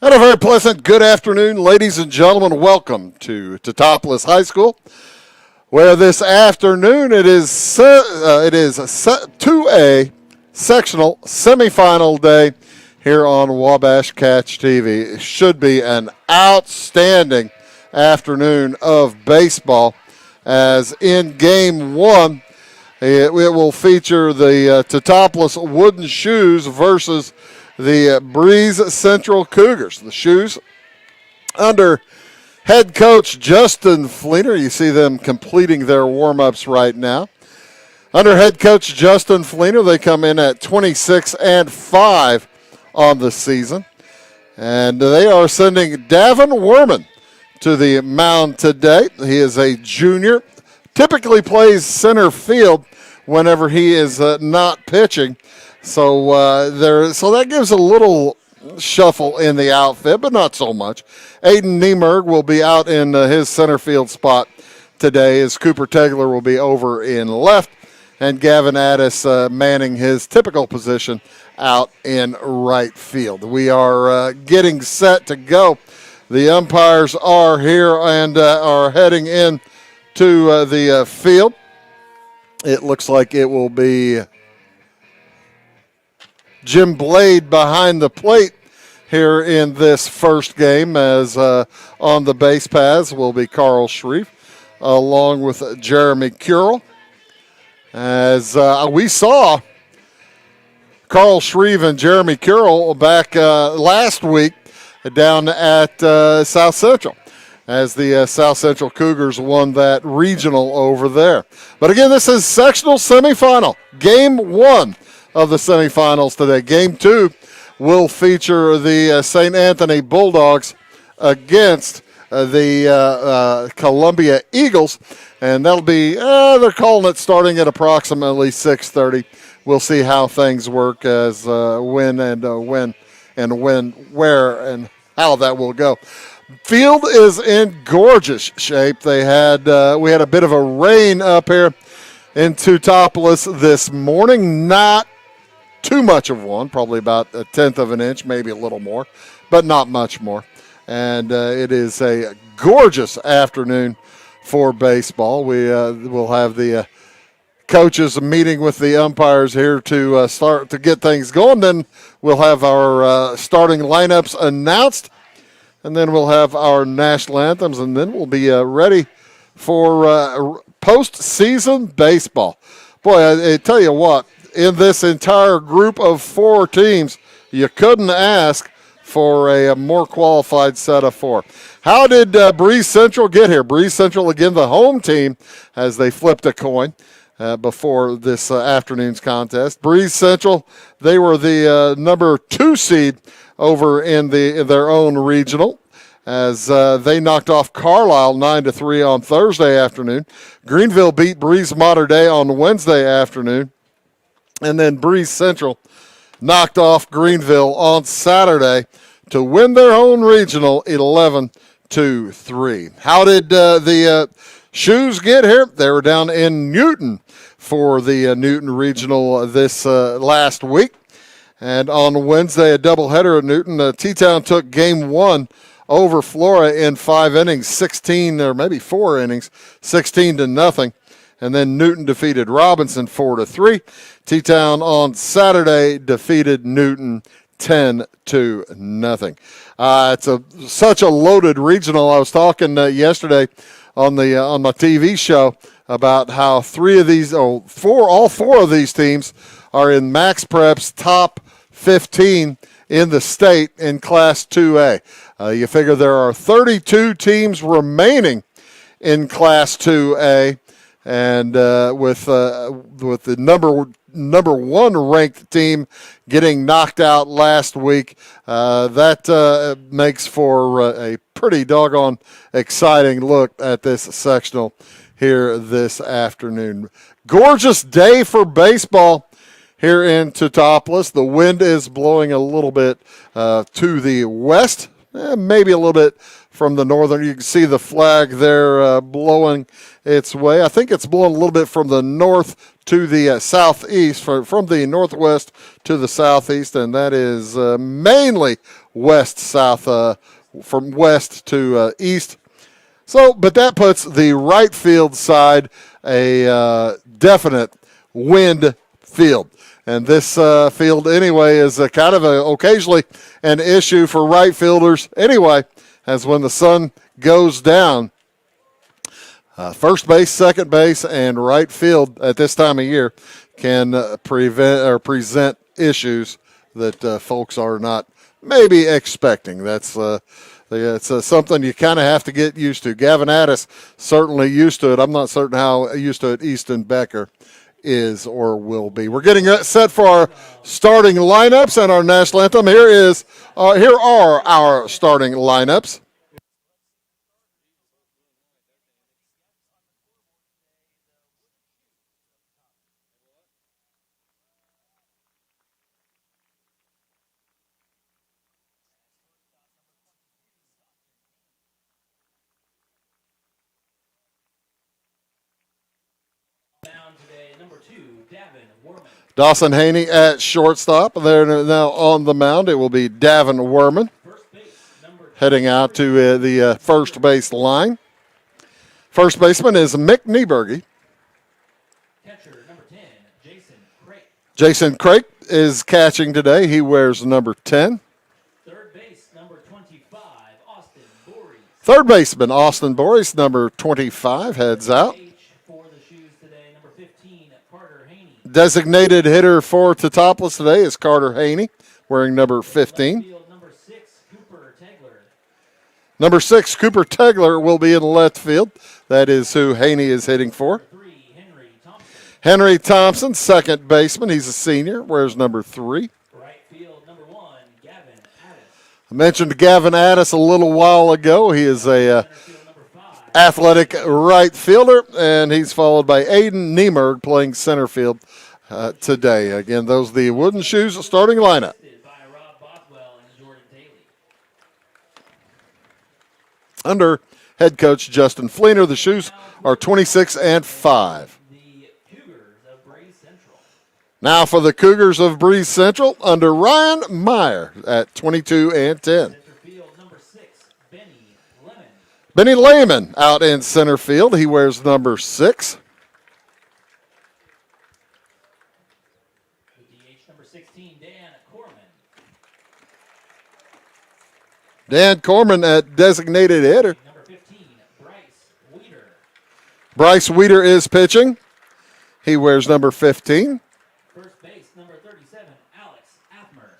And a very pleasant good afternoon, ladies and gentlemen. Welcome to Teutopolis High School, where this afternoon it is 2A Sectional Semifinal day here on Wabash Catch TV. It should be an outstanding afternoon of baseball, as in Game 1, it will feature the Teutopolis Wooden Shoes versus the Breese Central Cougars. The Shoes under head coach Justin Fleener. You see them completing their warm-ups right now. Under head coach Justin Fleener, they come in at 26-5 on the season. And they are sending Davin Werman to the mound today. He is a junior, typically plays center field whenever he is not pitching. So that gives a little shuffle in the outfit, but not so much. Aiden Niemerg will be out in his center field spot today, as Cooper Tegler will be over in left, and Gavin Addis manning his typical position out in right field. We are getting set to go. The umpires are here and are heading in to the field. It looks like it will be Jim Blade behind the plate here in this first game, as on the base paths will be Carl Shreve along with Jeremy Curl. As we saw Carl Shreve and Jeremy Curl back last week down at South Central, as the South Central Cougars won that regional over there. But again, this is sectional semifinal, Game 1 of the semifinals today. Game 2 will feature the St. Anthony Bulldogs against the Columbia Eagles, and that'll be, they're calling it starting at approximately 6:30. We'll see how things work as where, and how that will go. Field is in gorgeous shape. We had a bit of a rain up here in Teutopolis this morning. Not too much of one, probably about 1/10 of an inch, maybe a little more, but not much more. And it is a gorgeous afternoon for baseball. We will have the coaches meeting with the umpires here to start to get things going. Then we'll have our starting lineups announced, and then we'll have our national anthems, and then we'll be ready for postseason baseball. Boy, I tell you what, in this entire group of 4 teams, you couldn't ask for a more qualified set of 4. How did Breese Central get here? Breese Central, again, the home team, as they flipped a coin before this afternoon's contest. Breese Central, they were the number 2 seed over in their own regional, as they knocked off Carlisle 9-3 on Thursday afternoon. Greenville beat Breese Mater Dei on Wednesday afternoon. And then Breese Central knocked off Greenville on Saturday to win their own regional 11-3. How did the Shoes get here? They were down in Newton for the Newton regional this last week. And on Wednesday, a doubleheader at Newton. T-Town took Game 1 over Flora in 5 innings, 16 or maybe 4 innings, 16-0. And then Newton defeated Robinson 4-3. T-Town on Saturday defeated Newton 10-0. It's such a loaded regional. I was talking yesterday on my TV show about how all 4 of these teams are in Max Prep's top 15 in the state in Class 2A. You figure there are 32 teams remaining in Class 2A. And with the number 1 ranked team getting knocked out last week, that makes for a pretty doggone exciting look at this sectional here this afternoon. Gorgeous day for baseball here in Teutopolis. The wind is blowing a little bit to the west, maybe a little bit from the northern. You can see the flag there blowing its way. I think it's blowing a little bit from the north to the southeast, from the northwest to the southeast, and that is mainly west-south, from west to east. So, but that puts the right field side a definite wind field. And this field, anyway, is kind of occasionally an issue for right fielders anyway, as when the sun goes down. First base, second base, and right field at this time of year can present issues that folks are not maybe expecting. That's it's something you kind of have to get used to. Gavin Addis certainly used to it. I'm not certain how used to it Easton Becker is or will be. We're getting set for our starting lineups and our national anthem. Here are our starting lineups. Dawson Haney at shortstop. They're now on the mound. It will be Davin Werman heading out to the first base line. First baseman is Mick Nieberge. Catcher number 10, Jason Craik. Jason Craik is catching today. He wears number 10. Third base, number 25, Austin Boris. Third baseman Austin Boris, number 25, heads out. For the shoes today, number 15, Carter Haney. Designated hitter for Teutopolis today is Carter Haney, wearing number 15. Field, number 6, Cooper Tegler. Number 6, Cooper Tegler, will be in left field. That is who Haney is hitting for. 3, Henry Thompson. Henry Thompson, second baseman. He's a senior, wears number 3. Right field, number 1, Gavin Addis. I mentioned Gavin Addis a little while ago. He is a athletic right fielder, and he's followed by Aiden Niemerg playing center field today. Again, those are the Wooden Shoes starting lineup. By Rob Bothwell and Jordan Daly. Under head coach Justin Fleener, the Shoes are 26-5. The Cougars of Breese Central. Now for the Cougars of Breese Central, under Ryan Meyer at 22-10. Center field, number 6, Benny Lemon. Benny Lehman out in center field. He wears number 6. The DH, number 16, Dan Corman. Dan Corman at designated hitter. Number 15, Bryce Weeder. Bryce Weeder is pitching. He wears number 15. First base, number 37, Alex Athmer.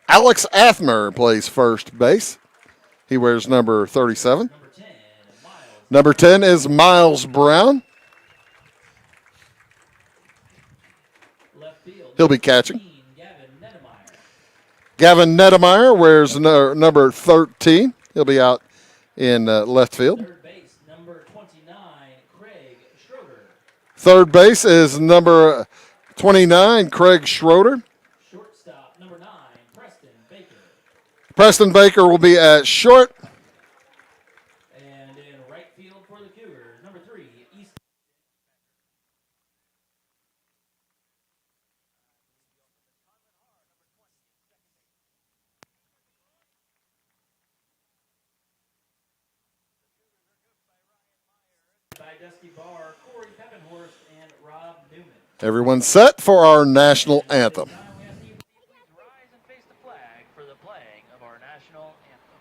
Alex Athmer plays first base. He wears number 37. Number 10, Miles. Number 10 is Miles Brown. Left field. He'll be catching. 15, Gavin Nedemeyer. Gavin Nedemeyer wears number 13. He'll be out in left field. Third base, number 29, Craig Schroeder. Third base is number 29, Craig Schroeder. Shortstop, number 9, Preston Baker. Preston Baker will be at short. And in right field for the Cougars, number 3, East. By Dusty Barr, Corey Peppenhorst, and Rob Newman. Everyone's set for our national anthem. Now we ask you to please rise and face the flag for the playing of our national anthem.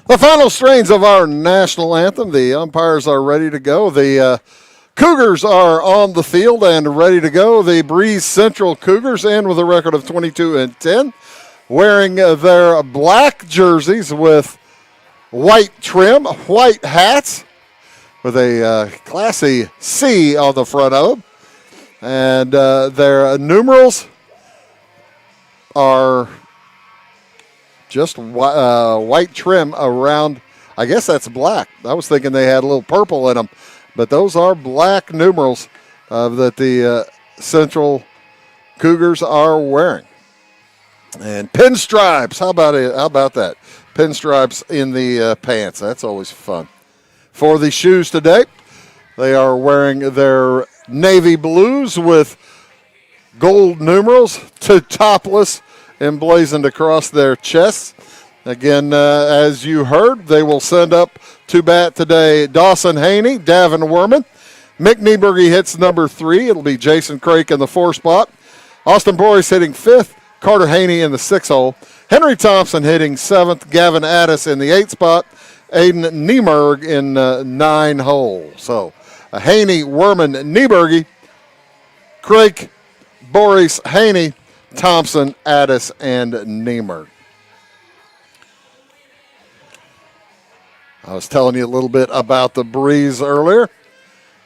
The final strains of our national anthem. The umpires are ready to go. The Cougars are on the field and ready to go. The Breese Central Cougars in with a record of 22-10, wearing their black jerseys with white trim, white hats with a classy C on the front of them. And their numerals are just white trim around. I guess that's black. I was thinking they had a little purple in them, but those are black numerals that the Central Cougars are wearing. And pinstripes. How about it? How about that? Pinstripes in the pants. That's always fun. For the shoes today, they are wearing their navy blues with gold numerals, Teutopolis emblazoned across their chests. Again, as you heard, they will send up to bat today Dawson Haney, Davin Werman. Mick Nieberge hits number 3. It'll be Jason Crake in the 4 spot. Austin Boris hitting 5th. Carter Haney in the 6 hole. Henry Thompson hitting 7th. Gavin Addis in the 8 spot. Aiden Niemerg in 9 hole. So Haney, Werman, Nieberge, Crake, Boris, Haney, Thompson, Addis, and Niemerg. I was telling you a little bit about the breeze earlier.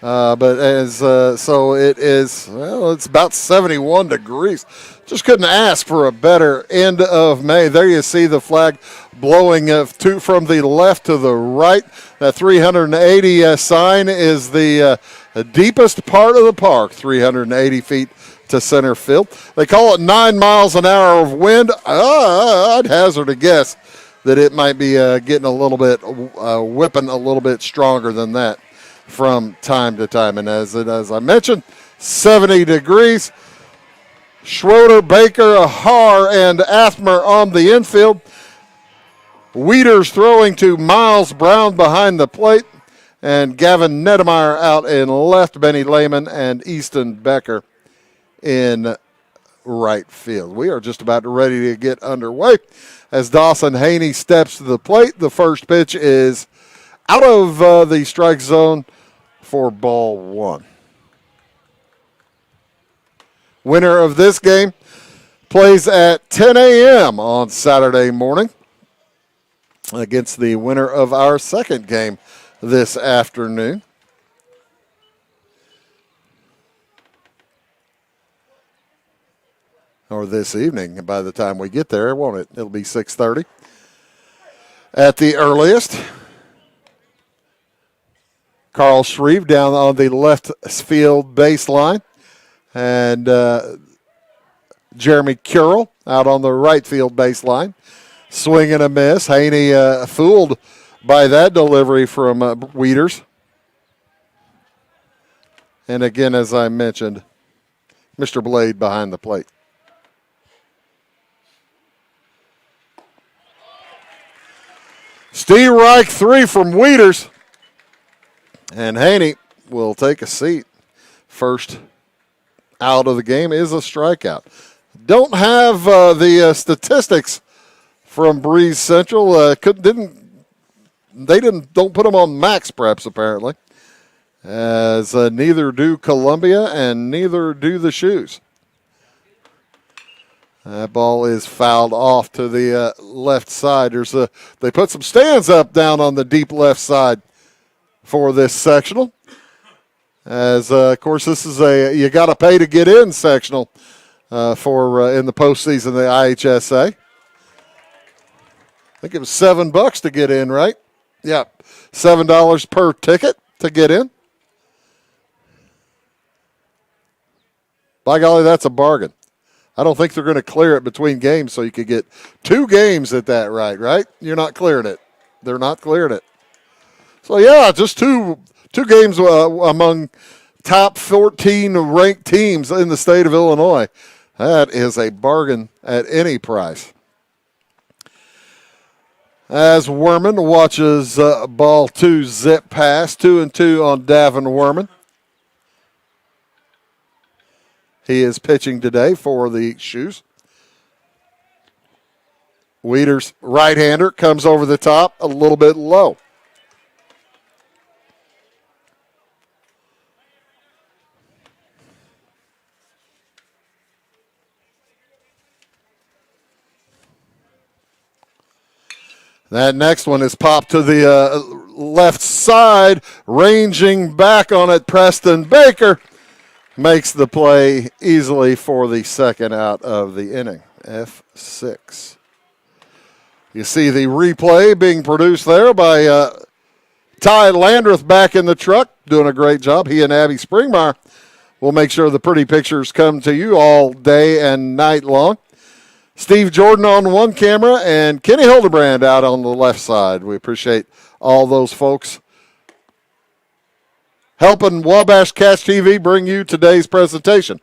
But as so it is, well, it's about 71 degrees. Just couldn't ask for a better end of May. There you see the flag blowing from the left to the right. That 380 sign is the deepest part of the park, 380 feet to center field. They call it 9 miles an hour of wind. I'd hazard a guess that it might be getting a little bit, whipping a little bit stronger than that from time to time. And as I mentioned, 70 degrees. Schroeder, Baker, Haar, and Athmer on the infield. Wieters throwing to Miles Brown behind the plate. And Gavin Nedemeyer out in left. Benny Lehman and Easton Becker in right field. We are just about ready to get underway as Dawson Haney steps to the plate. The first pitch is out of the strike zone for ball 1. Winner of this game plays at 10 a.m. on Saturday morning against the winner of our second game this afternoon. Or this evening by the time we get there, won't it? It'll be 6:30 at the earliest. Carl Shreve down on the left field baseline. And Jeremy Currell out on the right field baseline. Swing and a miss. Haney fooled by that delivery from Wieters. And again, as I mentioned, Mr. Blade behind the plate. Steve Reich 3 from Wieters. And Haney will take a seat. First out of the game is a strikeout. Don't have the statistics from Breese Central. Don't put them on max preps apparently, as neither do Columbia and neither do the Shoes. That ball is fouled off to the left side. They put some stands up down on the deep left side for this sectional. As, of course, this is you got to pay to get in sectional for in the postseason of the IHSA. I think it was $7 to get in, right? Yeah, $7 per ticket to get in. By golly, that's a bargain. I don't think they're going to clear it between games so you could get 2 games at that right? You're not clearing it. They're not clearing it. So, yeah, just two games among top 14 ranked teams in the state of Illinois. That is a bargain at any price. As Werman watches ball 2 zip past, 2-2 on Davin Werman. He is pitching today for the Shoes. Weeder's right-hander comes over the top a little bit low. That next one is popped to the left side, ranging back on it. Preston Baker makes the play easily for the second out of the inning. F6. You see the replay being produced there by Ty Landreth back in the truck, doing a great job. He and Abby Springmeyer will make sure the pretty pictures come to you all day and night long. Steve Jordan on one camera and Kenny Hildebrand out on the left side. We appreciate all those folks helping Wabash Catch TV bring you today's presentation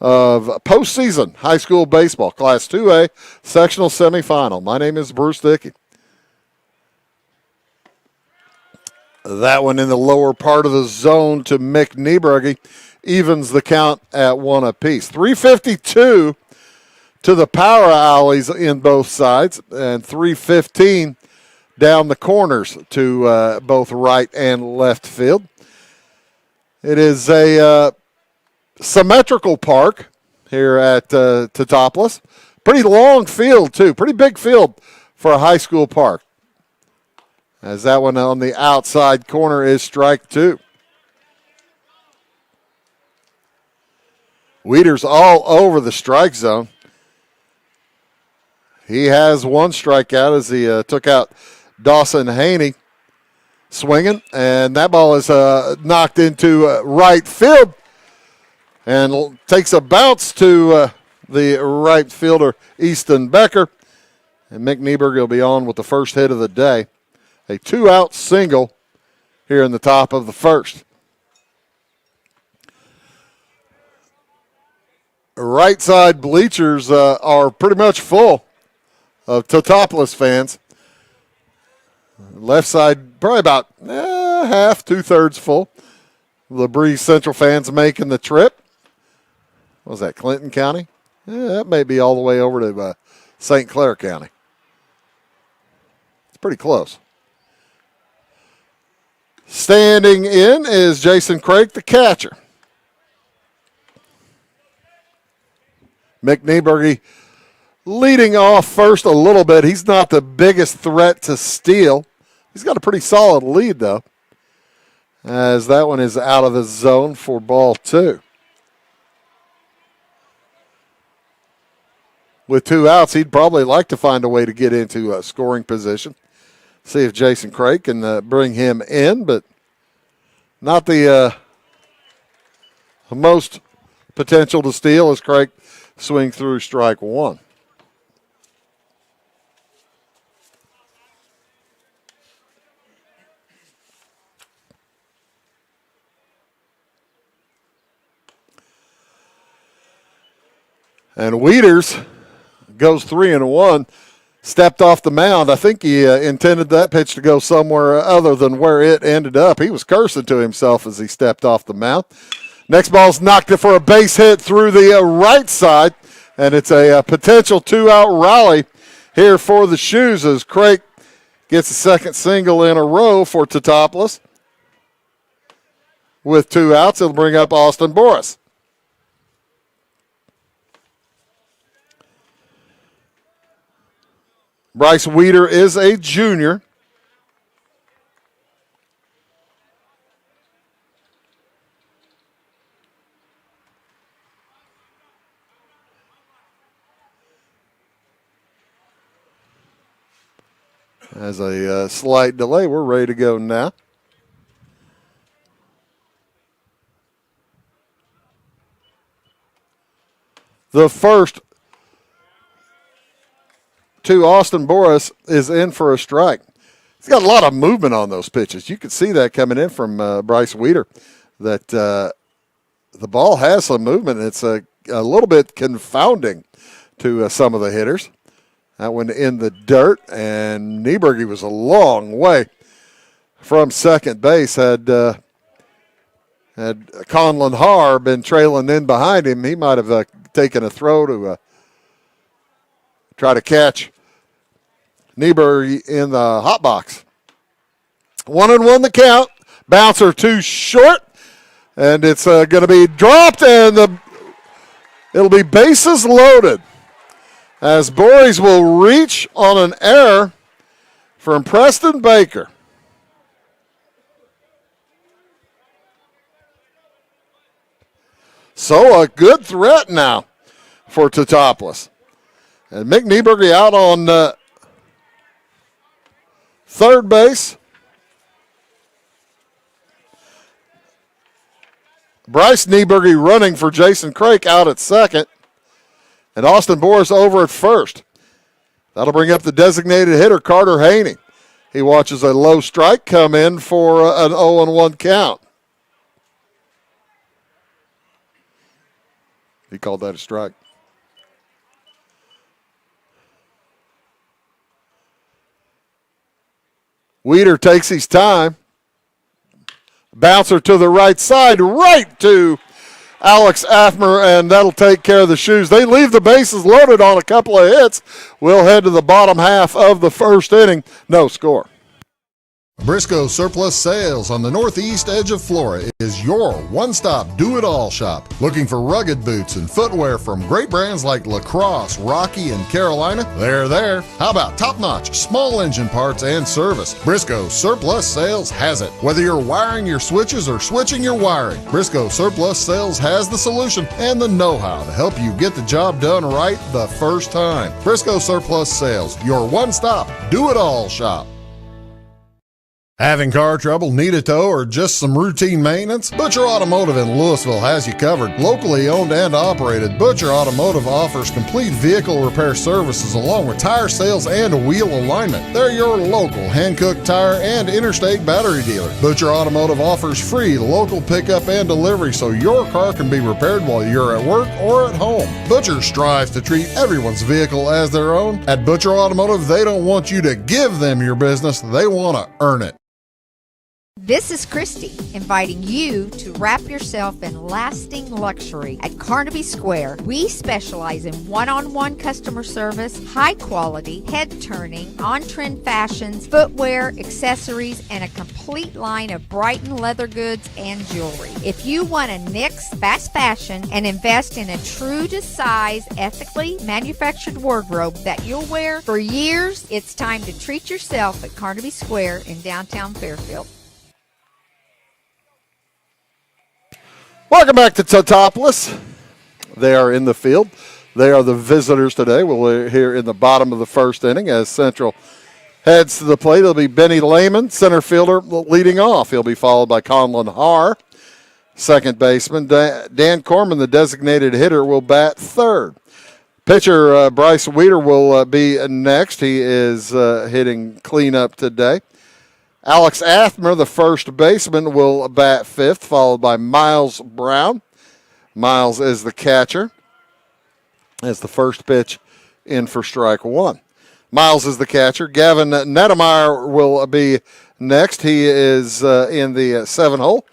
of postseason high school baseball, Class 2A, sectional semifinal. My name is Bruce Dickey. That one in the lower part of the zone to Mick Nieberge evens the count at 1 apiece. 352 to the power alleys in both sides, and 315 down the corners to both right and left field. It is a symmetrical park here at Teutopolis. Pretty long field, too. Pretty big field for a high school park. As that one on the outside corner is strike 2. Weeder's all over the strike zone. He has one strikeout as he took out Dawson Haney swinging, and that ball is knocked into right field and takes a bounce to the right fielder, Easton Becker. And Mick Nieberg will be on with the first hit of the day. A 2-out single here in the top of the first. Right side bleachers are pretty much full of Teutopolis fans. Left side, probably about half, 2/3 full. The Breese Central fans making the trip. What was that, Clinton County? That may be all the way over to St. Clair County. It's pretty close. Standing in is Jason Craig, the catcher. Mick Nieberge leading off first a little bit. He's not the biggest threat to steal. He's got a pretty solid lead, though, as that one is out of the zone for ball 2. With 2 outs, he'd probably like to find a way to get into a scoring position. See if Jason Craig can bring him in, but not the most potential to steal as Craig swing through strike 1. And Weeders goes 3-1, stepped off the mound. I think he intended that pitch to go somewhere other than where it ended up. He was cursing to himself as he stepped off the mound. Next ball's knocked it for a base hit through the right side, and it's a potential 2-out rally here for the Shoes as Craig gets a second single in a row for Teutopolis. With 2 outs, it'll bring up Austin Boris. Bryce Weeder is a junior. As a slight delay, we're ready to go now. The first to Austin Boris is in for a strike. He's got a lot of movement on those pitches. You can see that coming in from Bryce Weeder, that the ball has some movement. It's a little bit confounding to some of the hitters. That one in the dirt, and Nieberge was a long way from second base. Had Conlon Haar been trailing in behind him, he might have taken a throw to try to catch Niebuhr in the hot box. 1-1 the count. Bouncer too short, and it's going to be dropped, and it'll be bases loaded as Breese will reach on an error from Preston Baker. So a good threat now for Teutopolis. And Mick Niebuhr out on third base. Bryce Niebuhr running for Jason Craik out at second. And Austin Boris over at first. That'll bring up the designated hitter, Carter Haney. He watches a low strike come in for an 0-1 count. He called that a strike. Weeder takes his time. Bouncer to the right side, right to Alex Athmer, and that'll take care of the shoes. They leave the bases loaded on a couple of hits. We'll head to the bottom half of the first inning. No score. Briscoe Surplus Sales on the northeast edge of Flora is your one-stop do-it-all shop. Looking for rugged boots and footwear from great brands like Lacrosse, Rocky, and Carolina? They're there. How about top-notch small engine parts and service? Briscoe Surplus Sales has it. Whether you're wiring your switches or switching your wiring, Briscoe Surplus Sales has the solution and the know-how to help you get the job done right the first time. Briscoe Surplus Sales, your one-stop do-it-all shop. Having car trouble, need a tow, or just some routine maintenance? Butcher Automotive in Louisville has you covered. Locally owned and operated, Butcher Automotive offers complete vehicle repair services along with tire sales and wheel alignment. They're your local Hankook tire and interstate battery dealer. Butcher Automotive offers free local pickup and delivery so your car can be repaired while you're at work or at home. Butcher strives to treat everyone's vehicle as their own. At Butcher Automotive, they don't want you to give them your business, they want to earn it. This is Christy, inviting you to wrap yourself in lasting luxury at Carnaby Square. We specialize in one-on-one customer service, high quality, head-turning, on-trend fashions, footwear, accessories, and a complete line of Brighton leather goods and jewelry. If you want to nix fast fashion and invest in a true-to-size, ethically manufactured wardrobe that you'll wear for years, it's time to treat yourself at Carnaby Square in downtown Fairfield. Welcome back to Teutopolis. They are in the field. They are the visitors today. We're here in the bottom of the first inning as Central heads to the plate. It'll be Benny Lehman, center fielder, leading off. He'll be followed by Conlon Haar, second baseman. Dan Corman, the designated hitter, will bat third. Pitcher Bryce Weeder will be next. He is hitting cleanup today. Alex Athmer, the first baseman, will bat fifth, followed by Miles Brown. Miles is the catcher as the first pitch in for strike one. Miles is the catcher. Gavin Nedemeyer will be next. He is in the 7-hole.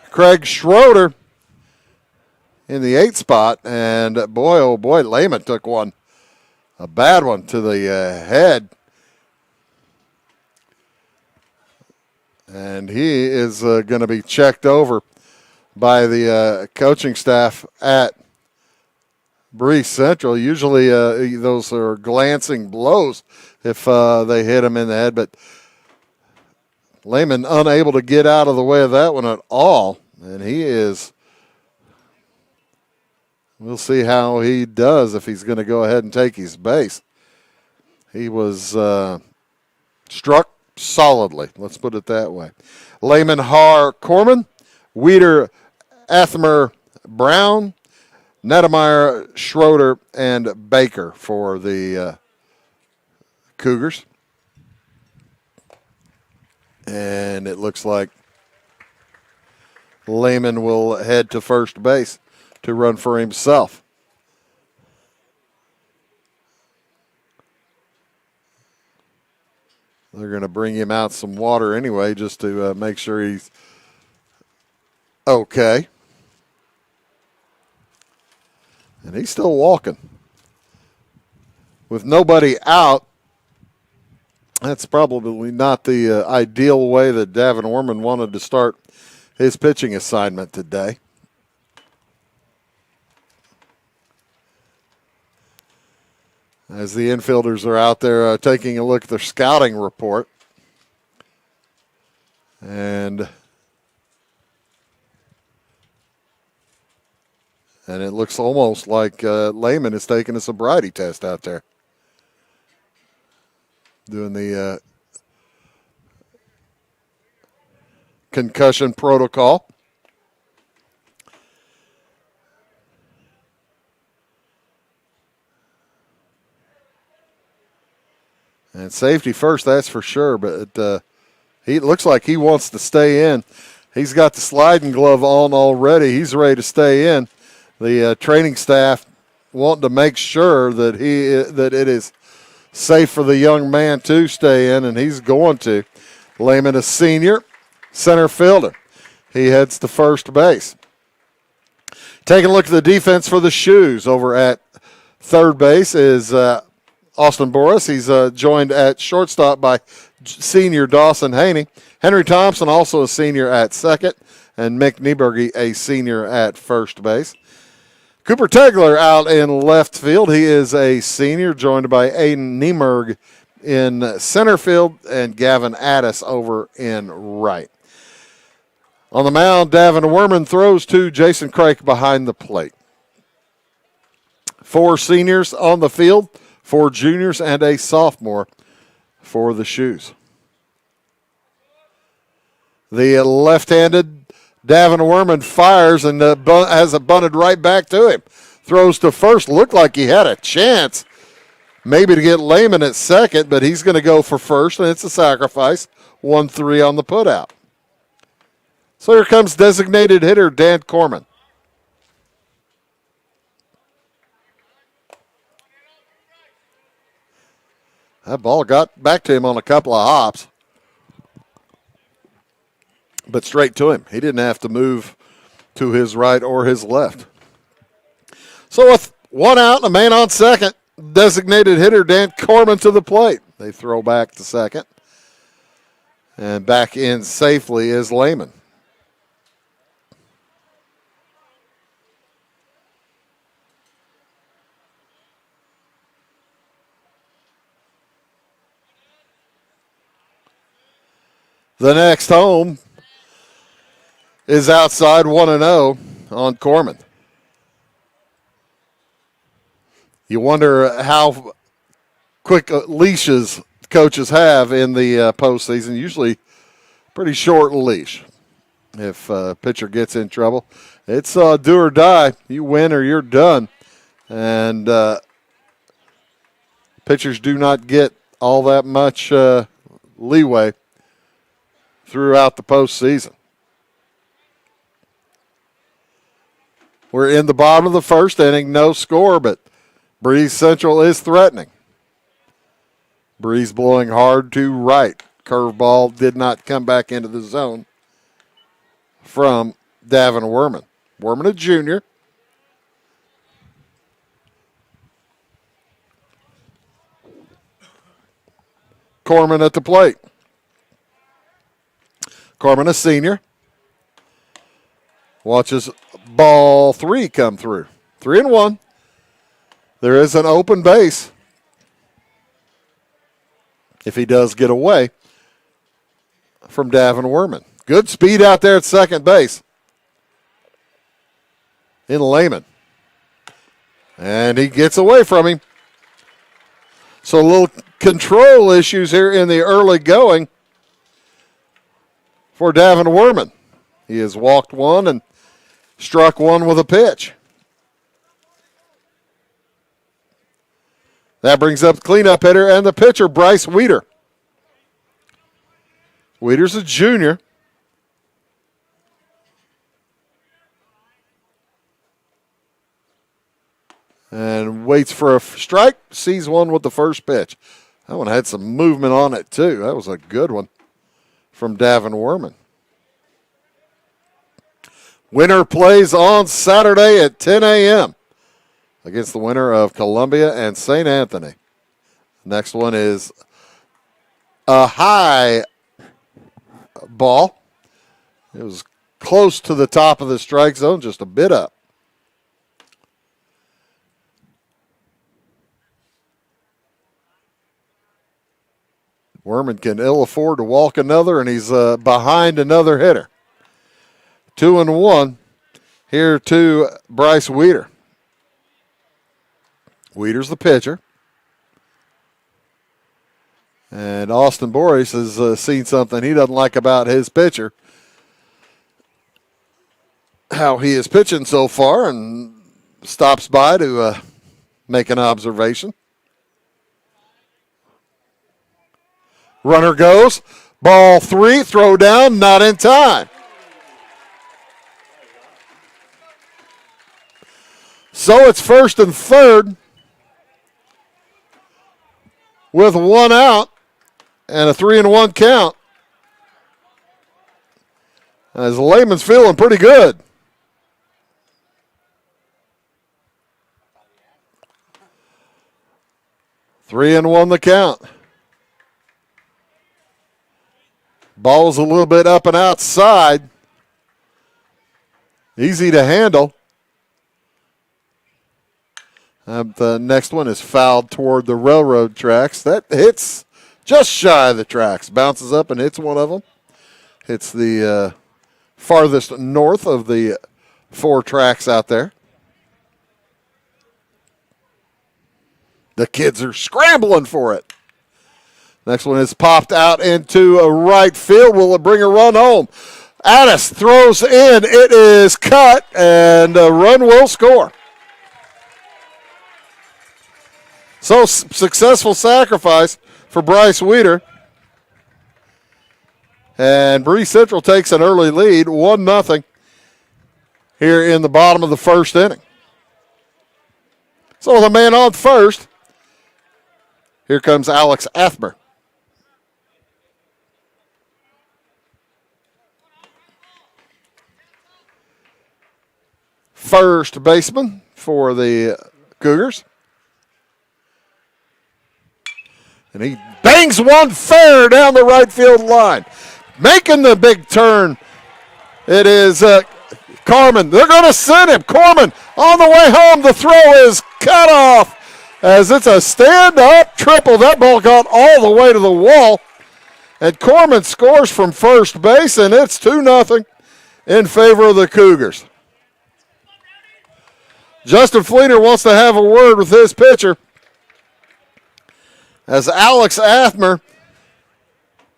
Craig Schroeder in the 8th spot. And boy, oh boy, Lehman took one, a bad one to the head. And he is going to be checked over by the coaching staff at Breese Central. Usually those are glancing blows if they hit him in the head, but Lehman unable to get out of the way of that one at all. And he is, we'll see how he does if he's going to go ahead and take his base. He was struck solidly, let's put it that way. Lehman, Haar, Corman, Weeder, Athmer, Brown, Nedemeyer, Schroeder, and Baker for the Cougars. And it looks like Lehman will head to first base to run for himself. They're going to bring him out some water anyway just to make sure he's okay. And he's still walking. With nobody out, That's probably not the ideal way that Davin Orman wanted to start his pitching assignment today. As the infielders are out there taking a look at their scouting report. And it looks almost like Lehman is taking a sobriety test out there. Doing the concussion protocol. And safety first, that's for sure. But he looks like he wants to stay in. He's got the sliding glove on already. He's ready to stay in. The training staff wanting to make sure that that it is safe for the young man to stay in, and he's going to. Lehman, a senior, center fielder. He heads to first base. Taking a look at the defense for the Shoes over at third base is Austin Boris. He's joined at shortstop by senior Dawson Haney. Henry Thompson, also a senior at second, and Mick Nieberge, a senior at first base. Cooper Tegler out in left field. He is a senior, joined by Aiden Niemerg in center field and Gavin Addis over in right. On the mound, Davin Werman throws to Jason Craik behind the plate. 4 seniors on the field, 4 juniors, and a sophomore for the Shoes. The left-handed Davin Werman fires and has it bunted right back to him. Throws to first. Looked like he had a chance maybe to get Lehman at second, but he's going to go for first, and it's a sacrifice. 1-3 on the putout. So here comes designated hitter Dan Corman. That ball got back to him on a couple of hops, but straight to him. He didn't have to move to his right or his left. So with 1 out and a man on second, designated hitter Dan Corman to the plate. They throw back to second. And back in safely is Lehman. The next home is outside 1-0 on Corman. You wonder how quick leashes coaches have in the postseason. Usually pretty short leash. If a pitcher gets in trouble, it's do or die. You win or you're done. And pitchers do not get all that much leeway throughout the postseason. We're in the bottom of the first inning, no score, but Breese Central is threatening. Breeze blowing hard to right. Curveball did not come back into the zone from Davin Werman. Werman, a junior. Corman at the plate. Corman, a senior. Watches ball 3 come through. 3-1. There is an open base. If he does get away from Davin Werman. Good speed out there at second base. In Lehman. And he gets away from him. So a little control issues here in the early going for Davin Werman. He has walked 1 and struck 1 with a pitch. That brings up the cleanup hitter and the pitcher, Bryce Weeder. Weeder's a junior. And waits for a strike, sees one with the first pitch. That one had some movement on it, too. That was a good one from Davin Werman. Winner plays on Saturday at 10 a.m. against the winner of Columbia and St. Anthony. Next one is a high ball. It was close to the top of the strike zone, just a bit up. Werman can ill afford to walk another, and he's behind another hitter. 2-1 here to Bryce Weeder. Weeder's the pitcher. And Austin Boris has seen something he doesn't like about his pitcher. How he is pitching so far, and stops by to make an observation. Runner goes. Ball 3, throw down, not in time. So it's first and third with 1 out and a 3-1 count. As Lehman's feeling pretty good. Three and one the count. Ball's a little bit up and outside. Easy to handle. The next one is fouled toward the railroad tracks. That hits just shy of the tracks. Bounces up and hits one of them. Hits the farthest north of the 4 tracks out there. The kids are scrambling for it. Next one is popped out into a right field. Will it bring a run home? Addis throws in. It is cut, and a run will score. So successful sacrifice for Bryce Weeder. And Breese Central takes an early lead, 1-0 here in the bottom of the first inning. So the man on first, here comes Alex Athmer. First baseman for the Cougars. And he bangs one fair down the right field line. Making the big turn. It is Carmen. They're going to send him. Corman on the way home. The throw is cut off as it's a stand-up triple. That ball got all the way to the wall. And Corman scores from first base, and it's 2-0 in favor of the Cougars. Justin Fleener wants to have a word with his pitcher as Alex Athmer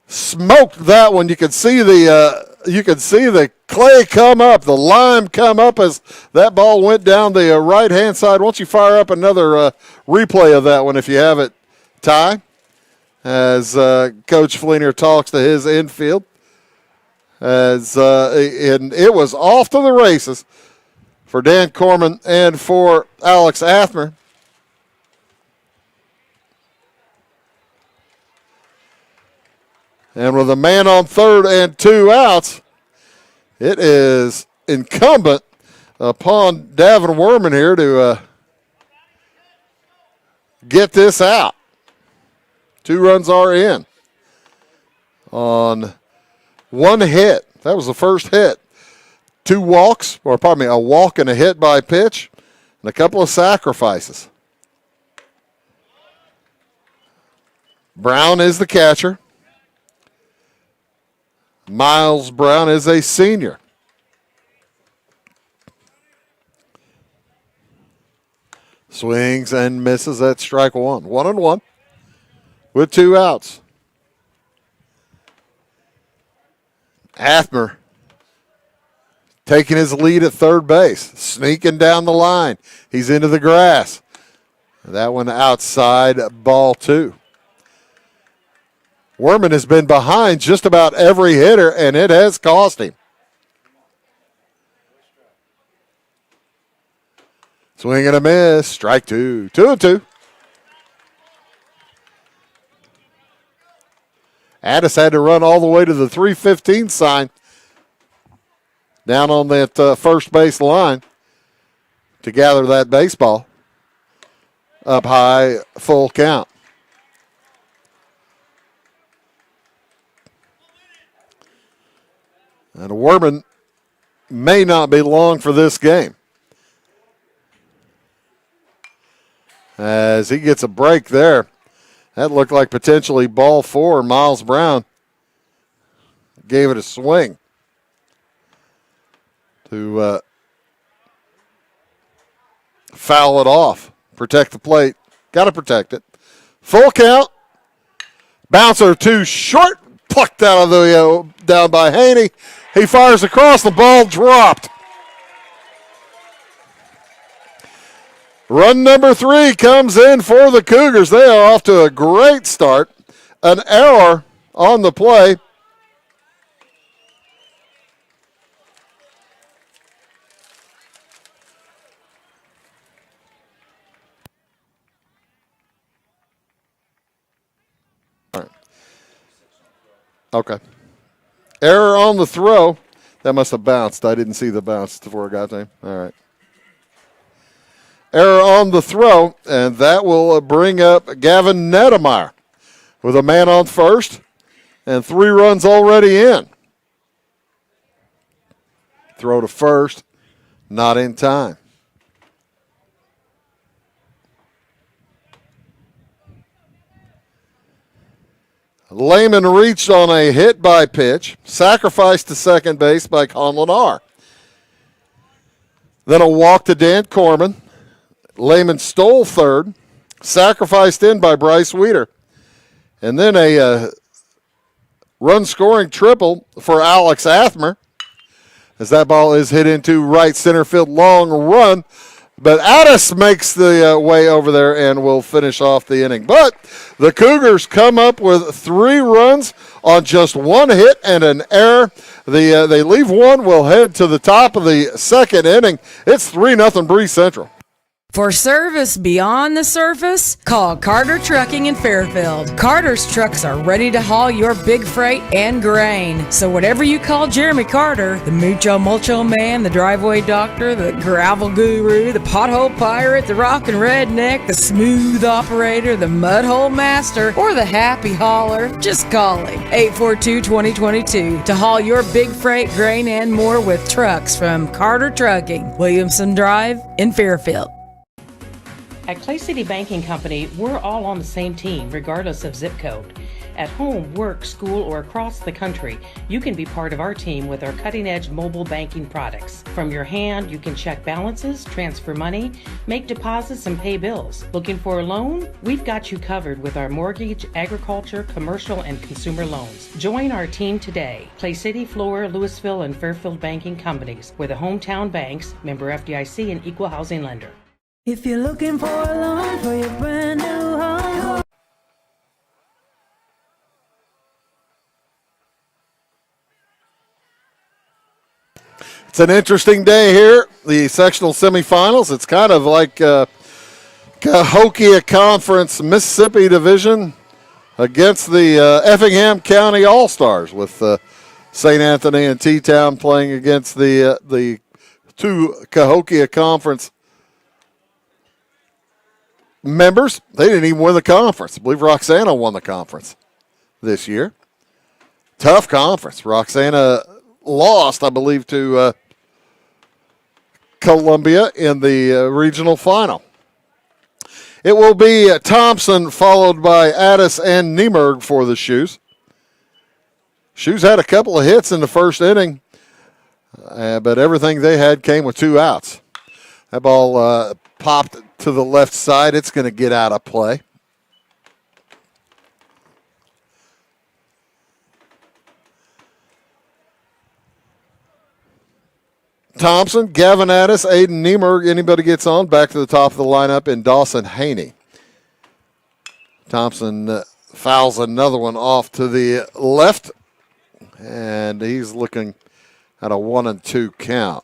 smoked that one. You could see the clay come up, the lime come up as that ball went down the right-hand side. Why don't you fire up another replay of that one if you have it, Ty, as Coach Fleener talks to his infield. And it was off to the races for Dan Corman and for Alex Athmer. And with a man on third and 2 outs, it is incumbent upon Davin Werman here to get this out. 2 runs are in on 1 hit. That was the first hit. 2 walks, or pardon me, a walk and a hit by pitch, and a couple of sacrifices. Brown is the catcher. Miles Brown is a senior. Swings and misses at strike 1. 1-1 with 2 outs. Athmer taking his lead at third base, sneaking down the line. He's into the grass. That one outside, ball 2. Werman has been behind just about every hitter, and it has cost him. Swing and a miss, strike 2. 2-2. Addis had to run all the way to the 315 sign down on that first base line to gather that baseball. Up high, full count. And Werman may not be long for this game, as he gets a break there. That looked like potentially ball 4. Miles Brown gave it a swing to foul it off. Protect the plate. Got to protect it. Full count. Bouncer too short. Plucked out of the down by Haney. He fires across. The ball dropped. Run number 3 comes in for the Cougars. They are off to a great start. An error on the play. Okay. Error on the throw. That must have bounced. I didn't see the bounce before I got to him. All right. Error on the throw, and that will bring up Gavin Nedemeyer with a man on first and 3 runs already in. Throw to first, not in time. Lehman reached on a hit by pitch, sacrificed to second base by Conlon R. Then a walk to Dan Corman. Lehman stole third, sacrificed in by Bryce Weeder. And then a run-scoring triple for Alex Athmer, as that ball is hit into right center field, long run. But Addis makes the way over there and will finish off the inning. But the Cougars come up with 3 runs on just 1 hit and an error. They leave one. We'll head to the top of the second inning. It's 3-0 Breese Central. For service beyond the surface, call Carter Trucking in Fairfield. Carter's trucks are ready to haul your big freight and grain. So whatever you call Jeremy Carter, the Mucho Mulcho Man, the driveway doctor, the gravel guru, the pothole pirate, the rockin' redneck, the smooth operator, the mudhole master, or the happy hauler, just call him. 842-2022 to haul your big freight, grain, and more with trucks from Carter Trucking, Williamson Drive in Fairfield. At Clay City Banking Company, we're all on the same team, regardless of zip code. At home, work, school, or across the country, you can be part of our team with our cutting-edge mobile banking products. From your hand, you can check balances, transfer money, make deposits, and pay bills. Looking for a loan? We've got you covered with our mortgage, agriculture, commercial, and consumer loans. Join our team today. Clay City, Flora, Louisville, and Fairfield Banking Companies. We're the hometown banks, member FDIC, and equal housing lender. If you're looking for a loan for your brand new home. It's an interesting day here, the sectional semifinals. It's kind of like Cahokia Conference Mississippi Division against the Effingham County All-Stars, with St. Anthony and T-Town playing against the 2 Cahokia Conference members. They didn't even win the conference. I believe Roxana won the conference this year. Tough conference. Roxana lost, I believe, to Columbia in the regional final. It will be Thompson followed by Addis and Niemerg for the Shoes. Shoes had a couple of hits in the first inning, but everything they had came with 2 outs. That ball popped to the left side. It's going to get out of play. Thompson, Gavin Addis, Aiden Niemerg. Anybody gets on, back to the top of the lineup in Dawson Haney. Thompson fouls another one off to the left, and he's looking at a 1-2 count.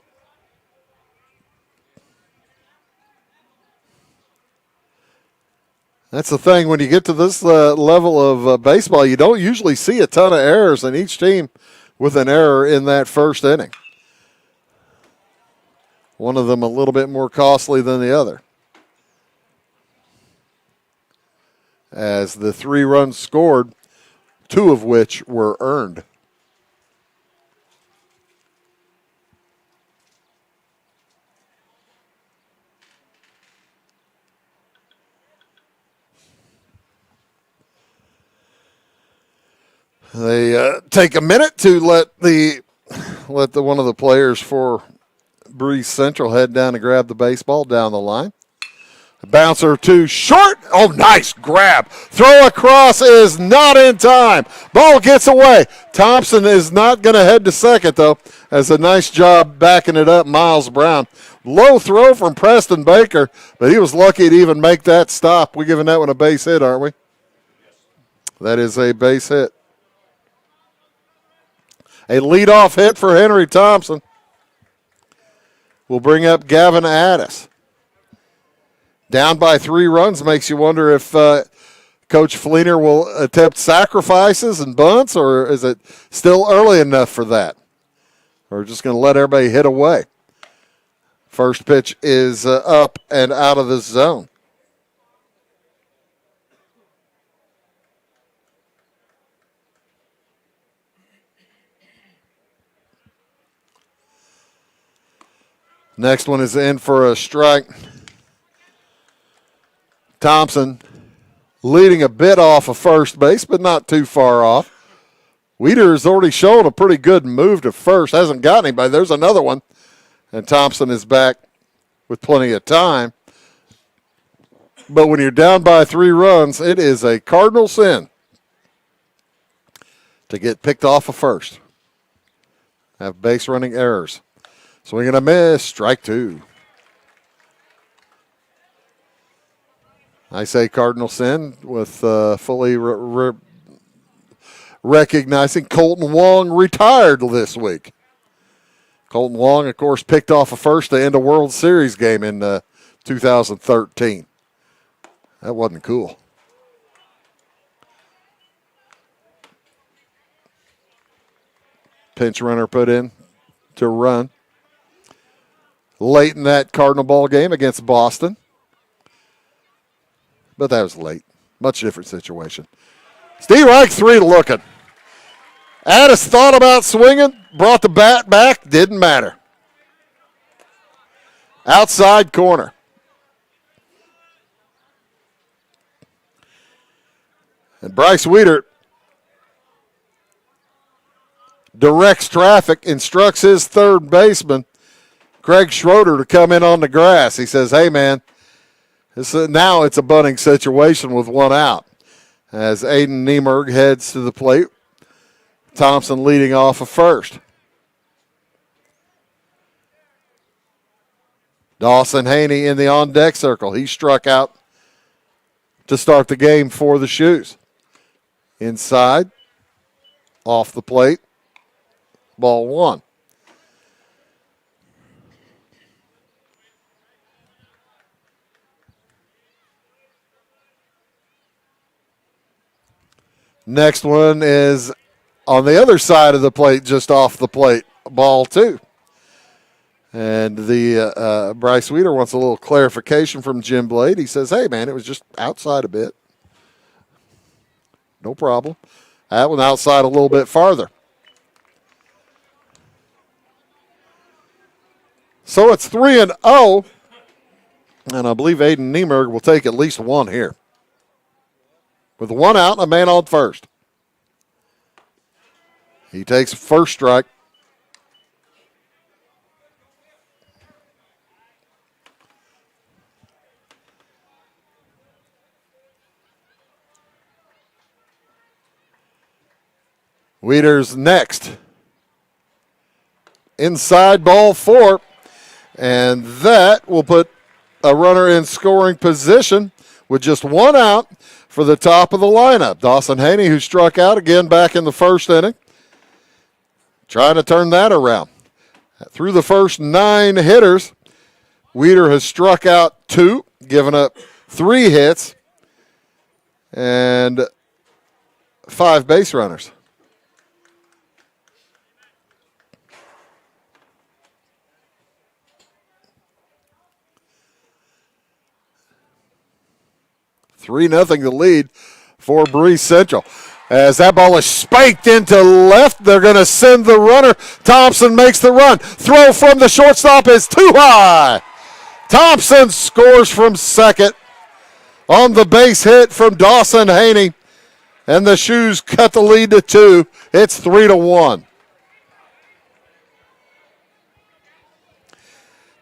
That's the thing. When you get to this level of baseball, you don't usually see a ton of errors, and each team with an error in that first inning. One of them a little bit more costly than the other, as the 3 runs scored, 2 of which were earned. They take a minute to let one of the players for Breese Central head down and grab the baseball down the line. The bouncer too short. Oh, nice grab. Throw across is not in time. Ball gets away. Thompson is not going to head to second, though. Has a nice job backing it up, Miles Brown. Low throw from Preston Baker, but he was lucky to even make that stop. We're giving that one a base hit, aren't we? That is a base hit. A leadoff hit for Henry Thompson. We'll bring up Gavin Addis. Down by 3 runs makes you wonder if Coach Fleener will attempt sacrifices and bunts, or is it still early enough for that? Or just going to let everybody hit away. First pitch is up and out of the zone. Next one is in for a strike. Thompson leading a bit off of first base, but not too far off. Weeder has already shown a pretty good move to first. Hasn't got anybody. There's another one. And Thompson is back with plenty of time. But when you're down by 3 runs, it is a cardinal sin to get picked off of first. Have base running errors. Swing and a miss. Strike 2. I say cardinal sin with fully recognizing Colton Wong retired this week. Colton Wong, of course, picked off a first to end a World Series game in 2013. That wasn't cool. Pinch runner put in to run. Late in that Cardinal ball game against Boston. But that was late. Much different situation. Steve Reich 3 looking. Addis thought about swinging, brought the bat back, didn't matter. Outside corner. And Bryce Weeder directs traffic, instructs his third baseman, Craig Schroeder, to come in on the grass. He says, hey, man, now it's a bunting situation with 1 out. As Aiden Niemerg heads to the plate, Thompson leading off of first. Dawson Haney in the on-deck circle. He struck out to start the game for the Shoes. Inside, off the plate, ball 1. Next one is on the other side of the plate, just off the plate, ball 2. And the Bryce Weeder wants a little clarification from Jim Blade. He says, hey, man, it was just outside a bit. No problem. That one outside a little bit farther. So it's 3-0. And I believe Aiden Niemerg will take at least 1 here. With 1 out and a man on first. He takes first strike. Weeder's next. Inside, ball 4. And that will put a runner in scoring position with just 1 out for the top of the lineup. Dawson Haney, who struck out again back in the first inning, trying to turn that around. Through the first 9 hitters, Weeder has struck out 2, given up 3 hits, and 5 base runners. (3-0) the lead for Breese Central. As that ball is spiked into left, they're going to send the runner. Thompson makes the run. Throw from the shortstop is too high. Thompson scores from second on the base hit from Dawson Haney. and the Shoes cut the lead to 2. It's 3-1.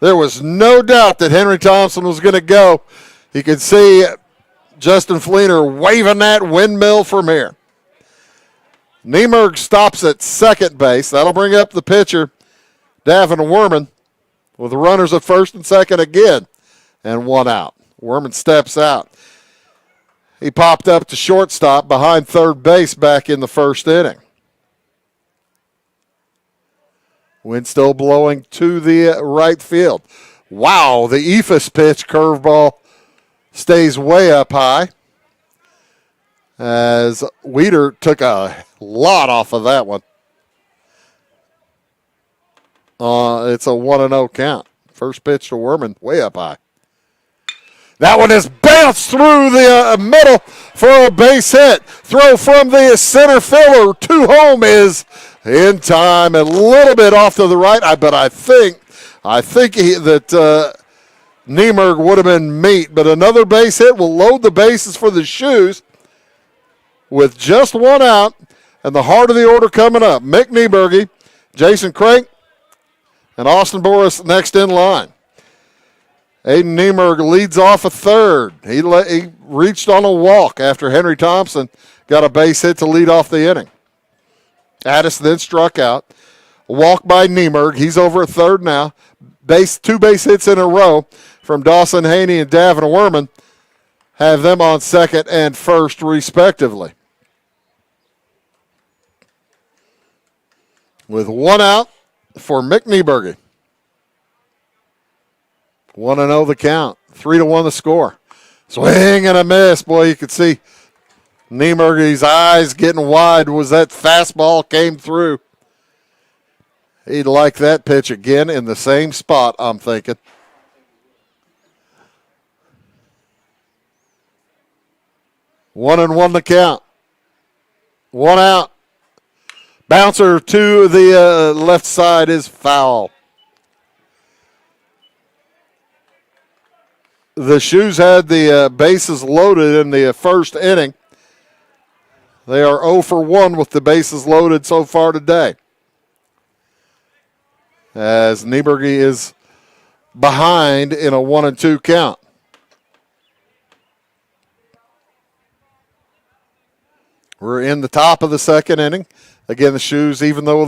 There was no doubt that Henry Thompson was going to go. You could see Justin Fleener waving that windmill from here. Niemerg stops at second base. That'll bring up the pitcher, Davin Werman, with the runners at first and second again, and 1 out. Werman steps out. He popped up to shortstop behind third base back in the first inning. Wind still blowing to the right field. Wow, the Ephus pitch curveball stays way up high as Weeder took a lot off of that one. It's a 1-0 count. First pitch to Werman, way up high. That one is bounced through the middle for a base hit. Throw from the center fielder to home is in time, a little bit off to the right. But I think that Niemerg would have been meat. But another base hit will load the bases for the Shoes with just 1 out, and the heart of the order coming up. Mick Nieberge, Jason Crank, and Austin Boris next in line. Aiden Niemerg leads off a third. He reached on a walk after Henry Thompson got a base hit to lead off the inning. Addis then struck out. A walk by Niemerg. He's over at third now. 2 base hits in a row from Dawson Haney and Davin Werman have them on second and first respectively. With 1 out for Mick Nieberge. 1-0 the count. 3-1 the score. Swing and a miss. Boy, you could see Niemerge's eyes getting wide was that fastball came through. He'd like that pitch again in the same spot, I'm thinking. One and one the count. 1 out. Bouncer to the left side is foul. The Shoes had the bases loaded in the first inning. They are 0 for 1 with the bases loaded so far today. As Nieberge is behind in a 1-2 count. We're in the top of the second inning. Again, the Shoes, even though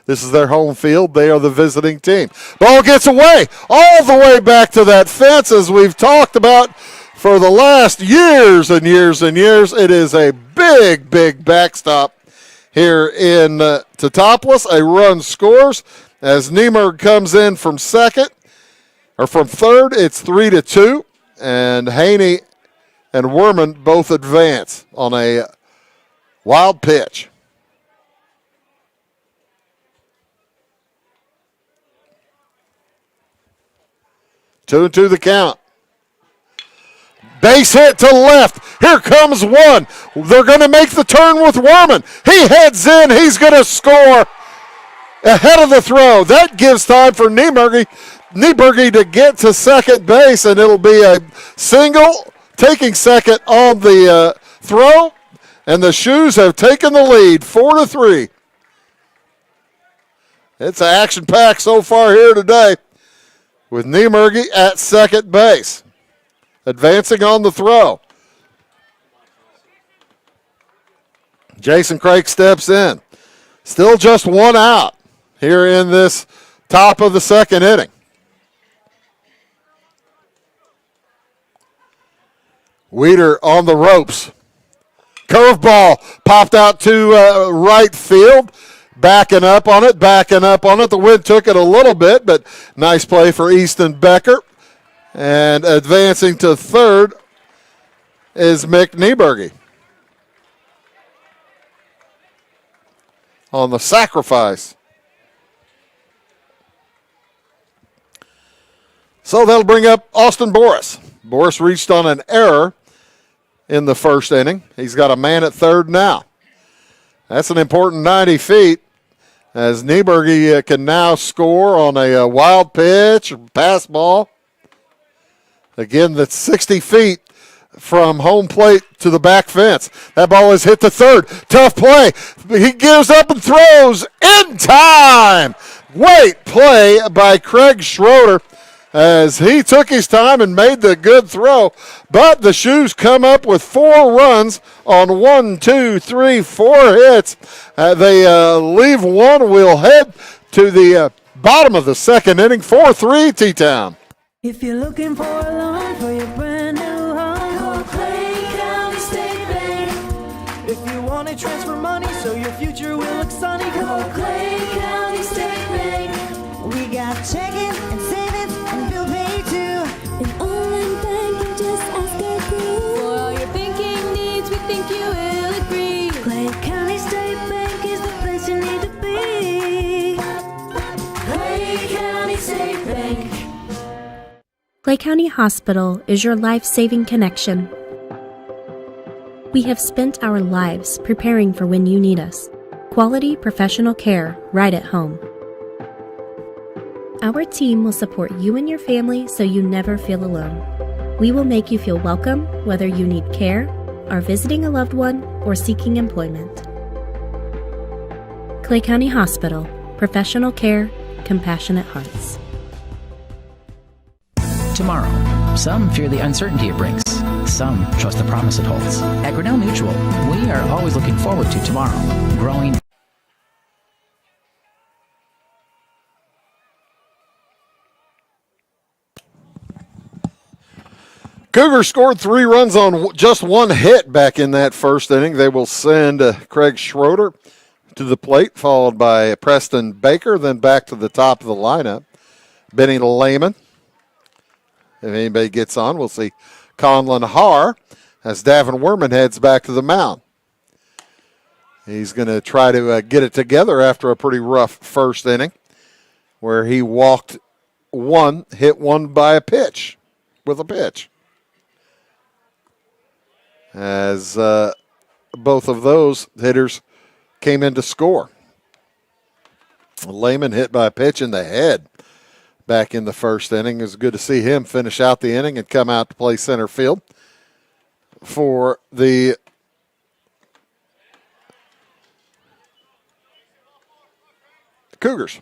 this is their home field, they are the visiting team. Ball gets away, all the way back to that fence, as we've talked about for the last years and years and years. It is a big, big backstop here in Teutopolis. A run scores as Niemerg comes in from second, or from third. It's 3-2, and Haney and Werman both advance on a wild pitch. Two and two the count. Base hit to left. Here comes one. They're going to make the turn with Werman. He heads in. He's going to score ahead of the throw. That gives time for Nieberge to get to second base, and it'll be a single taking second on the throw, and the Shoes have taken the lead 4-3. It's action-packed so far here today, with Nieberge at second base, advancing on the throw. Jason Craig steps in. Still just 1 out here in this top of the second inning. Weeder on the ropes. Curveball popped out to right field. Backing up on it. The wind took it a little bit, but nice play for Easton Becker. And advancing to third is Mick Nieberge on the sacrifice. So that'll bring up Austin Boris. Boris reached on an error in the first inning. He's got a man at third now. That's an important 90 feet, as Nieberge can now score on a wild pitch or pass ball. Again, that's 60 feet from home plate to the back fence. That ball is hit to third. Tough play. He gives up and throws in time. Great play by Craig Schroeder as he took his time and made the good throw. But the Shoes come up with 4 runs on 4 hits. They leave one. We'll head to the bottom of the second inning, 4-3 T-Town. If you're looking for a loan for your brand new home, call Clay County State Bank. If you want to transfer money so your future will look sunny, call Clay County State Bank. We got checking and savings and bill pay too. An online banking, just ask our crew. For all your banking needs, we think you will agree. Clay County State Bank is the place you need to be. Clay County State Bank. Clay County Hospital is your life-saving connection. We have spent our lives preparing for when you need us. Quality professional care right at home. Our team will support you and your family so you never feel alone. We will make you feel welcome whether you need care, are visiting a loved one, or seeking employment. Clay County Hospital. Professional care, compassionate hearts. Tomorrow. Some fear the uncertainty it brings. Some trust the promise it holds. At Grinnell Mutual, we are always looking forward to tomorrow, growing. Cougars scored 3 runs on just 1 hit back in that first inning. They will send Craig Schroeder to the plate, followed by Preston Baker, then back to the top of the lineup. Benny Lehman. If anybody gets on, we'll see Conlon Haar as Davin Werman heads back to the mound. He's going to try to get it together after a pretty rough first inning where he walked 1, hit 1 by a pitch, with a pitch. As both of those hitters came in to score. Lehman hit by a pitch in the head back in the first inning. It was good to see him finish out the inning and come out to play center field for the Cougars.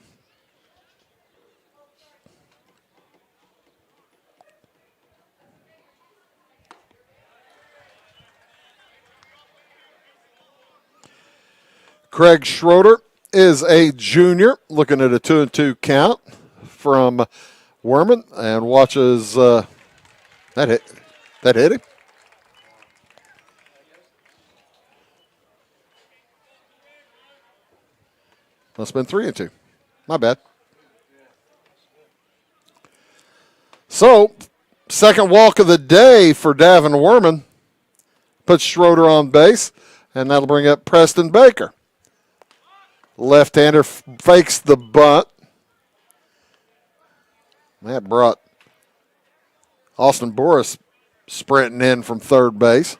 Craig Schroeder is a junior, looking at a 2-2 count from Werman, and watches that hit him. Must have been 3-2. My bad. So, second walk of the day for Davin Werman. Puts Schroeder on base, and that'll bring up Preston Baker. Left-hander fakes the bunt. That brought Austin Boris sprinting in from third base.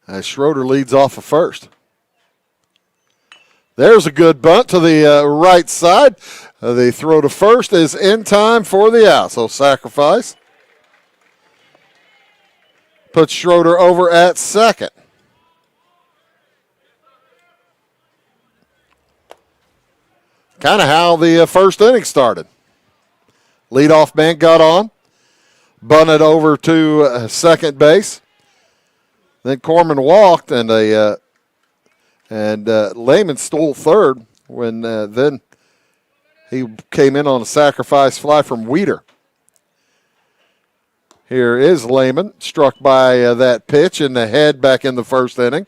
As Schroeder leads off of first. There's a good bunt to the right side. The throw to first is in time for the out. So sacrifice. Puts Schroeder over at second. Kind of how the first inning started. Leadoff man got on, bunted over to second base. Then Corman walked, and Lehman stole third when then he came in on a sacrifice fly from Weeder. Here is Lehman, struck by that pitch in the head back in the first inning.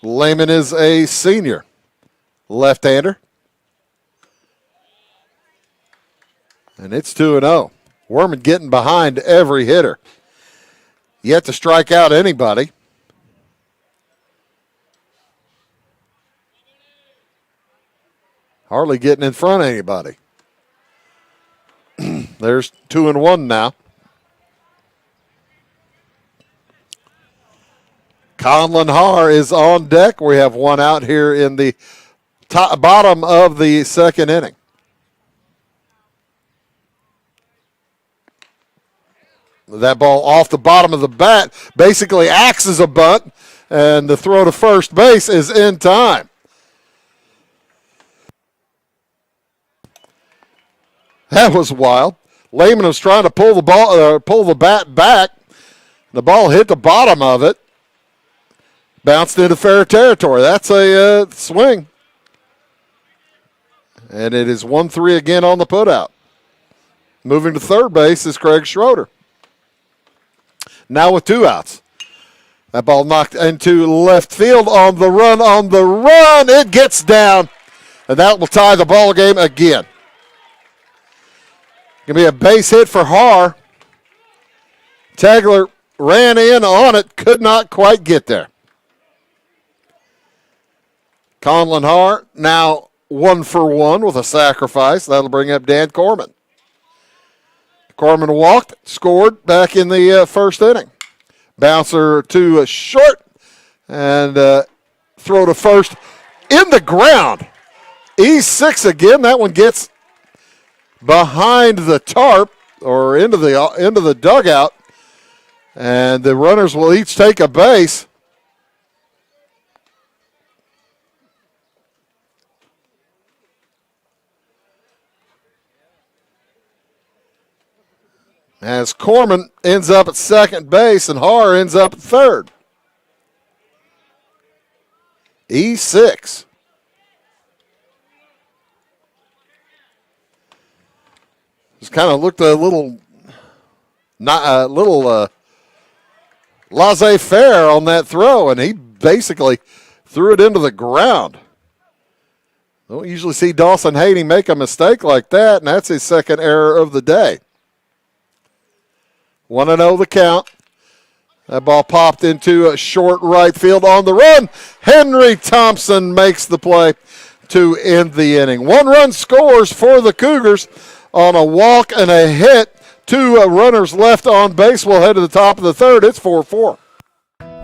Lehman is a senior, left-hander. And it's 2-0. Werman getting behind every hitter. Yet to strike out anybody. Hardly getting in front of anybody. There's 2-1 now. Conlon Haar is on deck. We have one out here in the bottom of the second inning. That ball off the bottom of the bat basically acts as a bunt, and the throw to first base is in time. That was wild. Lehman was trying to pull the bat back. The ball hit the bottom of it, bounced into fair territory. That's a swing. And it is 1-3 again on the putout. Moving to third base is Craig Schroeder. Now with 2 outs. That ball knocked into left field on the run. It gets down, and that will tie the ball game again. Going to be a base hit for Haar. Tagler ran in on it, could not quite get there. Conlon Haar now 1 for 1 with a sacrifice. That'll bring up Dan Corman. Corman walked, scored back in the first inning. Bouncer to short, and throw to first in the ground. E6 again. That one gets behind the tarp or into the dugout, and the runners will each take a base. As Corman ends up at second base and Haar ends up at third. E6. Just kind of looked a little laissez-faire on that throw, and he basically threw it into the ground. Don't usually see Dawson Haney make a mistake like that, and that's his second error of the day. 1-0 the count. That ball popped into a short right field on the run. Henry Thompson makes the play to end the inning. 1 run scores for the Cougars on a walk and a hit. 2 runners left on base. We'll head to the top of the third. It's 4-4.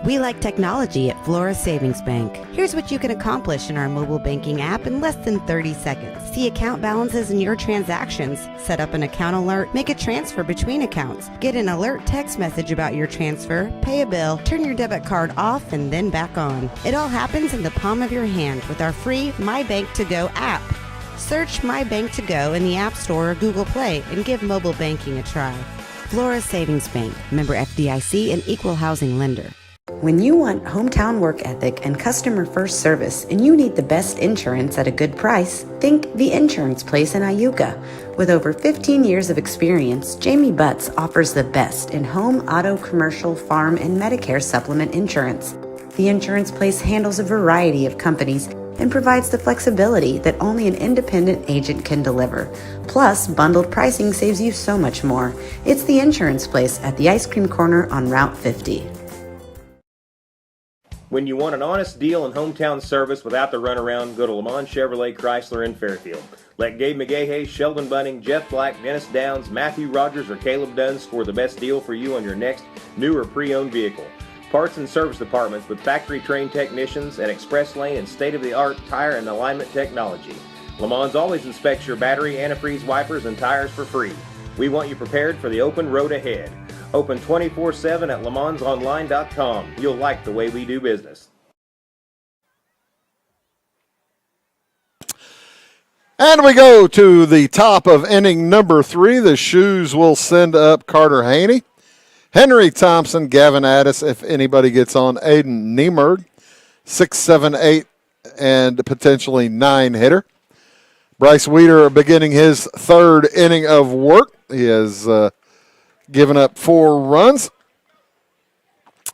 We like technology at Flora Savings Bank. Here's what you can accomplish in our mobile banking app in less than 30 seconds. See account balances in your transactions, set up an account alert, make a transfer between accounts, get an alert text message about your transfer, pay a bill, turn your debit card off and then back on. It all happens in the palm of your hand with our free My Bank to Go app. Search My Bank to Go in the App Store or Google Play and give mobile banking a try. Flora Savings Bank, member FDIC and equal housing lender. When you want hometown work ethic and customer first service and you need the best insurance at a good price, think The Insurance Place in Iuka. With over 15 years of experience, Jamie Butts offers the best in home, auto, commercial, farm, and Medicare supplement insurance. The Insurance Place handles a variety of companies and provides the flexibility that only an independent agent can deliver. Plus, bundled pricing saves you so much more. It's The Insurance Place at the Ice Cream Corner on Route 50. When you want an honest deal and hometown service without the runaround, go to Lamont Chevrolet Chrysler in Fairfield. Let Gabe McGahey, Sheldon Bunning, Jeff Black, Dennis Downs, Matthew Rogers, or Caleb Dunn score the best deal for you on your next new or pre-owned vehicle. Parts and service departments with factory-trained technicians and express lane and state-of-the-art tire and alignment technology. Lamont always inspects your battery, antifreeze, wipers, and tires for free. We want you prepared for the open road ahead. Open 24/7 at LeMansOnline.com. You'll like the way we do business. And we go to the top of inning number 3. The Shoes will send up Carter Haney, Henry Thompson, Gavin Addis, if anybody gets on, Aiden Niemerg, 6, 7, 8, and potentially 9 hitter. Bryce Weeder beginning his third inning of work. He has given up 4 runs.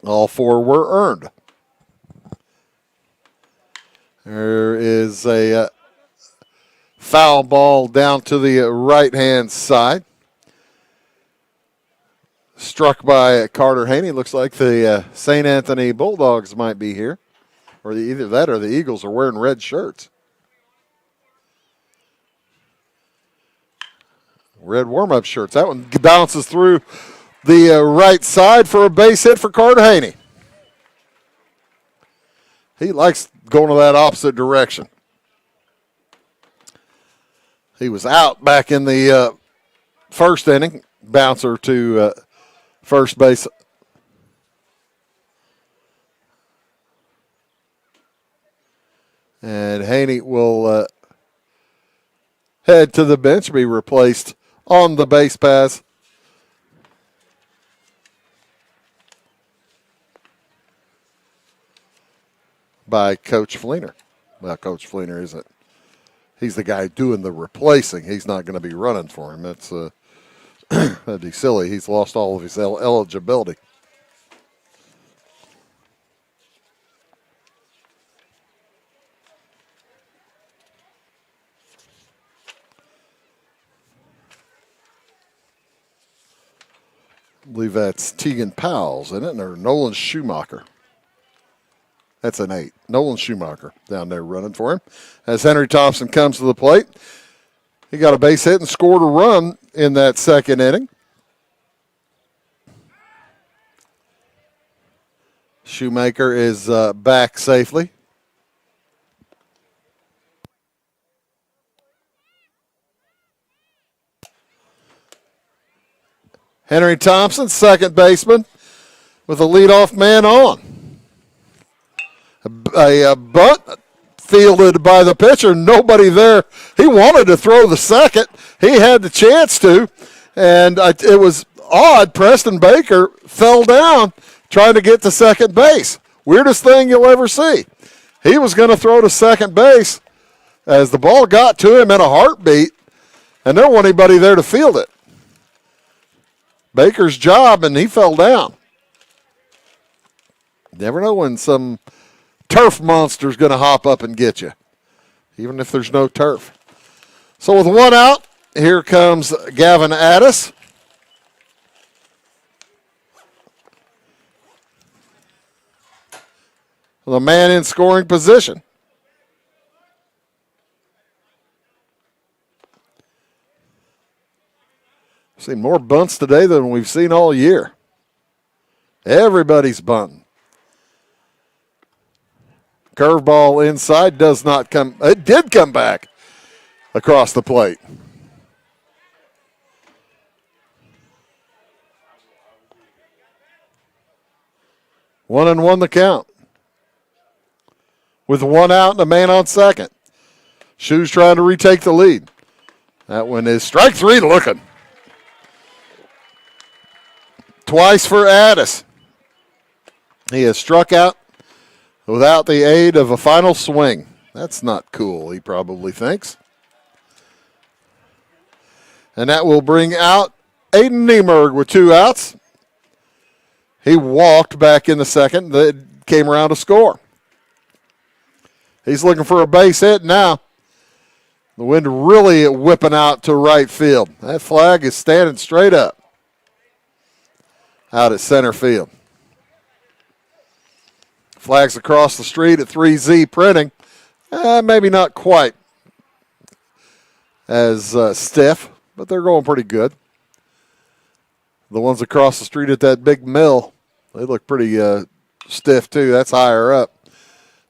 All 4 were earned. There is a foul ball down to the right-hand side. Struck by Carter Haney. Looks like the St. Anthony Bulldogs might be here. Or either that or the Eagles are wearing red shirts. Red warm-up shirts. That one bounces through the right side for a base hit for Carter Haney. He likes going to that opposite direction. He was out back in the first inning. Bouncer to first base. And Haney will head to the bench, be replaced on the base pass by Coach Fleener. Well, Coach Fleener isn't. He's the guy doing the replacing. He's not going to be running for him. That's that'd be silly. He's lost all of his eligibility. I believe that's Tegan Powell's, isn't it? Or Nolan Schumacher. That's an 8. Nolan Schumacher down there running for him. As Henry Thompson comes to the plate, he got a base hit and scored a run in that second inning. Shoemaker is back safely. Henry Thompson, second baseman, with a leadoff man on. A bunt fielded by the pitcher. Nobody there. He wanted to throw the second. He had the chance to, and it was odd. Preston Baker fell down trying to get to second base. Weirdest thing you'll ever see. He was going to throw to second base as the ball got to him in a heartbeat, and there wasn't anybody there to field it. Baker's job, and he fell down. Never know when some turf monster's going to hop up and get you, even if there's no turf. So with one out, here comes Gavin Addis. The man in scoring position. Seen more bunts today than we've seen all year. Everybody's bunting. Curveball inside does not come. It did come back across the plate. One and one the count. With one out and a man on second. Shoes trying to retake the lead. That one is strike three looking. Twice for Addis. He has struck out without the aid of a final swing. That's not cool, he probably thinks. And that will bring out Aiden Niemerg with two outs. He walked back in the second. That came around to score. He's looking for a base hit now. The wind really whipping out to right field. That flag is standing straight up out at center field. Flags across the street at 3Z Printing. Maybe not quite as stiff, but they're going pretty good. The ones across the street at that big mill, they look pretty stiff too. That's higher up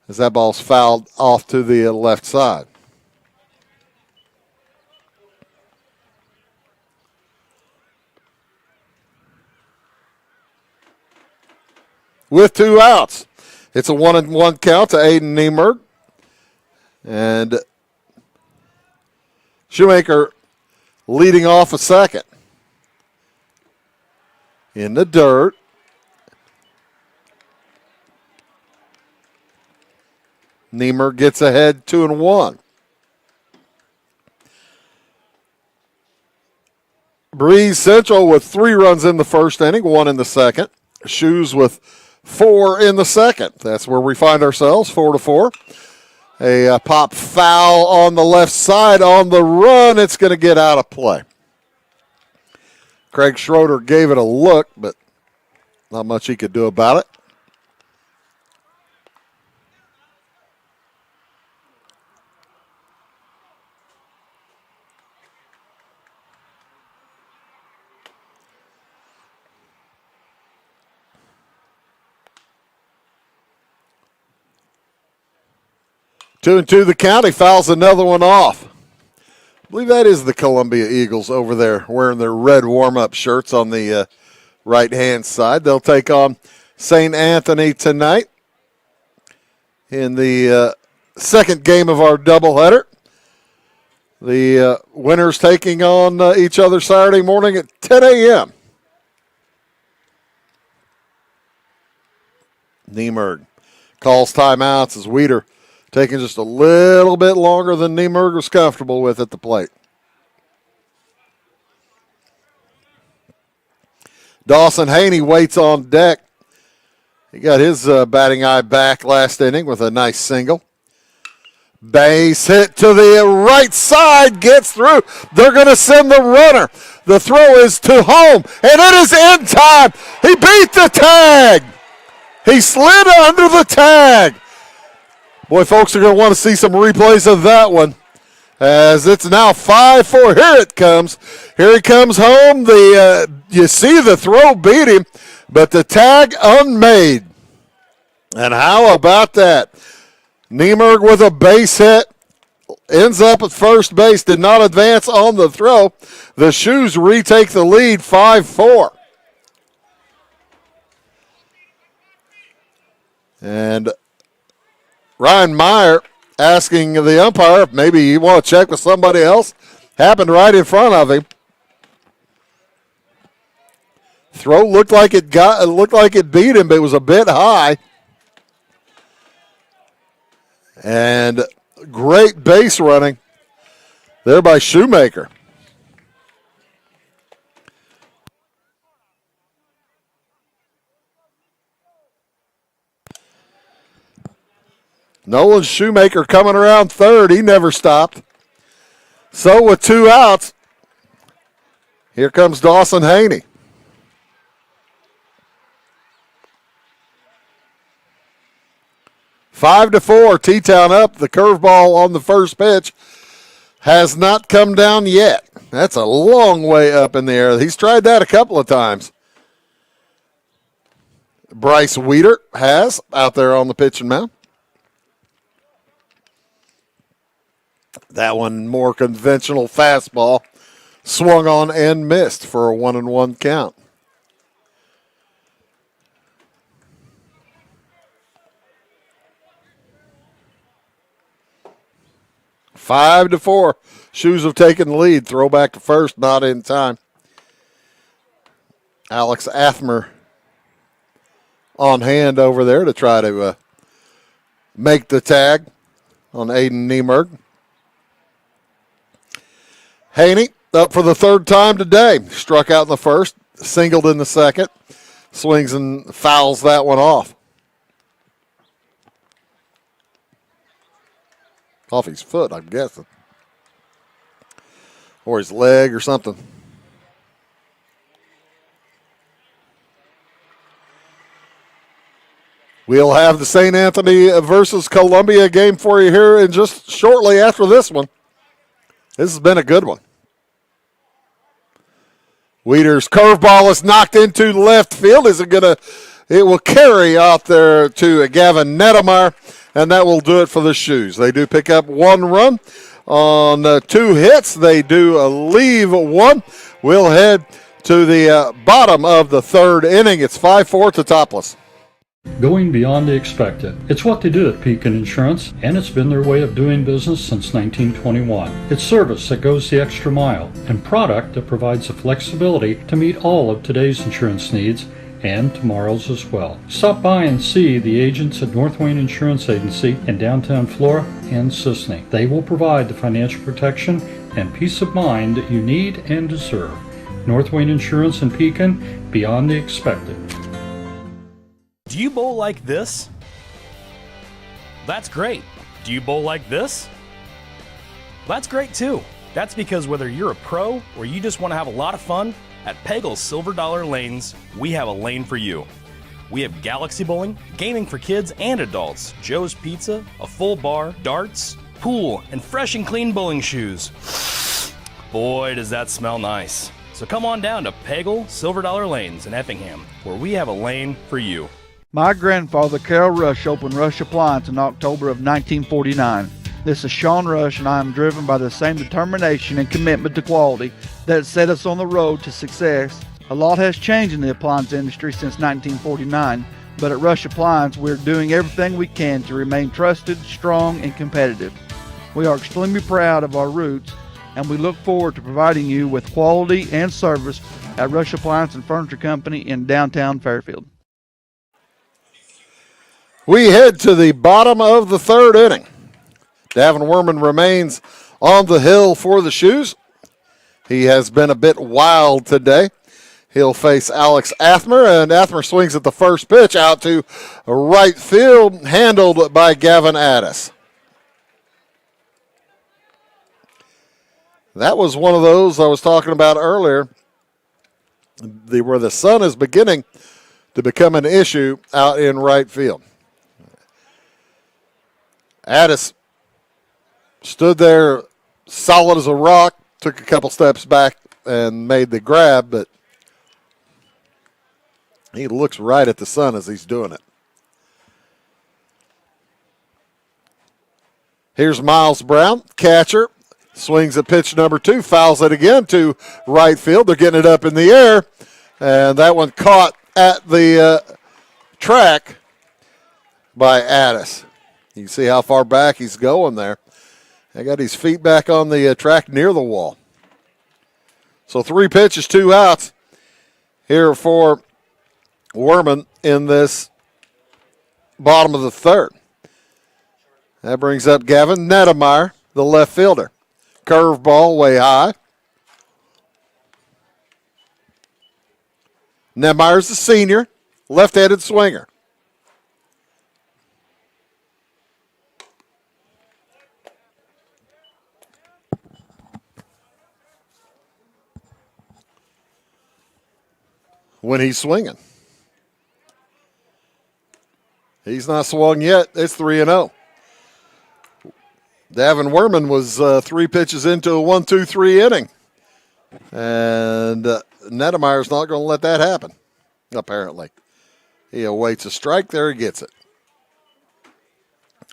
as that ball's fouled off to the left side. With two outs, it's a 1-1 count to Aiden Niemerg. And Shoemaker leading off a second. In the dirt. Niemerg gets ahead 2-1. Breese Central with 3 runs in the first inning, 1 in the second. Shoes with 4 in the second. That's where we find ourselves, 4-4. A pop foul on the left side on the run. It's going to get out of play. Craig Schroeder gave it a look, but not much he could do about it. 2-2 the count. He fouls another one off. I believe that is the Columbia Eagles over there wearing their red warm-up shirts on the right-hand side. They'll take on St. Anthony tonight in the second game of our doubleheader. The winners taking on each other Saturday morning at 10 a.m. Niemerg calls timeouts as Weeder taking just a little bit longer than Niemerg was comfortable with at the plate. Dawson Haney waits on deck. He got his batting eye back last inning with a nice single. Base hit to the right side, gets through. They're going to send the runner. The throw is to home, and it is in time. He beat the tag. He slid under the tag. Boy, folks are going to want to see some replays of that one, as it's now 5-4. Here it comes. Here he comes home. You see the throw beat him, but the tag unmade. And how about that? Niemerg with a base hit, ends up at first base, did not advance on the throw. The Shoes retake the lead 5-4. And Ryan Meyer asking the umpire if maybe you want to check with somebody else. Happened right in front of him. Throw looked like it beat him, but it was a bit high. And great base running there by Shoemaker. Nolan Shoemaker coming around third. He never stopped. So with 2 outs, here comes Dawson Haney. 5-4, T-Town up. The curveball on the first pitch has not come down yet. That's a long way up in the air. He's tried that a couple of times. Bryce Weeder has out there on the pitching mound. That one more conventional fastball. Swung on and missed for a 1-1 count. Five to 4. Shoes have taken the lead. Throw back to first, not in time. Alex Athmer on hand over there to try to make the tag on Aiden Niemerg. Haney up for the third time today. Struck out in the first, singled in the second. Swings and fouls that one off. Off his foot, I'm guessing. Or his leg or something. We'll have the St. Anthony versus Columbia game for you here in just shortly after this one. This has been a good one. Weeder's curveball is knocked into left field. It will carry out there to Gavin Nettemeyer, and that will do it for the Shoes. They do pick up 1 run on 2 hits. They do leave 1. We'll head to the bottom of the third inning. It's 5-4 Teutopolis. Going beyond the expected. It's what they do at Pekin Insurance, and it's been their way of doing business since 1921. It's service that goes the extra mile, and product that provides the flexibility to meet all of today's insurance needs and tomorrow's as well. Stop by and see the agents at North Wayne Insurance Agency in downtown Flora and Sisney. They will provide the financial protection and peace of mind that you need and deserve. North Wayne Insurance in Pekin, beyond the expected. Do you bowl like this? That's great. Do you bowl like this? That's great too. That's because whether you're a pro or you just want to have a lot of fun, at Pegel's Silver Dollar Lanes, we have a lane for you. We have galaxy bowling, gaming for kids and adults, Joe's Pizza, a full bar, darts, pool, and fresh and clean bowling shoes. Boy, does that smell nice. So come on down to Pegel Silver Dollar Lanes in Effingham, where we have a lane for you. My grandfather, Carol Rush, opened Rush Appliance in October of 1949. This is Sean Rush, and I am driven by the same determination and commitment to quality that set us on the road to success. A lot has changed in the appliance industry since 1949, but at Rush Appliance, we're doing everything we can to remain trusted, strong, and competitive. We are extremely proud of our roots, and we look forward to providing you with quality and service at Rush Appliance and Furniture Company in downtown Fairfield. We head to the bottom of the third inning. Davin Werman remains on the hill for the Shoes. He has been a bit wild today. He'll face Alex Athmer, and Athmer swings at the first pitch out to right field, handled by Gavin Addis. That was one of those I was talking about earlier, where the sun is beginning to become an issue out in right field. Addis stood there solid as a rock, took a couple steps back and made the grab, but he looks right at the sun as he's doing it. Here's Miles Brown, catcher, swings at pitch number 2, fouls it again to right field. They're getting it up in the air, and that one caught at the track by Addis. You can see how far back he's going there. I got his feet back on the track near the wall. So 3 pitches, 2 outs here for Werman in this bottom of the third. That brings up Gavin Nettemeyer, the left fielder. Curveball way high. Nettemeyer's the senior, left-handed swinger. When he's swinging. He's not swung yet. It's 3-0. Davin Werman was 3 pitches into a 1-2-3 inning. And Nettemeyer's not going to let that happen, apparently. He awaits a strike. There he gets it.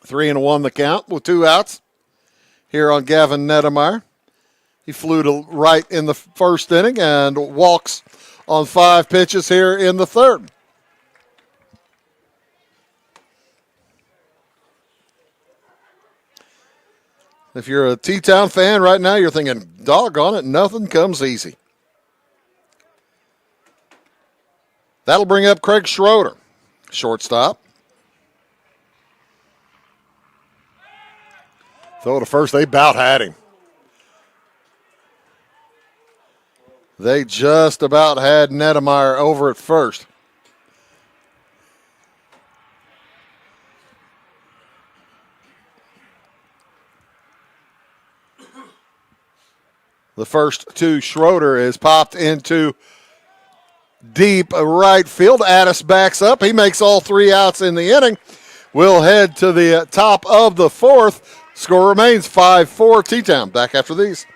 3-1 the count with 2 outs here on Gavin Nettemeyer. He flew to right in the first inning and walks on 5 pitches here in the third. If you're a T-Town fan right now, you're thinking, doggone it, nothing comes easy. That'll bring up Craig Schroeder, shortstop. Throw to first, they about had him. They just about had Nettemeyer over at first. The first to Schroeder is popped into deep right field. Addis backs up. He makes all 3 outs in the inning. We'll head to the top of the fourth. Score remains 5-4 T-Town. Back after these.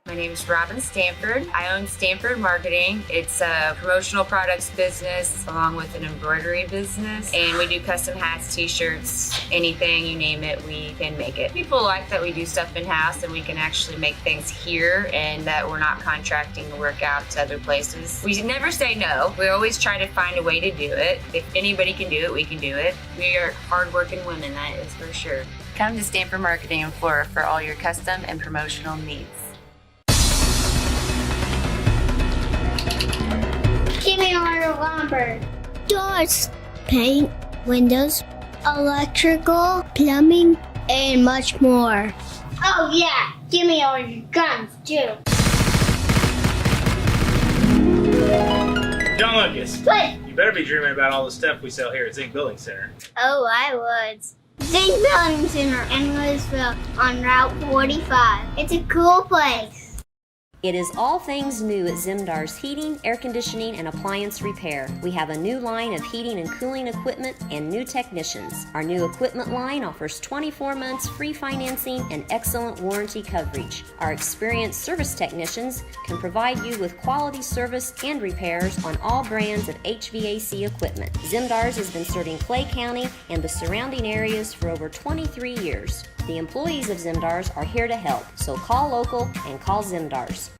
My name is Robin Stanford. I own Stanford Marketing. It's a promotional products business along with an embroidery business. And we do custom hats, t-shirts, anything, you name it, we can make it. People like that we do stuff in-house and we can actually make things here and that we're not contracting to work out to other places. We never say no. We always try to find a way to do it. If anybody can do it, we can do it. We are hardworking women, that is for sure. Come to Stanford Marketing in Flora for all your custom and promotional needs. Give me our lumber. Doors, paint, windows, electrical, plumbing, and much more. Oh yeah, give me all your guns too. John Lucas. What? You better be dreaming about all the stuff we sell here at Zink Building Center. Oh, I would. Zink Building Center in Louisville on Route 45. It's a cool place. It is all things new at Zimdar's Heating, Air Conditioning, and Appliance Repair. We have a new line of heating and cooling equipment and new technicians. Our new equipment line offers 24 months free financing and excellent warranty coverage. Our experienced service technicians can provide you with quality service and repairs on all brands of HVAC equipment. Zimdar's has been serving Clay County and the surrounding areas for over 23 years. The employees of Zimdar's are here to help, so call local and call Zimdar's.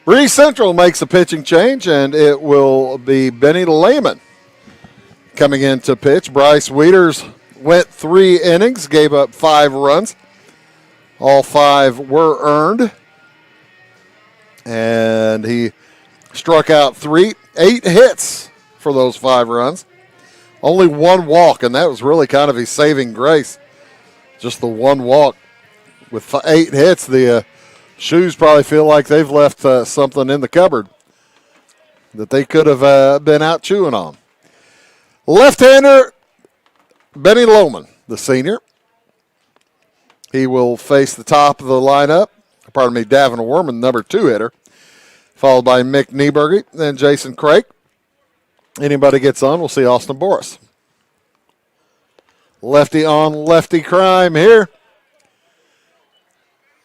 Breese Central makes a pitching change, and it will be Benny Lehman coming in to pitch. Bryce Wieters went 3 innings, gave up 5 runs. All 5 were earned. And he struck out 8 hits for those 5 runs. Only 1 walk, and that was really kind of his saving grace. Just the 1 walk. With 8 hits, the Shoes probably feel like they've left something in the cupboard that they could have been out chewing on. Left-hander, Benny Lohman, the senior. He will face the top of the lineup. Davin Werman, number 2 hitter, followed by Mick Nieberge, then Jason Craig. Anybody gets on, we'll see Austin Boris. Lefty on lefty crime here,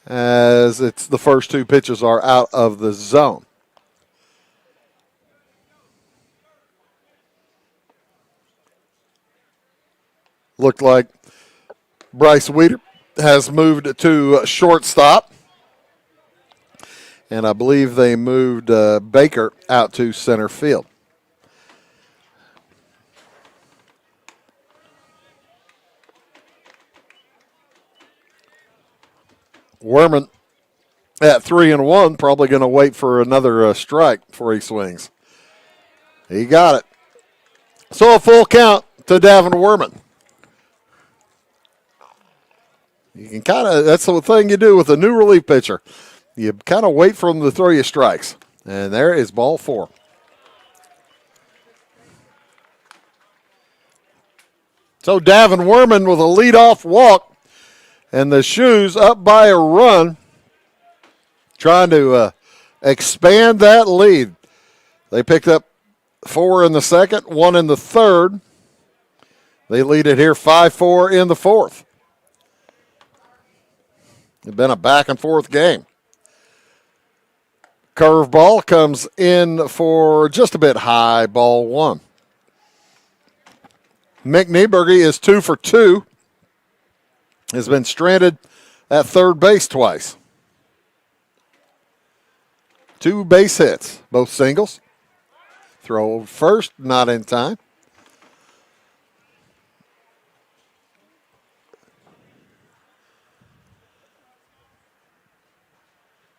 as it's the first 2 pitches are out of the zone. Looked like Bryce Wieters has moved to shortstop, and I believe they moved Baker out to center field. Werman at 3-1, probably going to wait for another strike before he swings. He got it. So a full count to Davin Werman. You can that's the thing you do with a new relief pitcher. You kind of wait for him to throw you strikes. And there is ball 4. So Davin Werman with a leadoff walk. And the Shoes up by a run, trying to expand that lead. They picked up 4 in the second, 1 in the third. They lead it here 5-4 in the fourth. It's been a back-and-forth game. Curveball comes in for just a bit high, ball 1. Mick Nieberge is 2 for 2. Has been stranded at third base twice. 2 base hits, both singles. Throw first, not in time.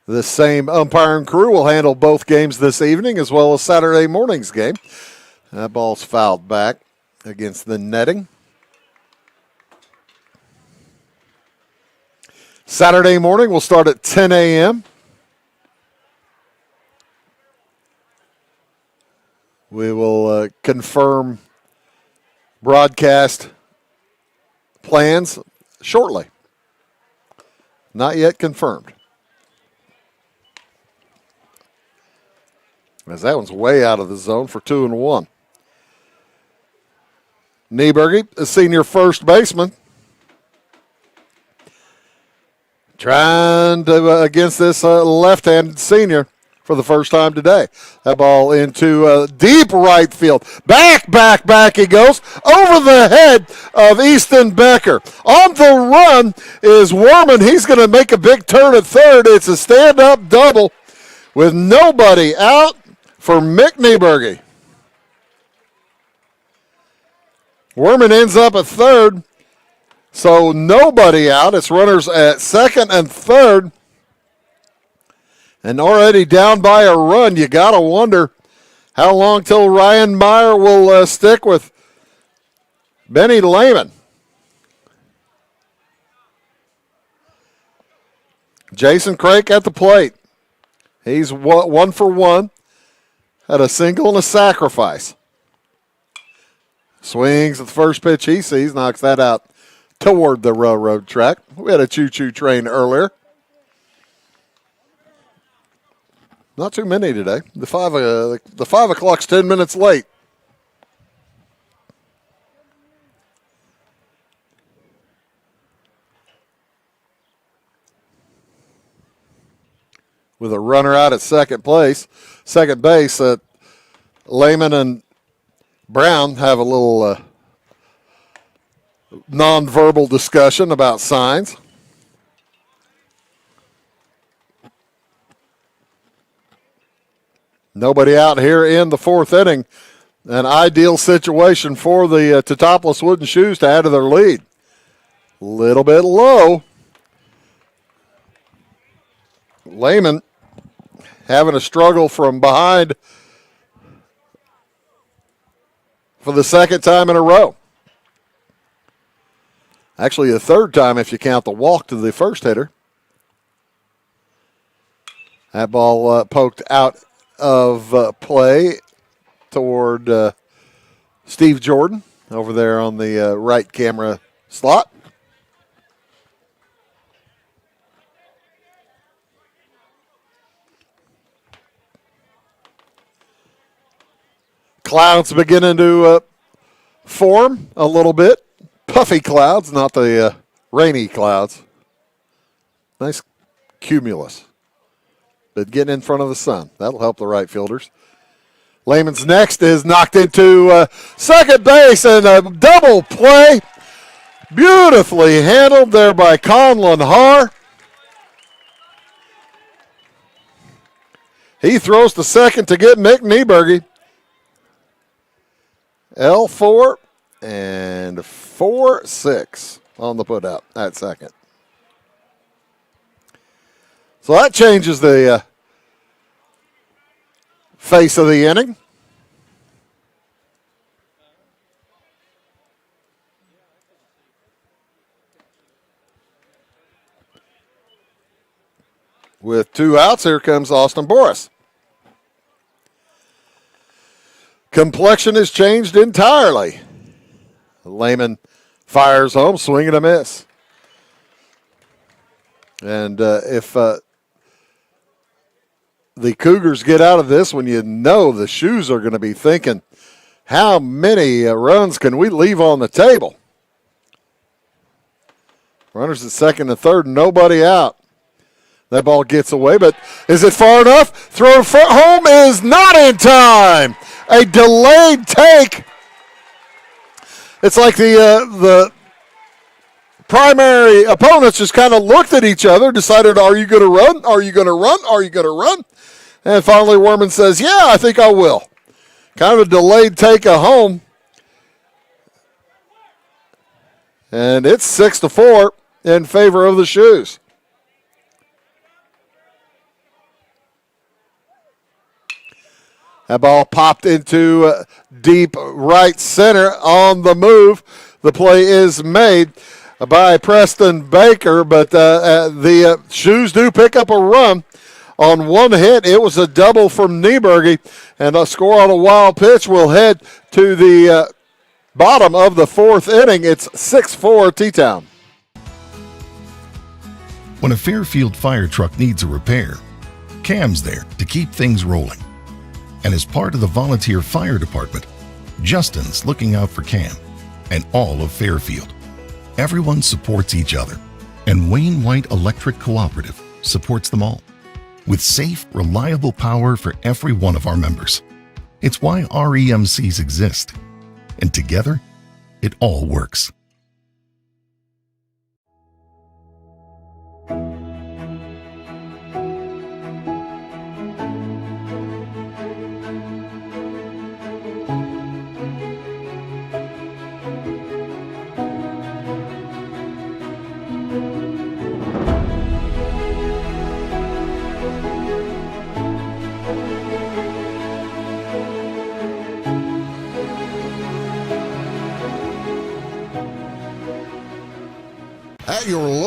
The same umpiring crew will handle both games this evening as well as Saturday morning's game. That ball's fouled back against the netting. Saturday morning will start at 10 a.m. We will confirm broadcast plans shortly. Not yet confirmed. As that one's way out of the zone for 2-1. Nieberge, a senior first baseman, trying to against this left-handed senior for the first time today. That ball into deep right field. Back he goes over the head of Easton Becker. On the run is Werman. He's going to make a big turn at third. It's a stand-up double with nobody out for Mick Nieberge. Werman ends up at third. So nobody out. It's runners at second and third. And already down by a run, you got to wonder how long till Ryan Meyer will stick with Benny Lehman. Jason Craik at the plate. He's 1 for 1. Had a single and a sacrifice. Swings at the first pitch he sees, knocks that out toward the railroad track. We had a choo-choo train earlier. Not too many today. The 5 o'clock's 10 minutes late. With a runner out at second base, Lehman and Brown have a little nonverbal discussion about signs. Nobody out here in the fourth inning. An ideal situation for the Teutopolis Wooden Shoes to add to their lead. A little bit low. Lehman having a struggle from behind for the second time in a row. Actually, the third time if you count the walk to the first hitter. That ball poked out of play toward Steve Jordan over there on the right camera slot. Clouds beginning to form a little bit. Puffy clouds, not the rainy clouds. Nice cumulus. But getting in front of the sun. That'll help the right fielders. Lehman's next is knocked into second base, and a double play. Beautifully handled there by Conlon Haar. He throws to second to get Mick Nieberge. L4 and 4-6 on the putout at second. So that changes the face of the inning. With 2 outs, here comes Austin Boris. Complexion has changed entirely. Lehman fires home, swing and a miss. And if the Cougars get out of this when you know the Shoes are going to be thinking, how many runs can we leave on the table? Runners at second and third, nobody out. That ball gets away, but is it far enough? Throw home is not in time. A delayed take. It's like the primary opponents just kind of looked at each other, decided, are you going to run? Are you going to run? Are you going to run? And finally Werman says, yeah, I think I will. Kind of a delayed take at home. And it's 6-4 in favor of the Shoes. That ball popped into deep right center on the move. The play is made by Preston Baker, but the Shoes do pick up a run on one hit. It was a double from Nieberge, and a score on a wild pitch will head to the bottom of the fourth inning. It's 6-4 T-Town. When a Fairfield fire truck needs a repair, Cam's there to keep things rolling. And as part of the volunteer fire department, Justin's looking out for Cam and all of Fairfield. Everyone supports each other, and Wayne White Electric Cooperative supports them all, with safe, reliable power for every one of our members. It's why REMCs exist, and together, it all works.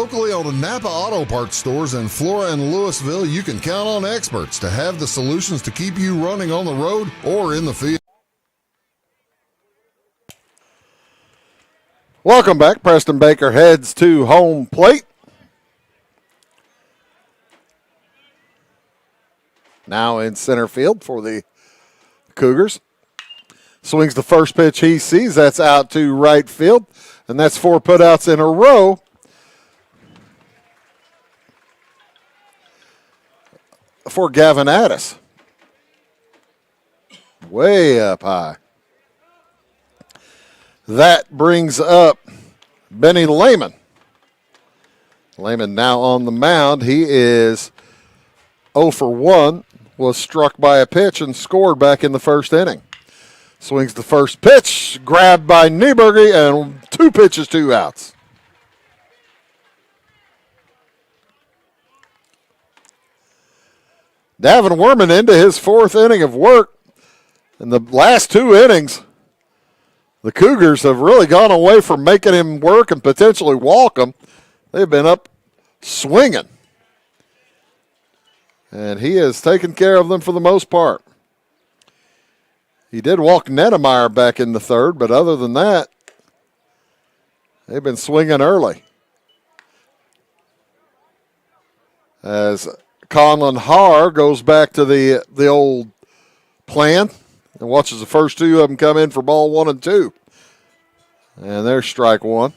Locally owned Napa Auto Parts stores in Flora and Louisville, you can count on experts to have the solutions to keep you running on the road or in the field. Welcome back. Preston Baker heads to home plate. Now in center field for the Cougars. Swings the first pitch he sees. That's out to right field. And that's 4 putouts in a row. For Gavin Addis. Way up high. That brings up Benny Lehman. Lehman now on the mound. He is 0 for 1. Was struck by a pitch and scored back in the first inning. Swings the first pitch. Grabbed by Nieberge and 2 pitches, 2 outs. Davin Werman into his 4th inning of work. In the last 2 innings, the Cougars have really gone away from making him work and potentially walk him. They've been up swinging. And he has taken care of them for the most part. He did walk Nedemeyer back in the 3rd, but other than that, they've been swinging early. As Conlon Haar goes back to the old plan and watches the first 2 of them come in for ball 1 and 2. And there's strike 1.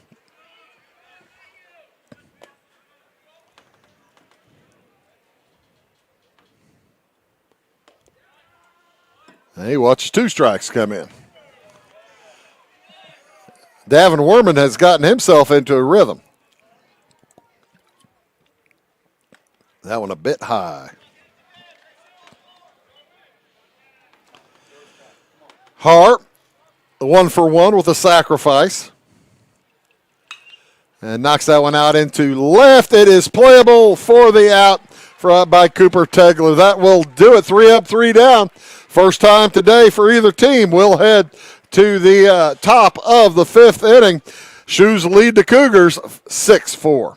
And he watches 2 strikes come in. Davin Werman has gotten himself into a rhythm. That one a bit high. Hart, 1 for 1 with a sacrifice. And knocks that one out into left. It is playable for the out by Cooper Tegler. That will do it. 3 up, 3 down. First time today for either team. We'll head to the top of the 5th inning. Shoes lead the Cougars 6-4.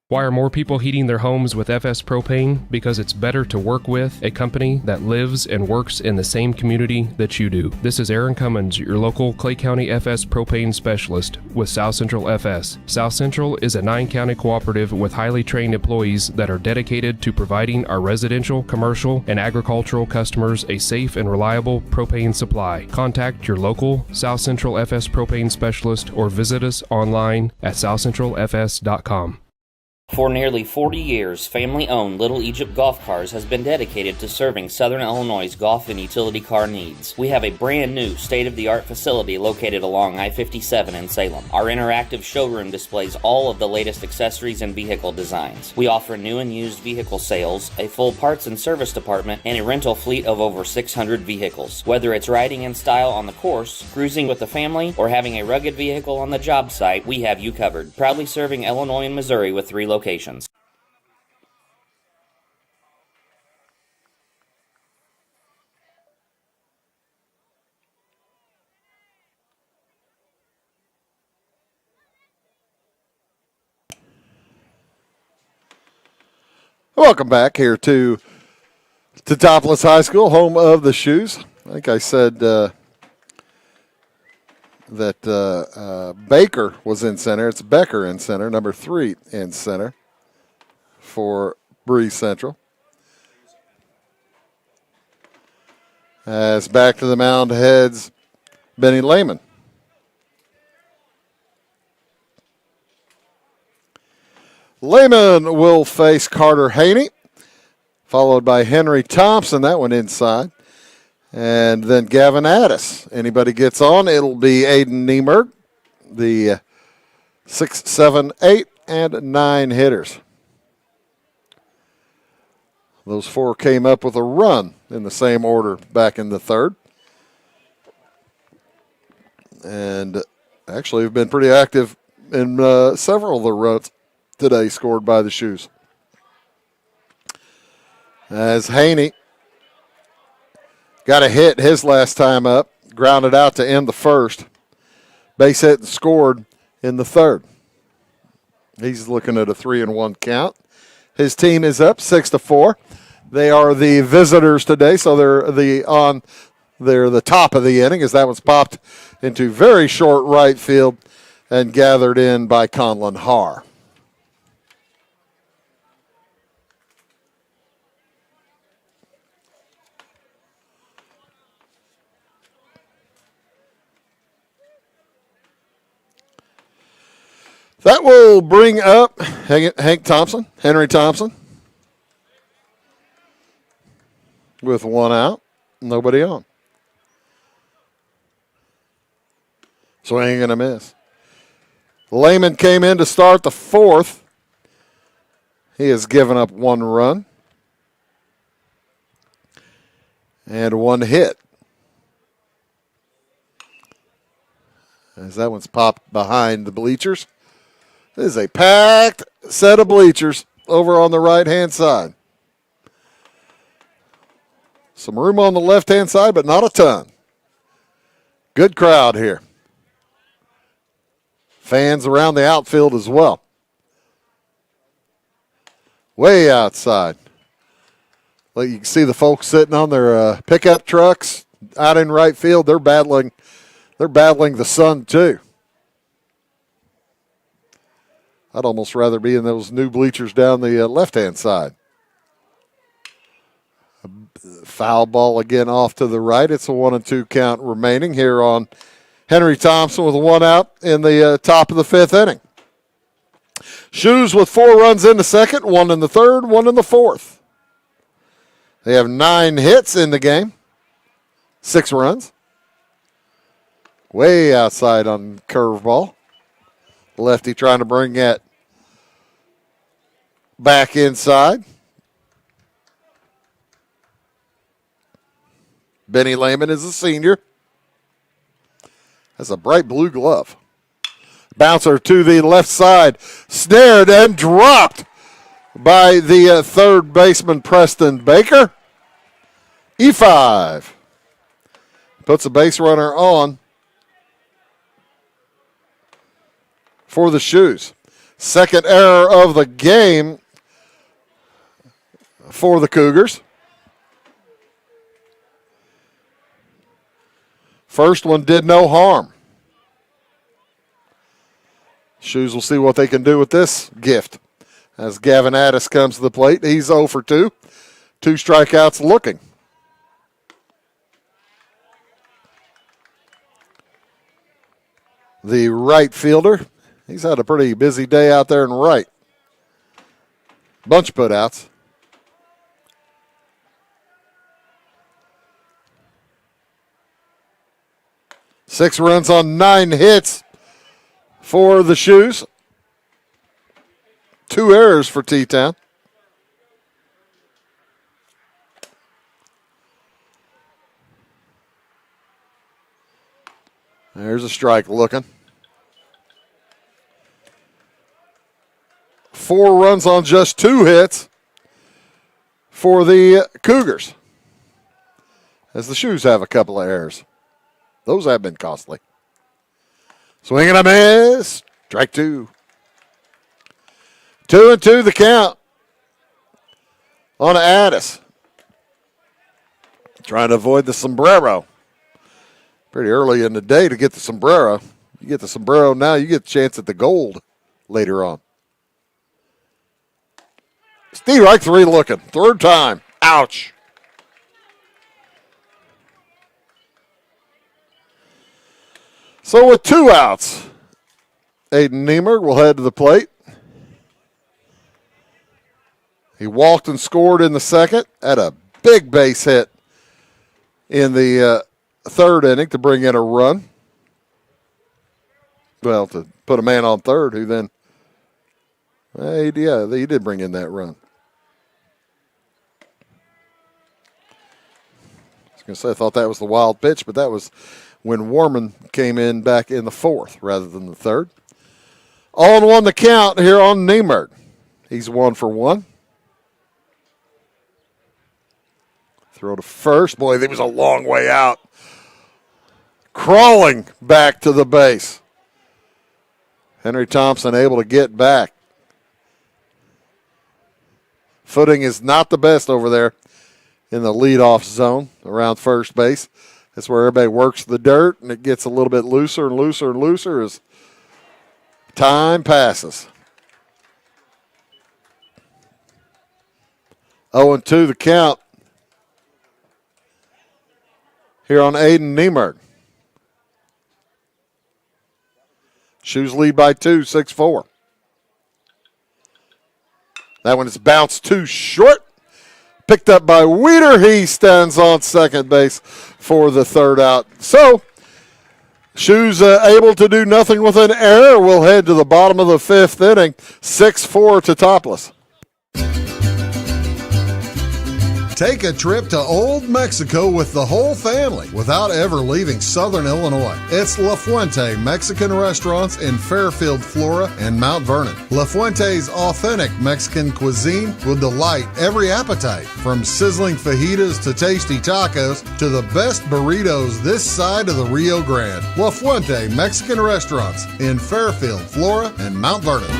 Why are more people heating their homes with FS Propane? Because it's better to work with a company that lives and works in the same community that you do. This is Aaron Cummins, your local Clay County FS Propane specialist with South Central FS. South Central is a 9-county cooperative with highly trained employees that are dedicated to providing our residential, commercial, and agricultural customers a safe and reliable propane supply. Contact your local South Central FS Propane specialist or visit us online at southcentralfs.com. For nearly 40 years, family-owned Little Egypt Golf Cars has been dedicated to serving Southern Illinois' golf and utility car needs. We have a brand new state-of-the-art facility located along I-57 in Salem. Our interactive showroom displays all of the latest accessories and vehicle designs. We offer new and used vehicle sales, a full parts and service department, and a rental fleet of over 600 vehicles. Whether it's riding in style on the course, cruising with the family, or having a rugged vehicle on the job site, we have you covered. Proudly serving Illinois and Missouri with 3 locations. Welcome back here to Teutopolis High School, home of the Shoes. I think I said that Baker was in center. It's Becker in center, number 3 in center for Breese Central. As back to the mound heads Benny Lehman. Lehman will face Carter Haney, followed by Henry Thompson. That one inside. And then Gavin Addis. Anybody gets on, it'll be Aiden Niemerg, the 6, 7, 8, and 9 hitters. Those 4 came up with a run in the same order back in the 3rd. And actually have been pretty active in several of the runs today scored by the Shoes. As Haney got a hit his last time up, grounded out to end the 1st. Base hit and scored in the 3rd. He's looking at a 3-1 count. His team is up 6-4. They are the visitors today, so they're the top of the inning as that one's popped into very short right field and gathered in by Conlon Haar. That will bring up Hank Thompson, Henry Thompson, with one out, nobody on. Swing and a miss. Lehman came in to start the fourth. He has given up one run and one hit. As that one's popped behind the bleachers. This is a packed set of bleachers over on the right-hand side. Some room on the left-hand side, but not a ton. Good crowd here. Fans around the outfield as well. Way outside. Well, you can see the folks sitting on their pickup trucks out in right field. They're battling the sun too. I'd almost rather be in those new bleachers down the left-hand side. Foul ball again off to the right. It's a 1-2 count remaining here on Henry Thompson with one out in the top of the fifth inning. Shoes with 4 runs in the second, 1 in the third, 1 in the fourth. They have 9 hits in the game, 6 runs. Way outside on curveball. Lefty trying to bring that back inside. Benny Lehman is a senior. Has a bright blue glove. Bouncer to the left side. Snared and dropped by the third baseman, Preston Baker. E5. Puts a base runner on for the Shoes. Second error of the game for the Cougars. First one did no harm. Shoes will see what they can do with this gift. As Gavin Addis comes to the plate, he's 0 for 2. 2 strikeouts looking. The right fielder, he's had a pretty busy day out there in right. Bunch of putouts. Six runs on 9 hits for the Shoes. 2 errors for T-Town. There's a strike looking. 4 runs on just 2 hits for the Cougars. As the Shoes have a couple of errors. Those have been costly. Swing and a miss. Strike 2. 2-2 the count on Addis. Trying to avoid the sombrero. Pretty early in the day to get the sombrero. You get the sombrero now, you get a chance at the gold later on. Strike 3 looking. Third time. Ouch. So with 2 outs, Aiden Niemer will head to the plate. He walked and scored in the second, had a big base hit in the third inning to bring in a run. Well, to put a man on third who then, he did bring in that run. I was going to say I thought that was the wild pitch, but that was when Warman came in back in the fourth rather than the third. 0-1 the count here on Niemer. He's 1 for 1. Throw to first. Boy, he was a long way out. Crawling back to the base. Henry Thompson able to get back Footing is not the best over there in the leadoff zone around first base. That's where everybody works the dirt, and it gets a little bit looser and looser and looser as time passes. 0-2 the count here on Aiden Niemerg. Shoes lead by 2, 6-4. That one is bounced too short. Picked up by Weeder. He stands on second base for the third out. So, Shoes able to do nothing with an error. We'll head to the bottom of the fifth inning. 6-4 Teutopolis. Take a trip to Old Mexico with the whole family without ever leaving Southern Illinois. It's La Fuente Mexican Restaurants in Fairfield, Flora, and Mount Vernon. La Fuente's authentic Mexican cuisine will delight every appetite, from sizzling fajitas to tasty tacos to the best burritos this side of the Rio Grande. La Fuente Mexican Restaurants in Fairfield, Flora, and Mount Vernon.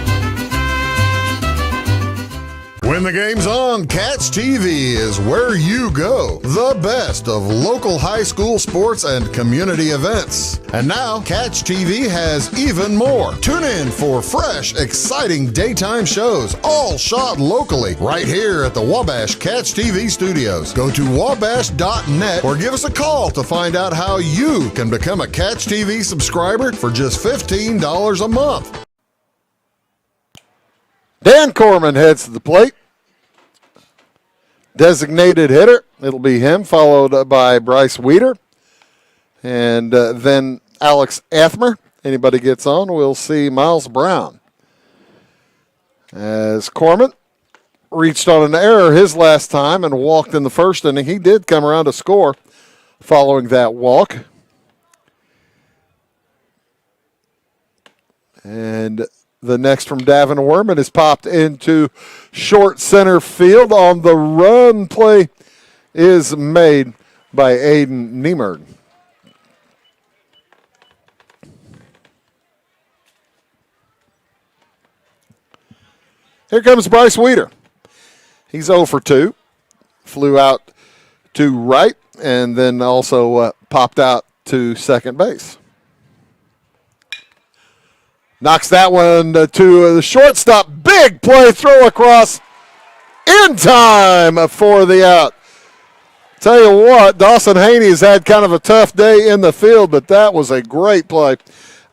When the game's on, Catch TV is where you go. The best of local high school sports and community events. And now, Catch TV has even more. Tune in for fresh, exciting daytime shows, all shot locally, right here at the Wabash Catch TV studios. Go to wabash.net or give us a call to find out how you can become a Catch TV subscriber for just $15 a month. Dan Corman heads to the plate. Designated hitter. It'll be him, followed by Bryce Weeder. And then Alex Athmer. Anybody gets on, we'll see Miles Brown. As Corman reached on an error his last time and walked in the first inning, he did come around to score following that walk. And the next from Davin Werman is popped into short center field. On the run, play is made by Aiden Niemerg. Here comes Bryce Weeder. He's 0 for 2. Flew out to right and then also popped out to second base. Knocks that one to the shortstop. Big play, throw across in time for the out. Tell you what, Dawson Haney's had kind of a tough day in the field, but that was a great play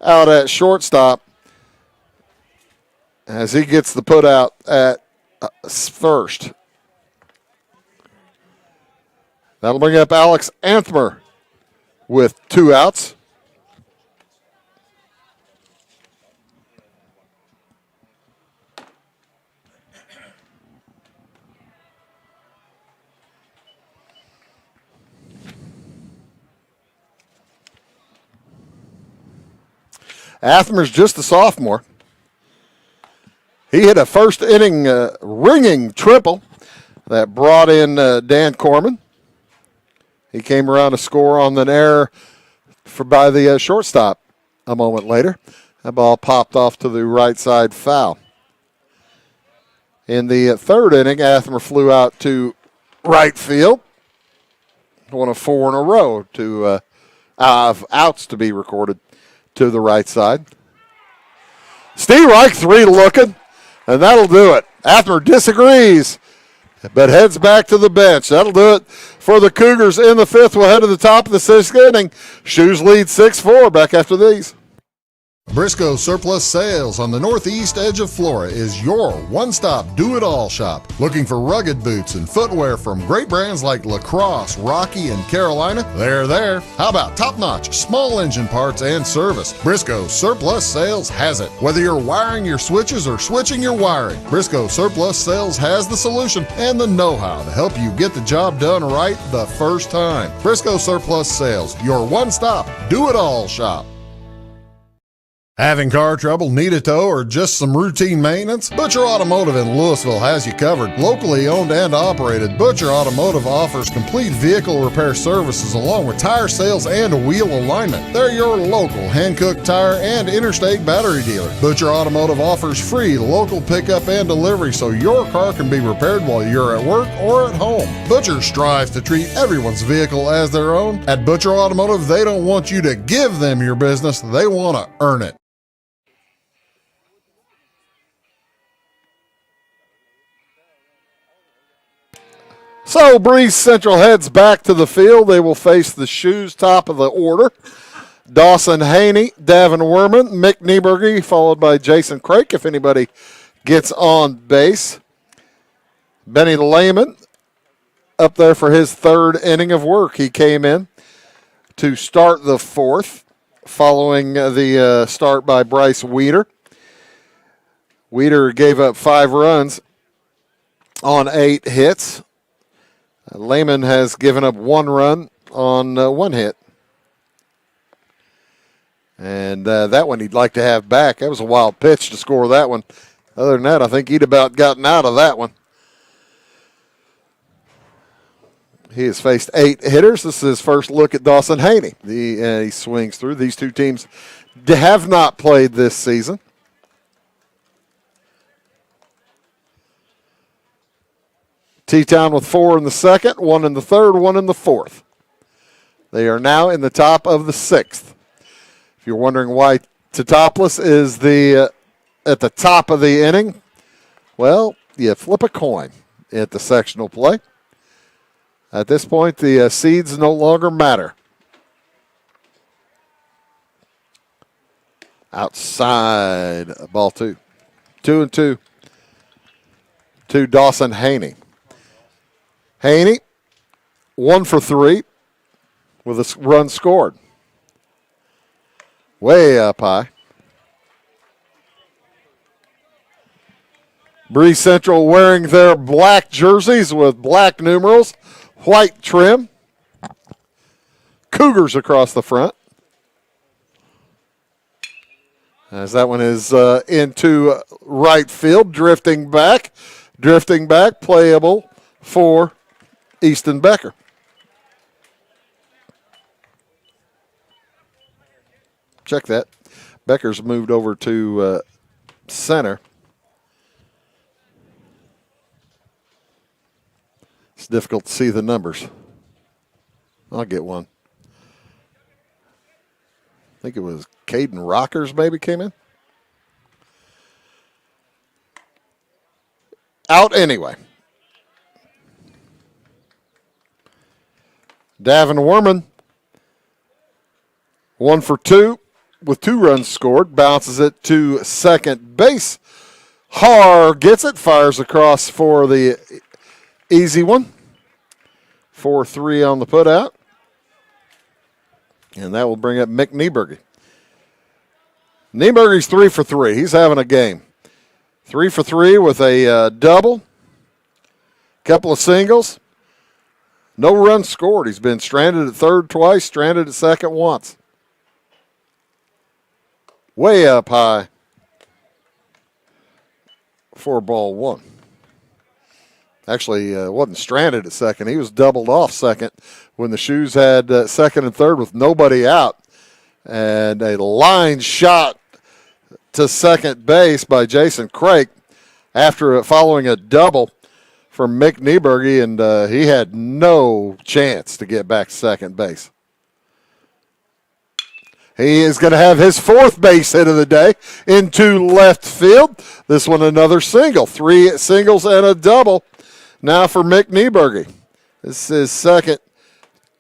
out at shortstop as he gets the put out at first. That'll bring up Alex Anthmer with 2 outs. Athmer's just a sophomore. He hit a first inning ringing triple that brought in Dan Corman. He came around to score on an error by the shortstop a moment later. That ball popped off to the right side foul. In the third inning, Athmer flew out to right field. One of 4 in a row to of outs to be recorded to the right side. Steve Reich 3 looking, and that'll do it. Athmer disagrees, but heads back to the bench. That'll do it for the Cougars in the fifth. We'll head to the top of the sixth inning. Shoes lead 6-4. Back after these. Briscoe Surplus Sales on the northeast edge of Flora is your one-stop do-it-all shop. Looking for rugged boots and footwear from great brands like Lacrosse, Rocky, and Carolina? They're there. How about top-notch small engine parts and service? Briscoe Surplus Sales has it. Whether you're wiring your switches or switching your wiring, Briscoe Surplus Sales has the solution and the know-how to help you get the job done right the first time. Briscoe Surplus Sales, your one-stop do-it-all shop. Having car trouble, need a tow, or just some routine maintenance? Butcher Automotive in Louisville has you covered. Locally owned and operated, Butcher Automotive offers complete vehicle repair services along with tire sales and wheel alignment. They're your local Hankook tire and interstate battery dealer. Butcher Automotive offers free local pickup and delivery so your car can be repaired while you're at work or at home. Butcher strives to treat everyone's vehicle as their own. At Butcher Automotive, they don't want you to give them your business, they want to earn it. So Breese Central heads back to the field. They will face the Shoes top of the order. Dawson Haney, Davin Werman, Mick Nieberge, followed by Jason Craik if anybody gets on base. Benny Lehman up there for his third inning of work. He came in to start the fourth following the start by Bryce Weeder. Weeder gave up 5 runs on 8 hits. Lehman has given up 1 run on 1 hit. And that one he'd like to have back. That was a wild pitch to score that one. Other than that, I think he'd about gotten out of that one. He has faced 8 hitters. This is his first look at Dawson Haney. He swings through. These two teams have not played this season. T-Town with 4 in the second, 1 in the third, 1 in the fourth. They are now in the top of the 6th. If you're wondering why Teutopolis is at the top of the inning, well, you flip a coin at the sectional play. At this point, the seeds no longer matter. Outside, ball 2. 2-2 to Dawson Haney. Haney, 1 for 3 with a run scored. Way up high. Breese Central wearing their black jerseys with black numerals, white trim. Cougars across the front. As that one is into right field, drifting back, playable for Easton Becker. Check that. Becker's moved over to center. It's difficult to see the numbers. I'll get one. I think it was Caden Rockers maybe came in. Out anyway. Davin Werman, 1 for 2 with 2 runs scored. Bounces it to second base. Har gets it, fires across for the easy one. 4-3 on the putout. And that will bring up Mick Nieberge. Nieberge's 3 for 3. He's having a game. 3 for 3 with a double. Couple of singles. No runs scored. He's been stranded at third twice, stranded at second once. Way up high for ball 1. Actually, wasn't stranded at second. He was doubled off second when the Shoes had second and third with nobody out. And a line shot to second base by Jason Craik after following a double from Mick Nieberge, and he had no chance to get back to second base. He is going to have his 4th base hit of the day into left field. This one another single. 3 singles and a double now for Mick Nieberge. This is his second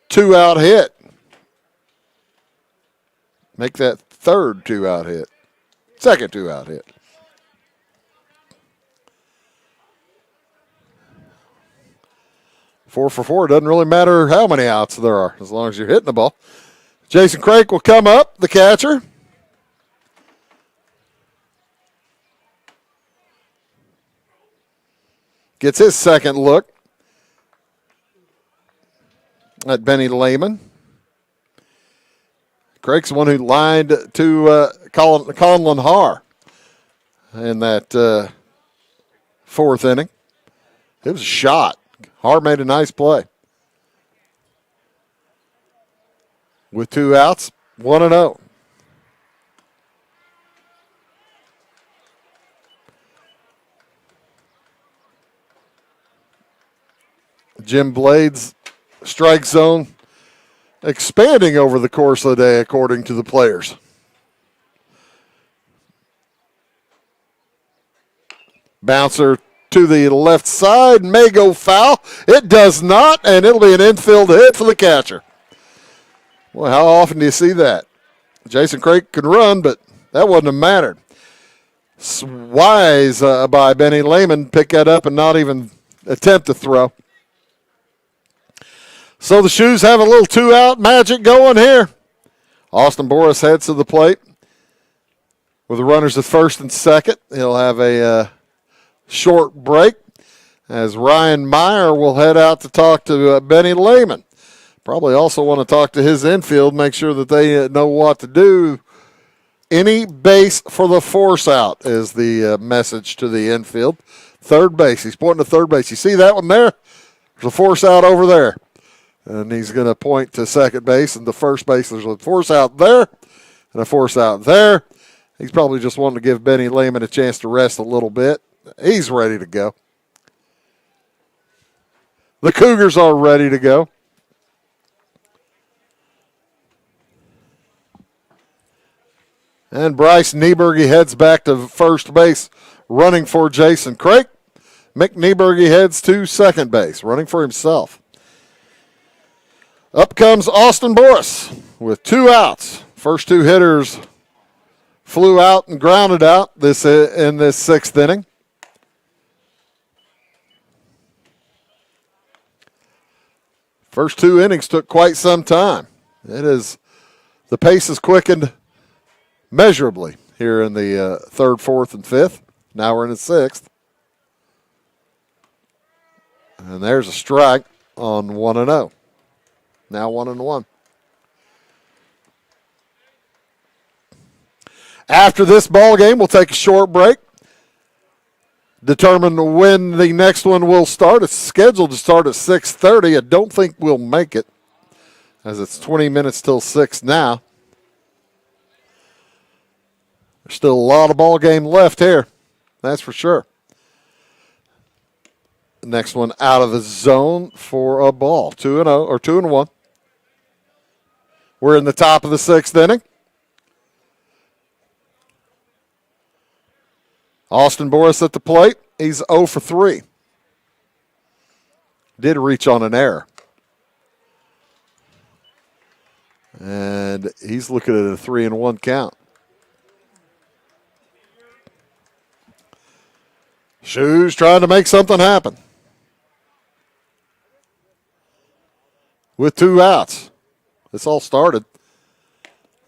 2-out hit. Make that third 2-out hit. Second 2-out hit. Four for 4. Doesn't really matter how many outs there are as long as you're hitting the ball. Jason Craik will come up, the catcher. Gets his second look at Benny Lehman. Craig's the one who lined to Conlon Haar in that fourth inning. It was a shot. Haar made a nice play. With 2 outs, 1-0. Jim Blade's strike zone expanding over the course of the day, according to the players. Bouncer to the left side, may go foul. It does not, and it'll be an infield hit for the catcher. Well, how often do you see that? Jason Craig can run, but that wouldn't have mattered. Wise by Benny Lehman, pick that up and not even attempt to throw. So the Shoes have a little 2-out magic going here. Austin Boris heads to the plate with the runners at first and second. He'll have a short break as Ryan Meyer will head out to talk to Benny Lehman. Probably also want to talk to his infield, make sure that they know what to do. Any base for the force out is the message to the infield. Third base. He's pointing to third base. You see that one there? There's a force out over there. And he's going to point to second base and the first base. There's a force out there and a force out there. He's probably just wanting to give Benny Lehman a chance to rest a little bit. He's ready to go. The Cougars are ready to go. And Bryce Nieberge heads back to first base, running for Jason Craig. Mick Nieberge heads to second base, running for himself. Up comes Austin Boris with 2 outs. First 2 hitters flew out and grounded out in this sixth inning. First 2 innings took quite some time. The pace has quickened measurably here in the third, fourth, and fifth. Now we're in the sixth. And there's a strike on 1-0. Now 1-1. After this ball game, we'll take a short break. Determine when the next one will start. It's scheduled to start at 6:30. I don't think we'll make it, as it's 20 minutes till 6 now. There's still a lot of ball game left here. That's for sure. Next one out of the zone for a ball. 2-0 or 2-1. We're in the top of the sixth inning. Austin Boris at the plate. He's 0 for 3. Did reach on an error. And he's looking at a 3-1 count. Shoes trying to make something happen. With 2 outs. This all started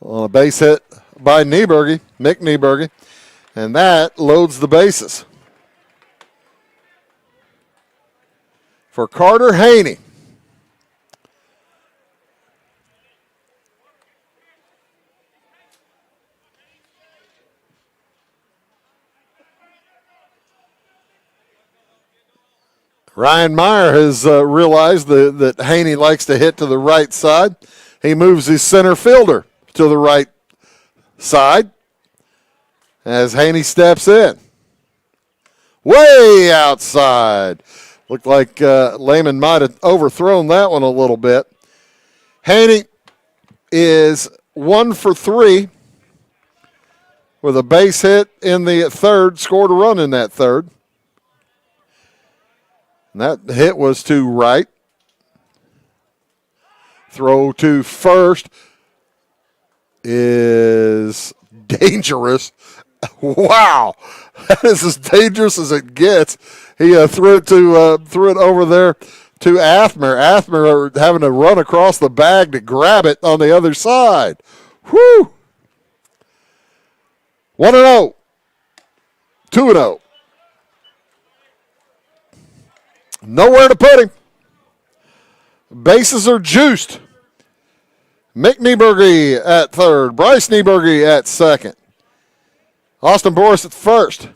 on a base hit by Mick Nieberge, and that loads the bases. For Carter Haney. Ryan Meyer has realized that Haney likes to hit to the right side. He moves his center fielder to the right side as Haney steps in. Way outside. Looked like Lehman might have overthrown that one a little bit. Haney is 1 for 3 with a base hit in the third, scored a run in that third. And that hit was to right. Throw to first is dangerous. Wow, that is as dangerous as it gets. He threw it over there to Athmer. Athmer having to run across the bag to grab it on the other side. Whew. 1-0. 2-0. Nowhere to put him. Bases are juiced. Mick Nieberge at third. Bryce Nieberge at second. Austin Boris at first.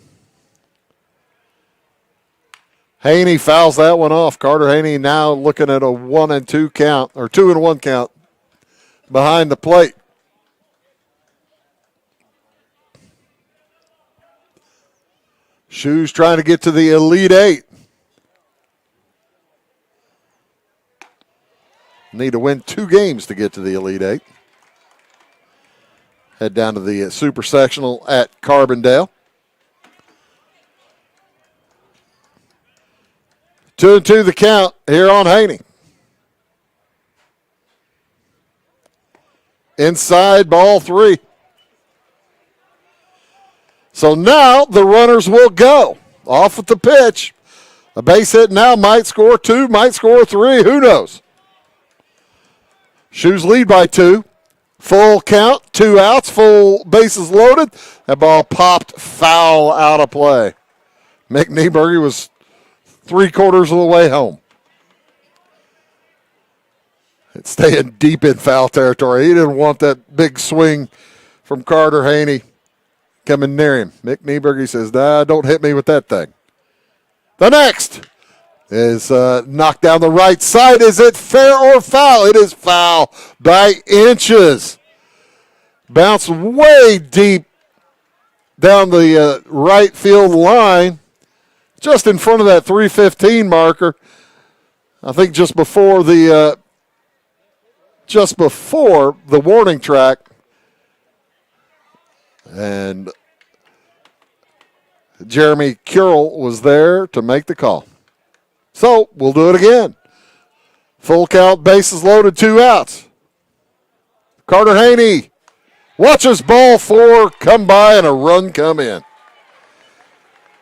Haney fouls that one off. Carter Haney now looking at a 1-2 count, or 2-1 count behind the plate. Shoes trying to get to the Elite Eight. Need to win 2 games to get to the Elite Eight. Head down to the Super Sectional at Carbondale. 2-2 the count here on Haney. Inside ball 3. So now the runners will go. Off with the pitch. A base hit now might score 2, might score 3. Who knows? Shoes lead by 2. Full count, 2 outs, full bases loaded. That ball popped foul out of play. Mick Nieberge was 3/4 of the way home. It's staying deep in foul territory. He didn't want that big swing from Carter Haney coming near him. Mick Nieberge says, nah, don't hit me with that thing. The next is knocked down the right side. Is it fair or foul? It is foul by inches. Bounced way deep down the right field line, just in front of that 315 marker. I think just before the warning track. And Jeremy Curl was there to make the call. So we'll do it again. Full count, bases loaded, 2 outs. Carter Haney watches ball 4 come by and a run come in.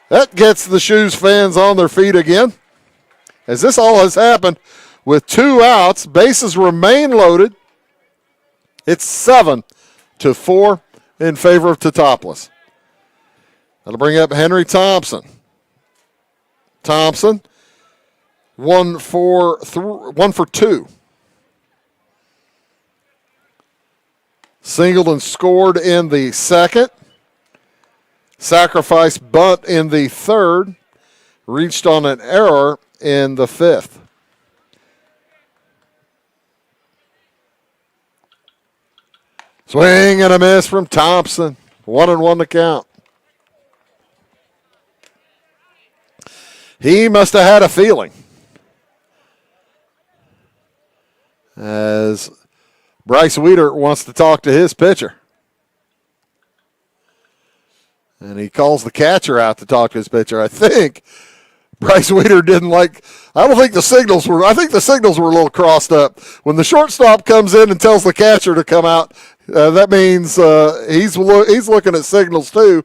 That gets the Shoes fans on their feet again, as this all has happened with 2 outs. Bases remain loaded. It's 7-4 in favor of Teutopolis. That'll bring up Henry Thompson. Thompson, 1 for 2. Singled and scored in the second. Sacrifice bunt in the third. Reached on an error in the fifth. Swing and a miss from Thompson. 1-1 to count. He must have had a feeling, as Bryce Weeder wants to talk to his pitcher. And he calls the catcher out to talk to his pitcher. I think Bryce Weeder didn't like, I think the signals were a little crossed up. When the shortstop comes in and tells the catcher to come out, that means he's looking at signals too.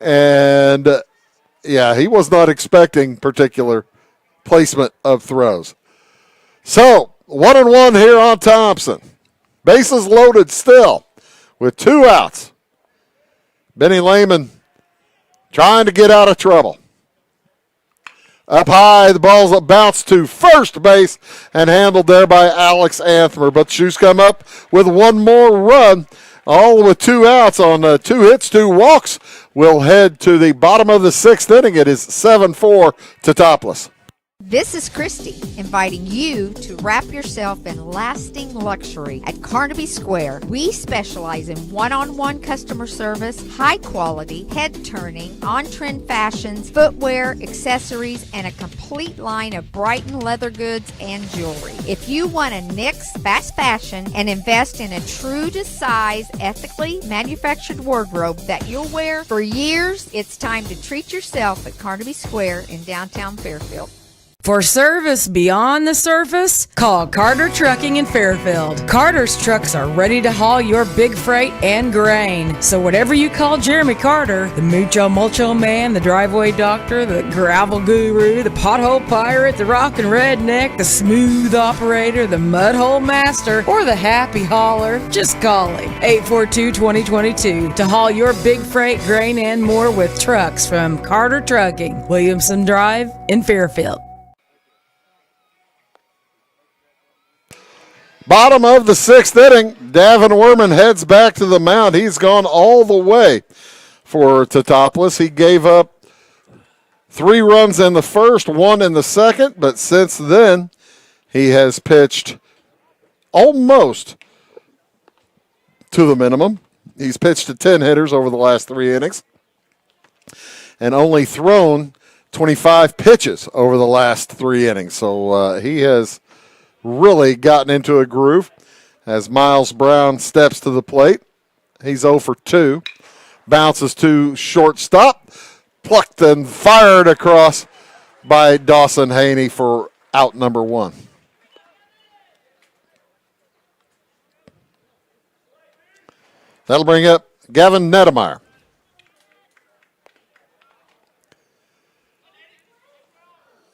And yeah, he was not expecting particular placement of throws. So 1-1 here on Thompson. Bases loaded still with 2 outs. Benny Lehman trying to get out of trouble. Up high, the ball's bounced to first base and handled there by Alex Anthmer. But Shoes come up with 1 more run, all with 2 outs on 2 hits, 2 walks. We'll head to the bottom of the 6th inning. It is 7-4 Teutopolis. This is Christy, inviting you to wrap yourself in lasting luxury at Carnaby Square. We specialize in one-on-one customer service, high quality, head-turning, on-trend fashions, footwear, accessories, and a complete line of Brighton leather goods and jewelry. If you want to nix fast fashion and invest in a true-to-size, ethically manufactured wardrobe that you'll wear for years, it's time to treat yourself at Carnaby Square in downtown Fairfield. For service beyond the surface, call Carter Trucking in Fairfield. Carter's trucks are ready to haul your big freight and grain. So whatever you call Jeremy Carter, the Mucho Mulcho Man, the driveway doctor, the gravel guru, the pothole pirate, the rockin' redneck, the smooth operator, the mudhole master, or the happy hauler, just call him. 842-2022 to haul your big freight, grain, and more with trucks from Carter Trucking, Williamson Drive in Fairfield. Bottom of the 6th inning, Davin Werman heads back to the mound. He's gone all the way for Teutopolis. He gave up 3 runs in the first, 1 in the second, but since then he has pitched almost to the minimum. He's pitched to 10 hitters over the last 3 innings and only thrown 25 pitches over the last 3 innings. So he has really gotten into a groove as Miles Brown steps to the plate. He's 0 for 2. Bounces to shortstop. Plucked and fired across by Dawson Haney for out number 1. That'll bring up Gavin Nedemeyer.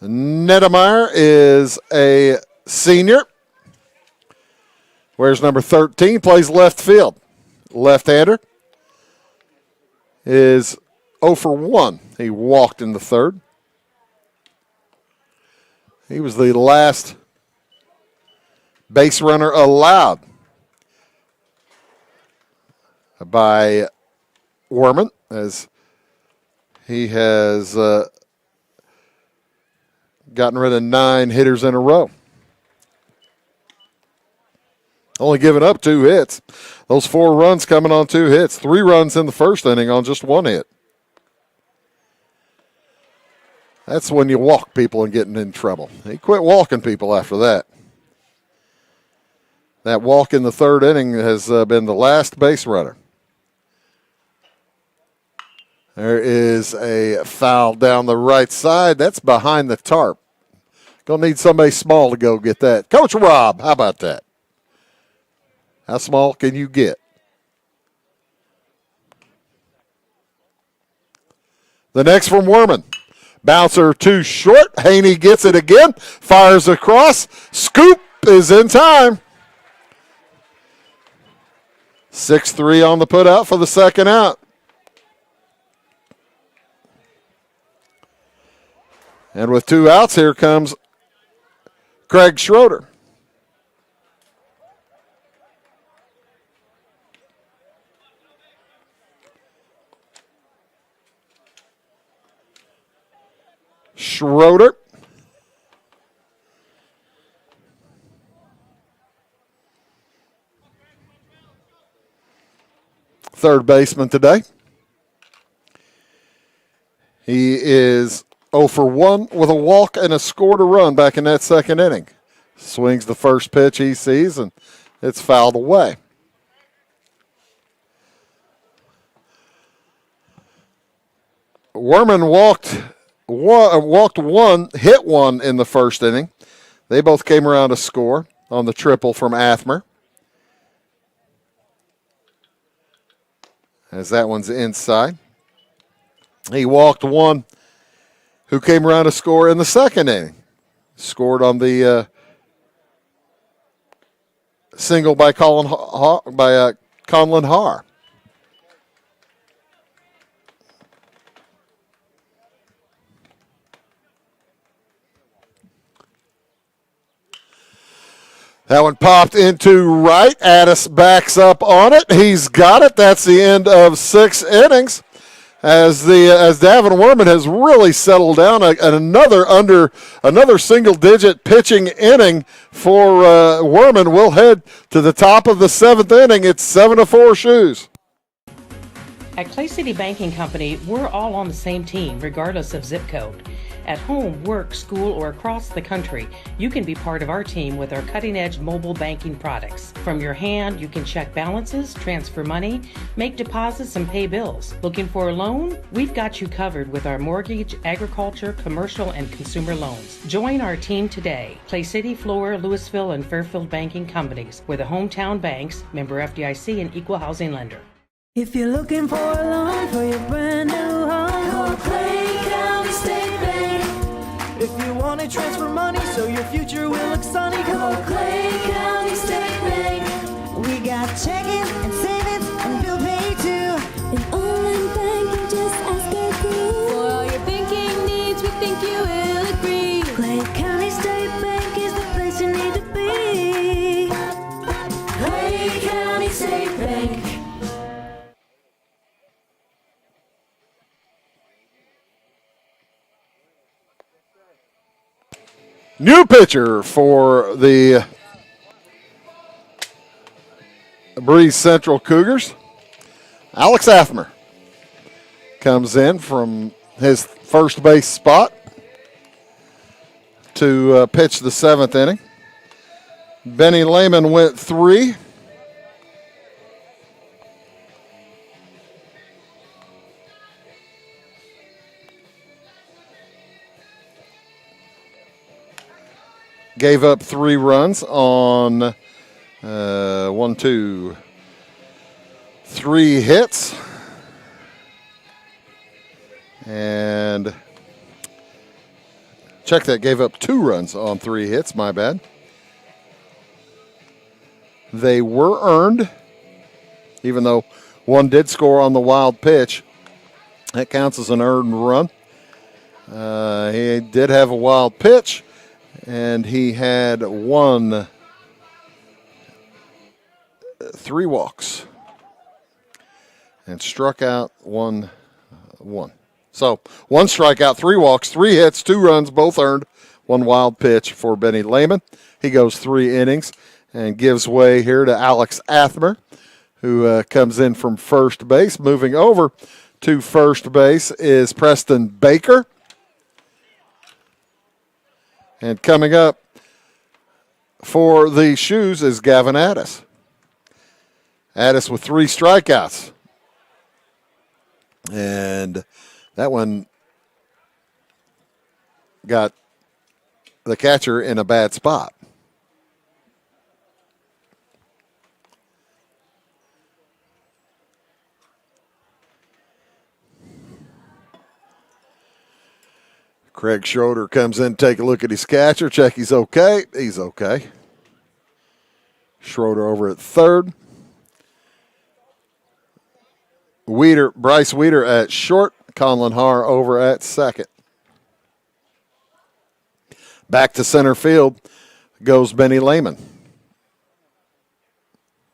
Nedemeyer is a senior. Wears number 13, plays left field. Left-hander is 0 for 1. He walked in the third. He was the last base runner allowed by Werman, as he has gotten rid of 9 hitters in a row. Only giving up 2 hits. Those 4 runs coming on 2 hits. 3 runs in the first inning on just 1 hit. That's when you walk people and getting in trouble. He quit walking people after that. That walk in the 3rd inning has been the last base runner. There is a foul down the right side. That's behind the tarp. Gonna need somebody small to go get that. Coach Rob, how about that? How small can you get? The next from Werman. Bouncer too short. Haney gets it again. Fires across. Scoop is in time. 6-3 on the putout for the second out. And with 2 outs, here comes Craig Schroeder. Schroeder. Third baseman today. He is 0 for 1 with a walk and a scored a run back in that 2nd inning. Swings the first pitch he sees, and it's fouled away. Werman walked 1, hit 1 in the first inning. They both came around to score on the triple from Athmer. As that one's inside. He walked 1 who came around to score in the 2nd inning. Scored on the single by Conlon Haar. That one popped into right. Addis backs up on it. He's got it. That's the end of 6 innings. As Davin Werman has really settled down, and another single-digit pitching inning for Werman. We'll head to the top of the 7th inning. It's 7-4 Shoes. At Clay City Banking Company, we're all on the same team, regardless of zip code. At home, work, school, or across the country, you can be part of our team with our cutting-edge mobile banking products. From your hand, you can check balances, transfer money, make deposits, and pay bills. Looking for a loan? We've got you covered with our mortgage, agriculture, commercial, and consumer loans. Join our team today. Clay City, Flora, Louisville, and Fairfield Banking Companies. We're the hometown banks, member FDIC, and equal housing lender. If you're looking for a loan for your brand new home, call Clay County State Bank. If you want to transfer money so your future will look sunny, call Clay County State Bank. We got checking and savings and bill pay too. An online banking, just ask our crew. For all your banking needs, we think you will agree. Clay County State Bank is the place you need to be. New pitcher for the Breese Central Cougars, Alex Athmer, comes in from his first base spot to pitch the 7th inning. Benny Lehman went 3. Gave up 3 runs on 3 hits. And check that, gave up 2 runs on 3 hits, my bad. They were earned, even though one did score on the wild pitch. That counts as an earned run. He did have a wild pitch, and he had 3 walks and struck out 1. So 1 strikeout, 3 walks, 3 hits, 2 runs, both earned, 1 wild pitch for Benny Lehman. He goes 3 innings and gives way here to Alex Athmer, who comes in from first base. Moving over to first base is Preston Baker. And coming up for the Shoes is Gavin Addis. Addis with 3 strikeouts. And that one got the catcher in a bad spot. Craig Schroeder comes in, take a look at his catcher, check he's okay. He's okay. Schroeder over at third. Bryce Weeder at short. Conlon Haar over at second. Back to center field goes Benny Lehman.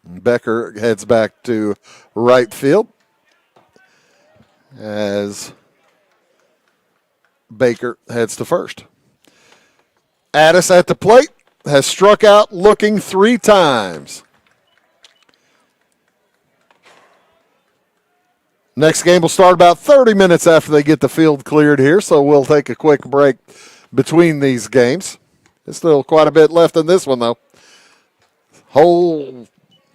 Becker heads back to right field as Baker heads to first. Addis at the plate has struck out looking 3 times. Next game will start about 30 minutes after they get the field cleared here, so we'll take a quick break between these games. There's still quite a bit left in this one, though. Whole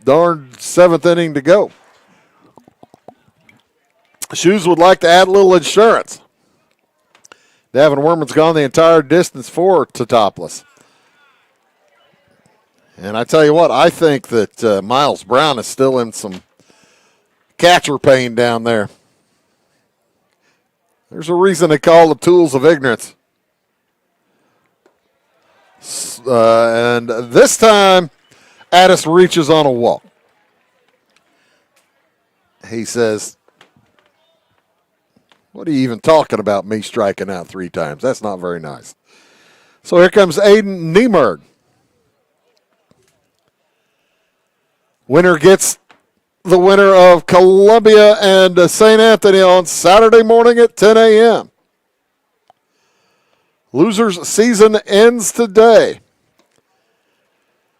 darn 7th inning to go. Shoes would like to add a little insurance. Davin Werman's gone the entire distance for Teutopolis. And I tell you what, I think that Miles Brown is still in some catcher pain down there. There's a reason they call the tools of ignorance. And this time, Addis reaches on a walk. He says, "What are you even talking about, me striking out 3 times? That's not very nice." So here comes Aiden Niemerg. Winner gets the winner of Columbia and St. Anthony on Saturday morning at 10 a.m. Losers' season ends today.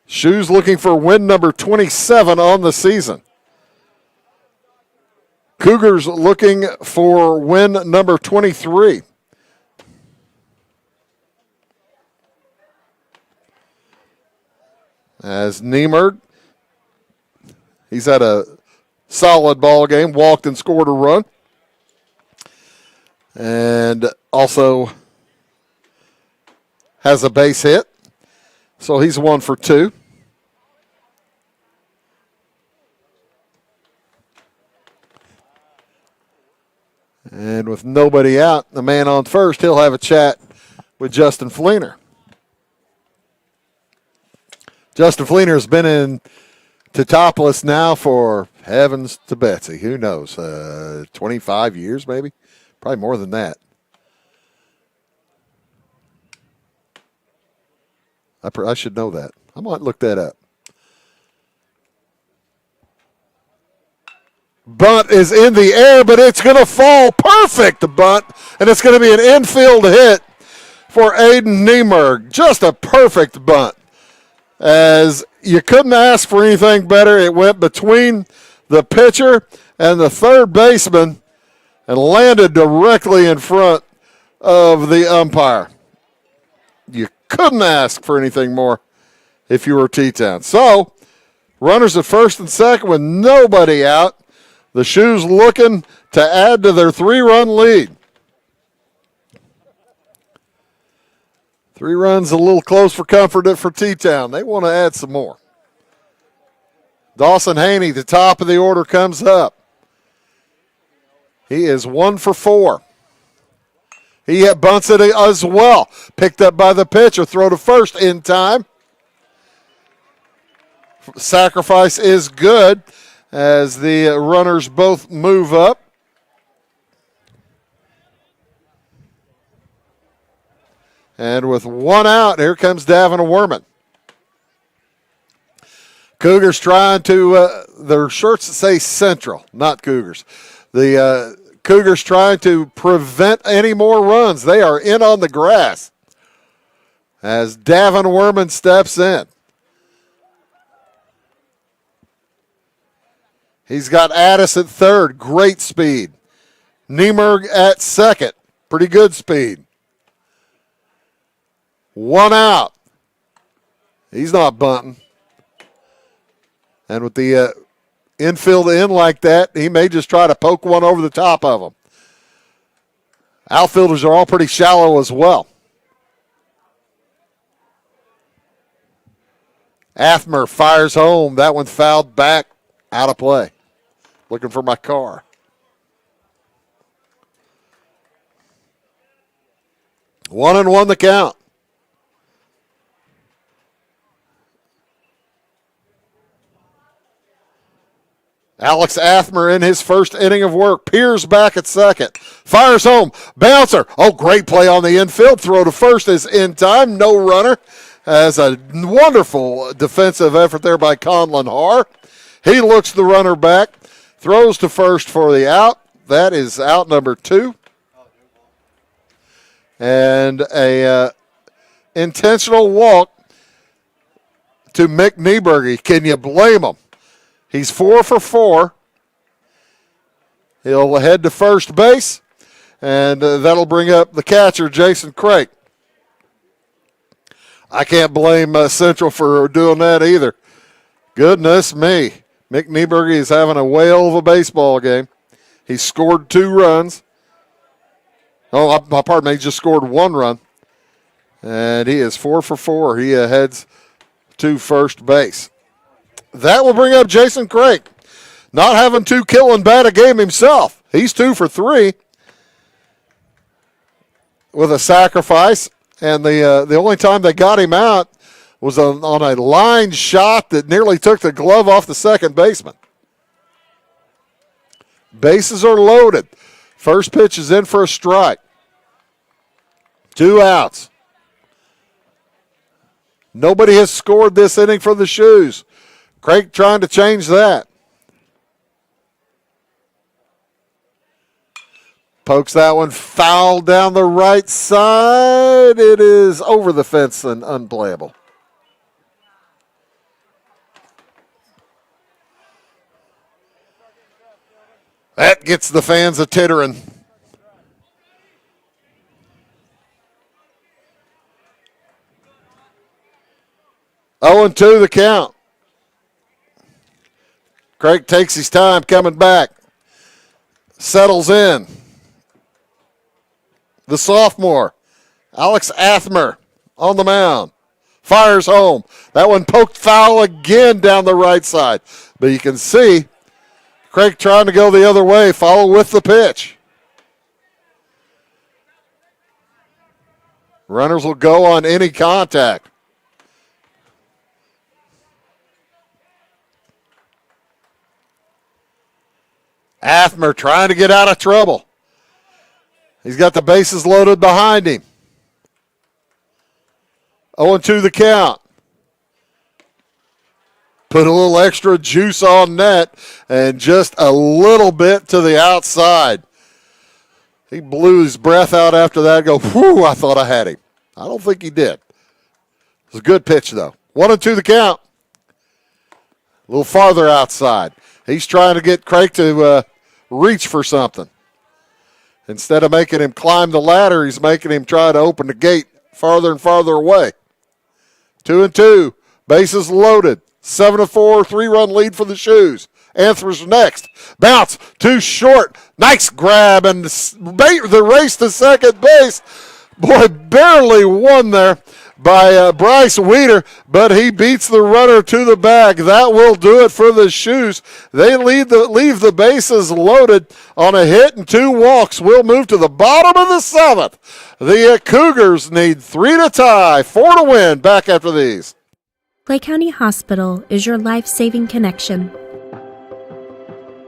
Shoes looking for win number 27 on the season. Cougars looking for win number 23. As Niemerg, he's had a solid ball game, walked and scored a run. And also has a base hit. So he's 1 for 2. And with nobody out, the man on first, he'll have a chat with Justin Fleener. Justin Fleener has been in Teutopolis now for heavens to Betsy. Who knows? 25 years maybe? Probably more than that. I should know that. I might look that up. Bunt is in the air, but it's going to fall. Perfect bunt, and it's going to be an infield hit for Aiden Niemerg. Just a perfect bunt. As you couldn't ask for anything better, it went between the pitcher and the third baseman and landed directly in front of the umpire. You couldn't ask for anything more if you were T-Town. So, runners at first and second with nobody out. The Shoes looking to add to their 3-run lead. 3 runs a little close for comfort for T-Town. They want to add some more. Dawson Haney, the top of the order, comes up. He is 1 for 4. He bunts it as well. Picked up by the pitcher. Throw to first in time. Sacrifice is good as the runners both move up. And with 1 out, here comes Davin Werman. Cougars trying to, their shirts say Central, not Cougars. The Cougars trying to prevent any more runs. They are in on the grass as Davin Werman steps in. He's got Addis at third, great speed. Niemerg at second, pretty good speed. 1 out. He's not bunting. And with the infield in like that, he may just try to poke one over the top of him. Outfielders are all pretty shallow as well. Athmer fires home. That one fouled back, out of play. Looking for my car. One and one the count. Alex Athmer in his first inning of work. Peers back at second. Fires home. Bouncer. Oh, great play on the infield. Throw to first is in time. No runner. As a wonderful defensive effort there by Conlon Haar. He looks the runner back. Throws to first for the out. That is out number 2. And a intentional walk to Mick Nieberge. Can you blame him? He's 4 for 4. He'll head to first base, and that'll bring up the catcher, Jason Craig. I can't blame Central for doing that either. Goodness me. Mick Nieberge is having a whale of a baseball game. He scored 2 runs. Oh, pardon me, he just scored 1 run. And he is 4 for 4. He heads to first base. That will bring up Jason Craig. Not having to kill and bat a game himself. He's 2 for 3 with a sacrifice. And the only time they got him out was on a line shot that nearly took the glove off the second baseman. Bases are loaded. First pitch is in for a strike. 2 outs. Nobody has scored this inning for the Shoes. Craig trying to change that. Pokes that one foul down the right side. It is over the fence and unplayable. That gets the fans a tittering. Oh, and 2 the count. Craig takes his time coming back. Settles in. The sophomore, Alex Athmer, on the mound. Fires home. That one poked foul again down the right side. But you can see Craig trying to go the other way, follow with the pitch. Runners will go on any contact. Athmer trying to get out of trouble. He's got the bases loaded behind him. 0-2 the count. Put a little extra juice on net and just a little bit to the outside. He blew his breath out after that. Go, whew, I thought I had him. I don't think he did. It was a good pitch, though. 1-2 the count. A little farther outside. He's trying to get Craig to reach for something. Instead of making him climb the ladder, he's making him try to open the gate farther and farther away. 2-2. Bases loaded. 7-4, 3-run lead for the Shoes. Anthem's next. Bounce, too short. Nice grab, and the race to second base. Boy, barely won there by Bryce Weeder, but he beats the runner to the bag. That will do it for the Shoes. They leave the bases loaded on a hit and 2 walks. We'll move to the bottom of the 7th. The Cougars need 3 to tie, 4 to win. Back after these. Clay County Hospital is your life-saving connection.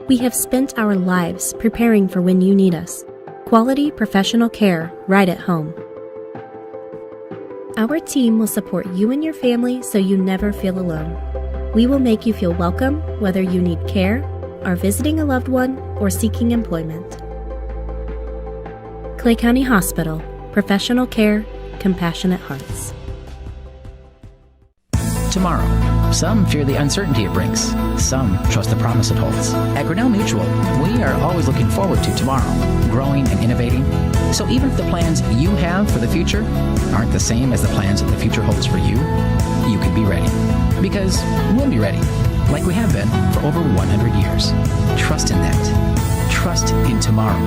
We have spent our lives preparing for when you need us. Quality professional care right at home. Our team will support you and your family so you never feel alone. We will make you feel welcome whether you need care, are visiting a loved one, or seeking employment. Clay County Hospital. Professional care, compassionate hearts. Tomorrow. Some fear the uncertainty it brings. Some trust the promise it holds. At Grinnell Mutual, we are always looking forward to tomorrow, growing and innovating. So even if the plans you have for the future aren't the same as the plans that the future holds for you, you can be ready. Because we'll be ready, like we have been for over 100 years. Trust in that. Trust in tomorrow.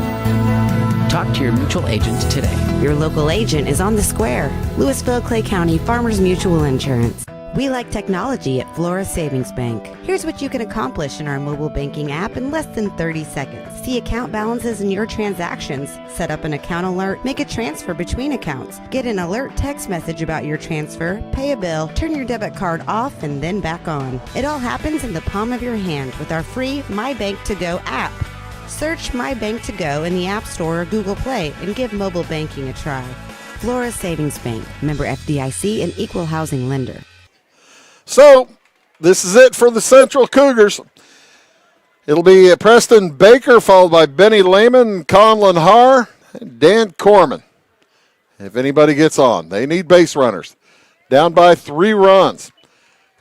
Talk to your mutual agent today. Your local agent is on the square. Louisville, Clay County Farmers Mutual Insurance. We like technology at Flora Savings Bank. Here's what you can accomplish in our mobile banking app in less than 30 seconds. See account balances in your transactions, set up an account alert, make a transfer between accounts, get an alert text message about your transfer, pay a bill, turn your debit card off and then back on. It all happens in the palm of your hand with our free My Bank to Go app. Search My Bank to Go in the App Store or Google Play and give mobile banking a try. Flora Savings Bank, member FDIC and equal housing lender. So, this is it for the Central Cougars. It'll be Preston Baker, followed by Benny Lehman, Conlon Haar, and Dan Corman. If anybody gets on, they need base runners. Down by 3 runs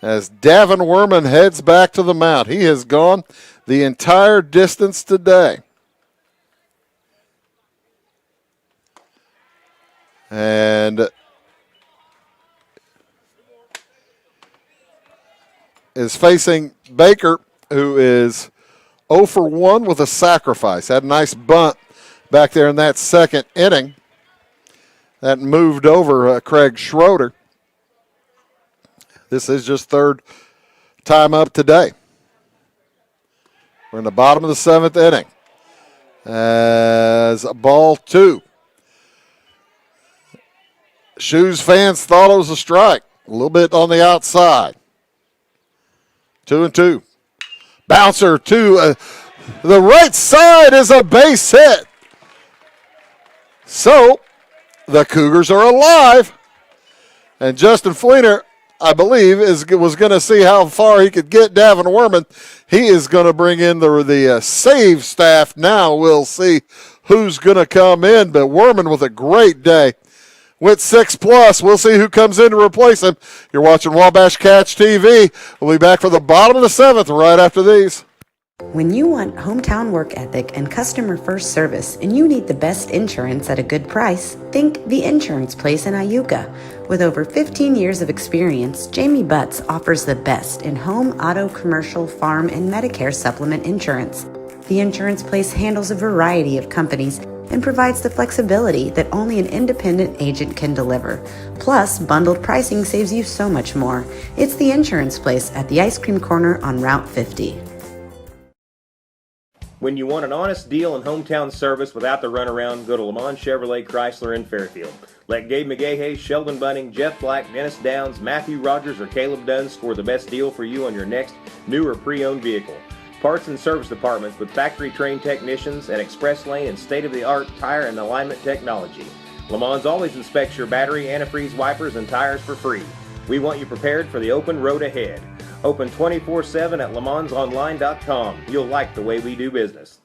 as Davin Werman heads back to the mound. He has gone the entire distance today. And is facing Baker, who is 0 for 1 with a sacrifice. Had a nice bunt back there in that second inning. That moved over Craig Schroeder. This is just third time up today. We're in the bottom of the 7th inning. As ball 2. Shoes fans thought it was a strike. A little bit on the outside. 2-2. Bouncer to the right side is a base hit. So the Cougars are alive. And Justin Fleener, I believe, was going to see how far he could get Davin Werman. He is going to bring in the save staff now. We'll see who's going to come in. But Werman with a great day. Went 6+. We'll see who comes in to replace him. You're watching Wabash Catch TV. We'll be back for the bottom of the 7th right after these. When you want hometown work ethic and customer first service and you need the best insurance at a good price, think The Insurance Place in Iuka. With over 15 years of experience, Jamie Butts offers the best in home, auto, commercial, farm, and Medicare supplement insurance. The Insurance Place handles a variety of companies and provides the flexibility that only an independent agent can deliver. Plus, bundled pricing saves you so much more. It's The Insurance Place at the Ice Cream Corner on Route 50. When you want an honest deal and hometown service without the runaround, go to Lamont Chevrolet Chrysler in Fairfield. Let Gabe McGahey, Sheldon Bunning, Jeff Black, Dennis Downs, Matthew Rogers, or Caleb Dunn score the best deal for you on your next new or pre-owned vehicle. Parts and service departments with factory-trained technicians and express lane and state-of-the-art tire and alignment technology. Lamont always inspects your battery, antifreeze, wipers, and tires for free. We want you prepared for the open road ahead. Open 24/7 at LaMonsOnline.com. You'll like the way we do business.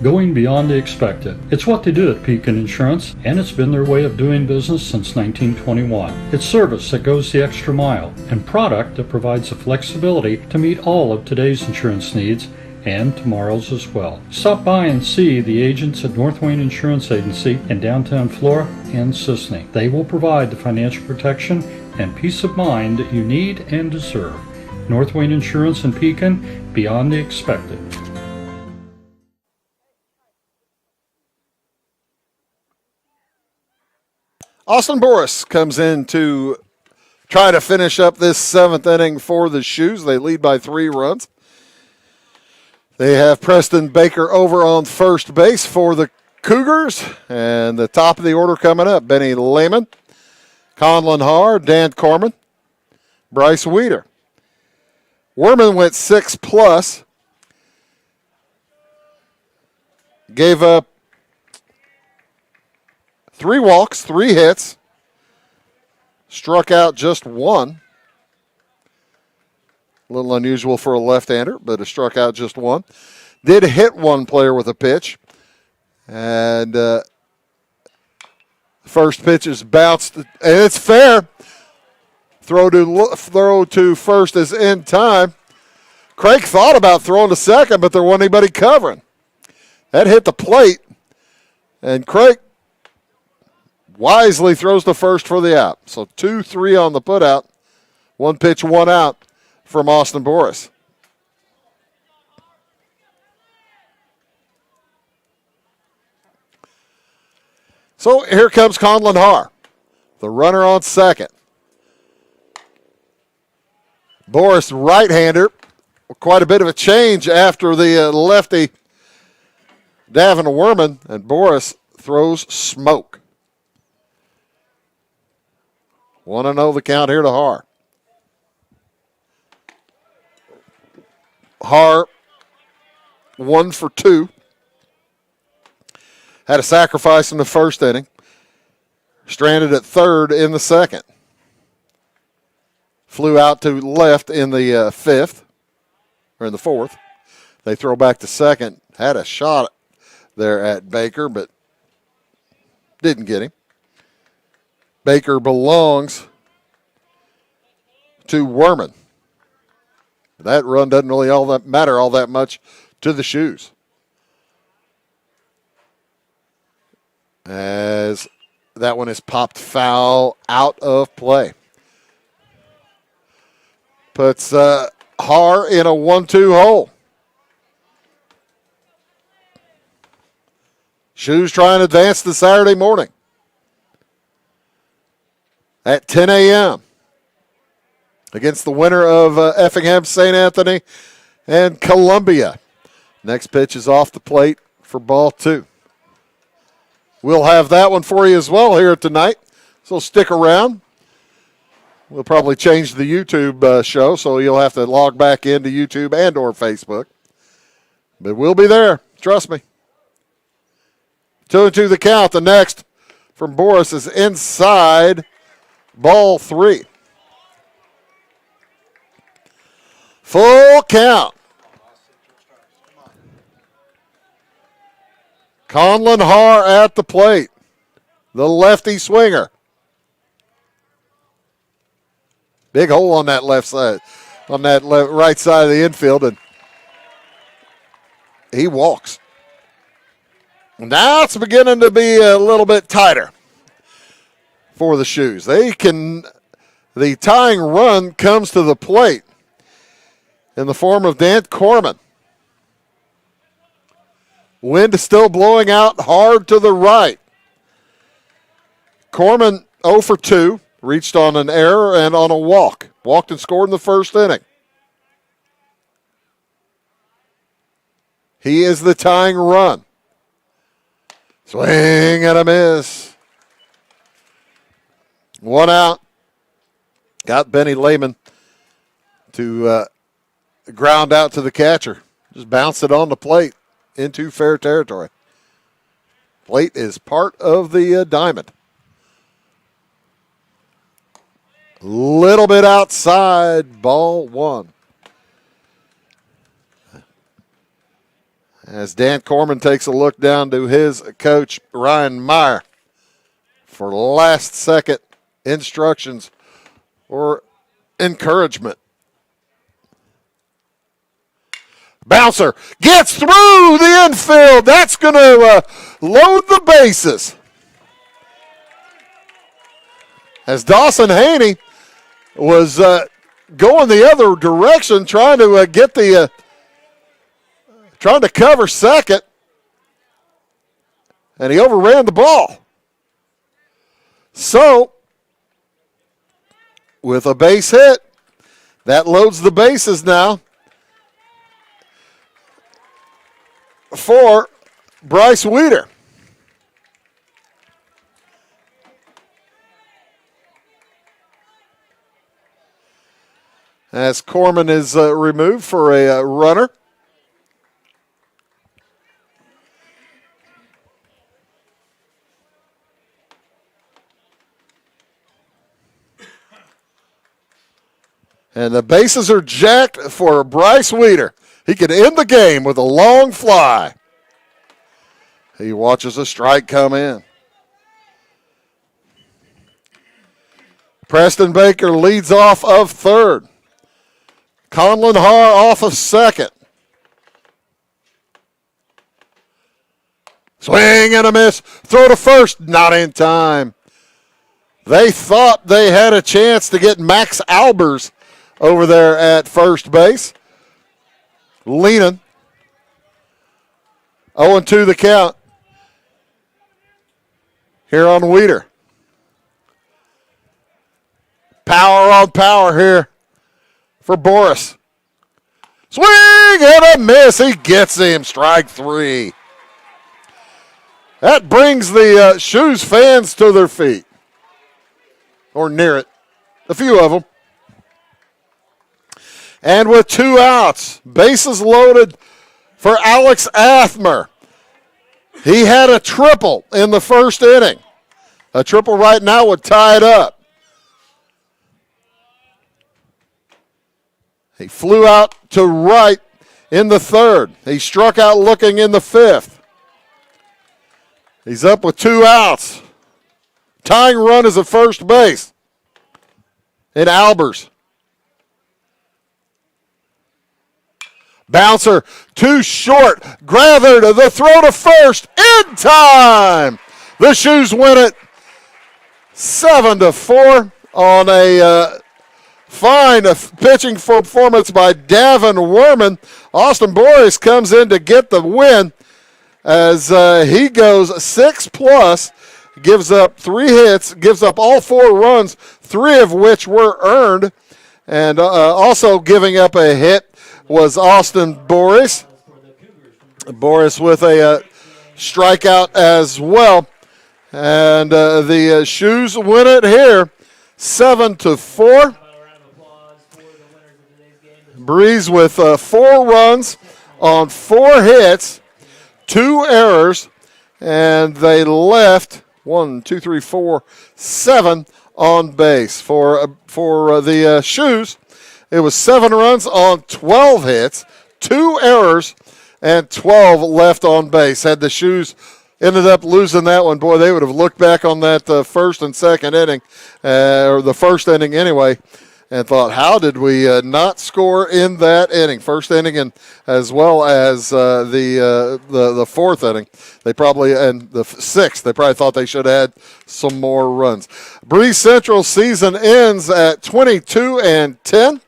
Going beyond the expected. It's what they do at Pekin Insurance, and it's been their way of doing business since 1921. It's service that goes the extra mile, and product that provides the flexibility to meet all of today's insurance needs and tomorrow's as well. Stop by and see the agents at North Wayne Insurance Agency in downtown Flora and Sisney. They will provide the financial protection and peace of mind that you need and deserve. North Wayne Insurance in Pekin, beyond the expected. Austin Boris comes in to try to finish up this seventh inning for the Shoes. They lead by 3 runs. They have Preston Baker over on first base for the Cougars. And the top of the order coming up, Benny Lehman, Conlon Haar, Dan Corman, Bryce Weeder. Werman went 6+, gave up 3 walks, 3 hits, struck out just 1. A little unusual for a left-hander, but it struck out just 1. Did hit 1 player with a pitch. And first pitch is bounced, and it's fair. Throw to first is in time. Craig thought about throwing to second, but there wasn't anybody covering. That hit the plate, and Craig wisely throws to first for the out. So 2-3 on the putout. 1 pitch, 1 out from Austin Boris. So here comes Conlon Haar, the runner on second. Boris, right-hander, quite a bit of a change after the lefty Davin Werman, and Boris throws smoke. 1-0 the count here to Haar. Haar 1 for 2. Had a sacrifice in the first inning. Stranded at third in the second. Flew out to left in the fifth, or in the fourth. They throw back to second. Had a shot there at Baker, but didn't get him. Baker belongs to Werman. That run doesn't really matter all that much to the Shoes. As that one is popped foul out of play. Puts Haar in a 1-2 hole. Shoes trying to advance to Saturday morning at 10 a.m. against the winner of Effingham St. Anthony and Columbia. Next pitch is off the plate for ball 2. We'll have that one for you as well here tonight, so stick around. We'll probably change the YouTube show, so you'll have to log back into YouTube and or Facebook. But we'll be there, trust me. 2-2 the count. The next from Boris is inside ball 3. Full count. Conlon Haar at the plate. The lefty swinger. Big hole on that left side, on that right side of the infield, and he walks. Now it's beginning to be a little bit tighter for the Shoes. The tying run comes to the plate in the form of Dan Corman. Wind is still blowing out hard to the right. Corman 0 for 2, reached on an error and on a walk. Walked and scored in the first inning. He is the tying run. Swing and a miss. 1 out. Got Benny Lehman to ground out to the catcher. Just bounced it on the plate into fair territory. Plate is part of the diamond. Little bit outside, ball 1. as Dan Corman takes a look down to his coach, Ryan Meyer, for last-second instructions or encouragement. Bouncer gets through the infield. That's going to load the bases. As Dawson Haney was going the other direction, trying to get the trying to cover second, and he overran the ball. So, with a base hit, that loads the bases now for Bryce Weeder. As Corman is removed for a runner. And the bases are jacked for Bryce Weeder. He could end the game with a long fly. He watches a strike come in. Preston Baker leads off of third. Conlon Haar off of second. Swing and a miss. Throw to first. Not in time. They thought they had a chance to get Max Albers over there at first base. Leaning. 0-2 the count. Here on Weeder. Power on power here for Boris. Swing and a miss. He gets him. Strike three. That brings the Shoes fans to their feet. Or near it. A few of them. And with 2 outs, bases loaded for Alex Athmer. He had a triple in the first inning. A triple right now would tie it up. He flew out to right in the third. He struck out looking in the fifth. He's up with 2 outs. Tying run is at first base in Albers. Bouncer too short. Gathered the throw to first in time. The Shoes win it 7-4 on a fine pitching performance by Davin Werman. Austin Boris comes in to get the win as he goes 6+, gives up 3 hits, gives up all 4 runs, 3 of which were earned, and also giving up a hit was Austin Boris. Boris with a strikeout as well. And the Shoes win it here 7-4. Breeze with 4 runs on 4 hits, 2 errors, and they left 7 on base. For the Shoes, it was 7 runs on 12 hits, 2 errors, and 12 left on base. Had the Shoes ended up losing that one, boy, they would have looked back on that first and second inning, or the first inning anyway, and thought, how did we not score in that inning? First inning and as well as the fourth inning. They probably, and the sixth, they probably thought they should have had some more runs. Breese Central season ends at 22-10.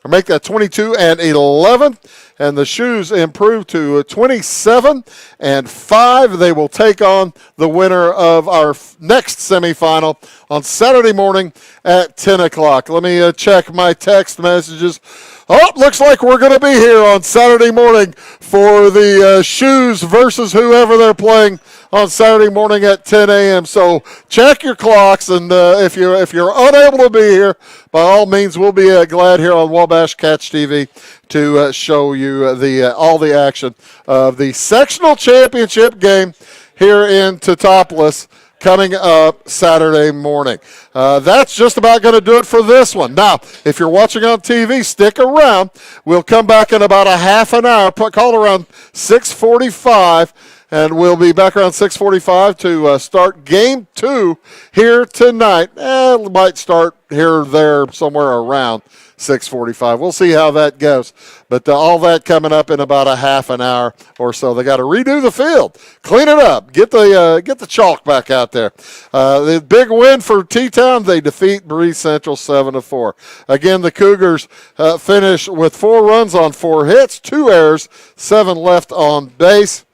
Or make that 22-11, and the Shoes improve to 27-5. They will take on the winner of our next semifinal on Saturday morning at 10 o'clock. Let me check my text messages. Oh, looks like we're going to be here on Saturday morning for the Shoes versus whoever they're playing on Saturday morning at 10 a.m. So check your clocks, and if you're unable to be here, by all means, we'll be glad here on Wabash Catch TV to show you all the action of the sectional championship game here in Teutopolis. coming up Saturday morning. That's just about going to do it for this one. Now, if you're watching on TV, stick around. We'll come back in about a half an hour, call around 6:45. And we'll be back around 6:45 to start Game 2 here tonight. It might start here or there, somewhere around 6:45. We'll see how that goes. But all that coming up in about a half an hour or so. They got to redo the field, clean it up, get the chalk back out there. The big win for T-Town, they defeat Breese Central 7-4. Again, the Cougars finish with 4 runs on 4 hits, 2 errors, 7 left on base.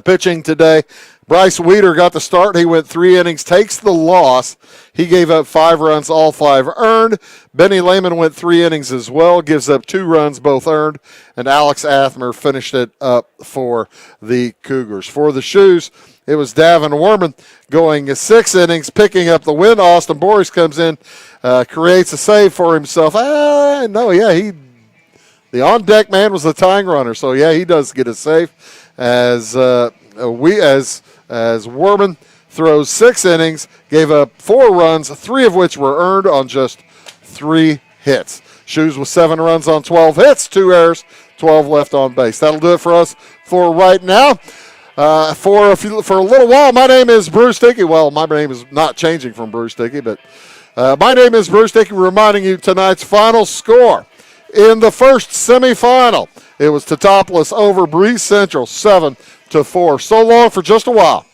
Pitching today, Bryce Weeder got the start. He went 3 innings, takes the loss. He gave up 5 runs, all 5 earned. Benny Lehman went 3 innings as well, gives up 2 runs, both earned. And Alex Athmer finished it up for the Cougars. For the Shoes, it was Davin Werman going 6 innings, picking up the win. Austin Boris comes in, creates a save for himself. The on-deck man was the tying runner, so he does get a save. As Werman throws 6 innings, gave up 4 runs, 3 of which were earned on just 3 hits. Shoes with 7 runs on 12 hits, 2 errors, 12 left on base. That'll do it for us for right now. For a little while, my name is Bruce Dickey. Well, my name is not changing from Bruce Dickey, but my name is Bruce Dickey, reminding you tonight's final score. In the first semifinal, it was Teutopolis over Breese Central 7-4. So long for just a while.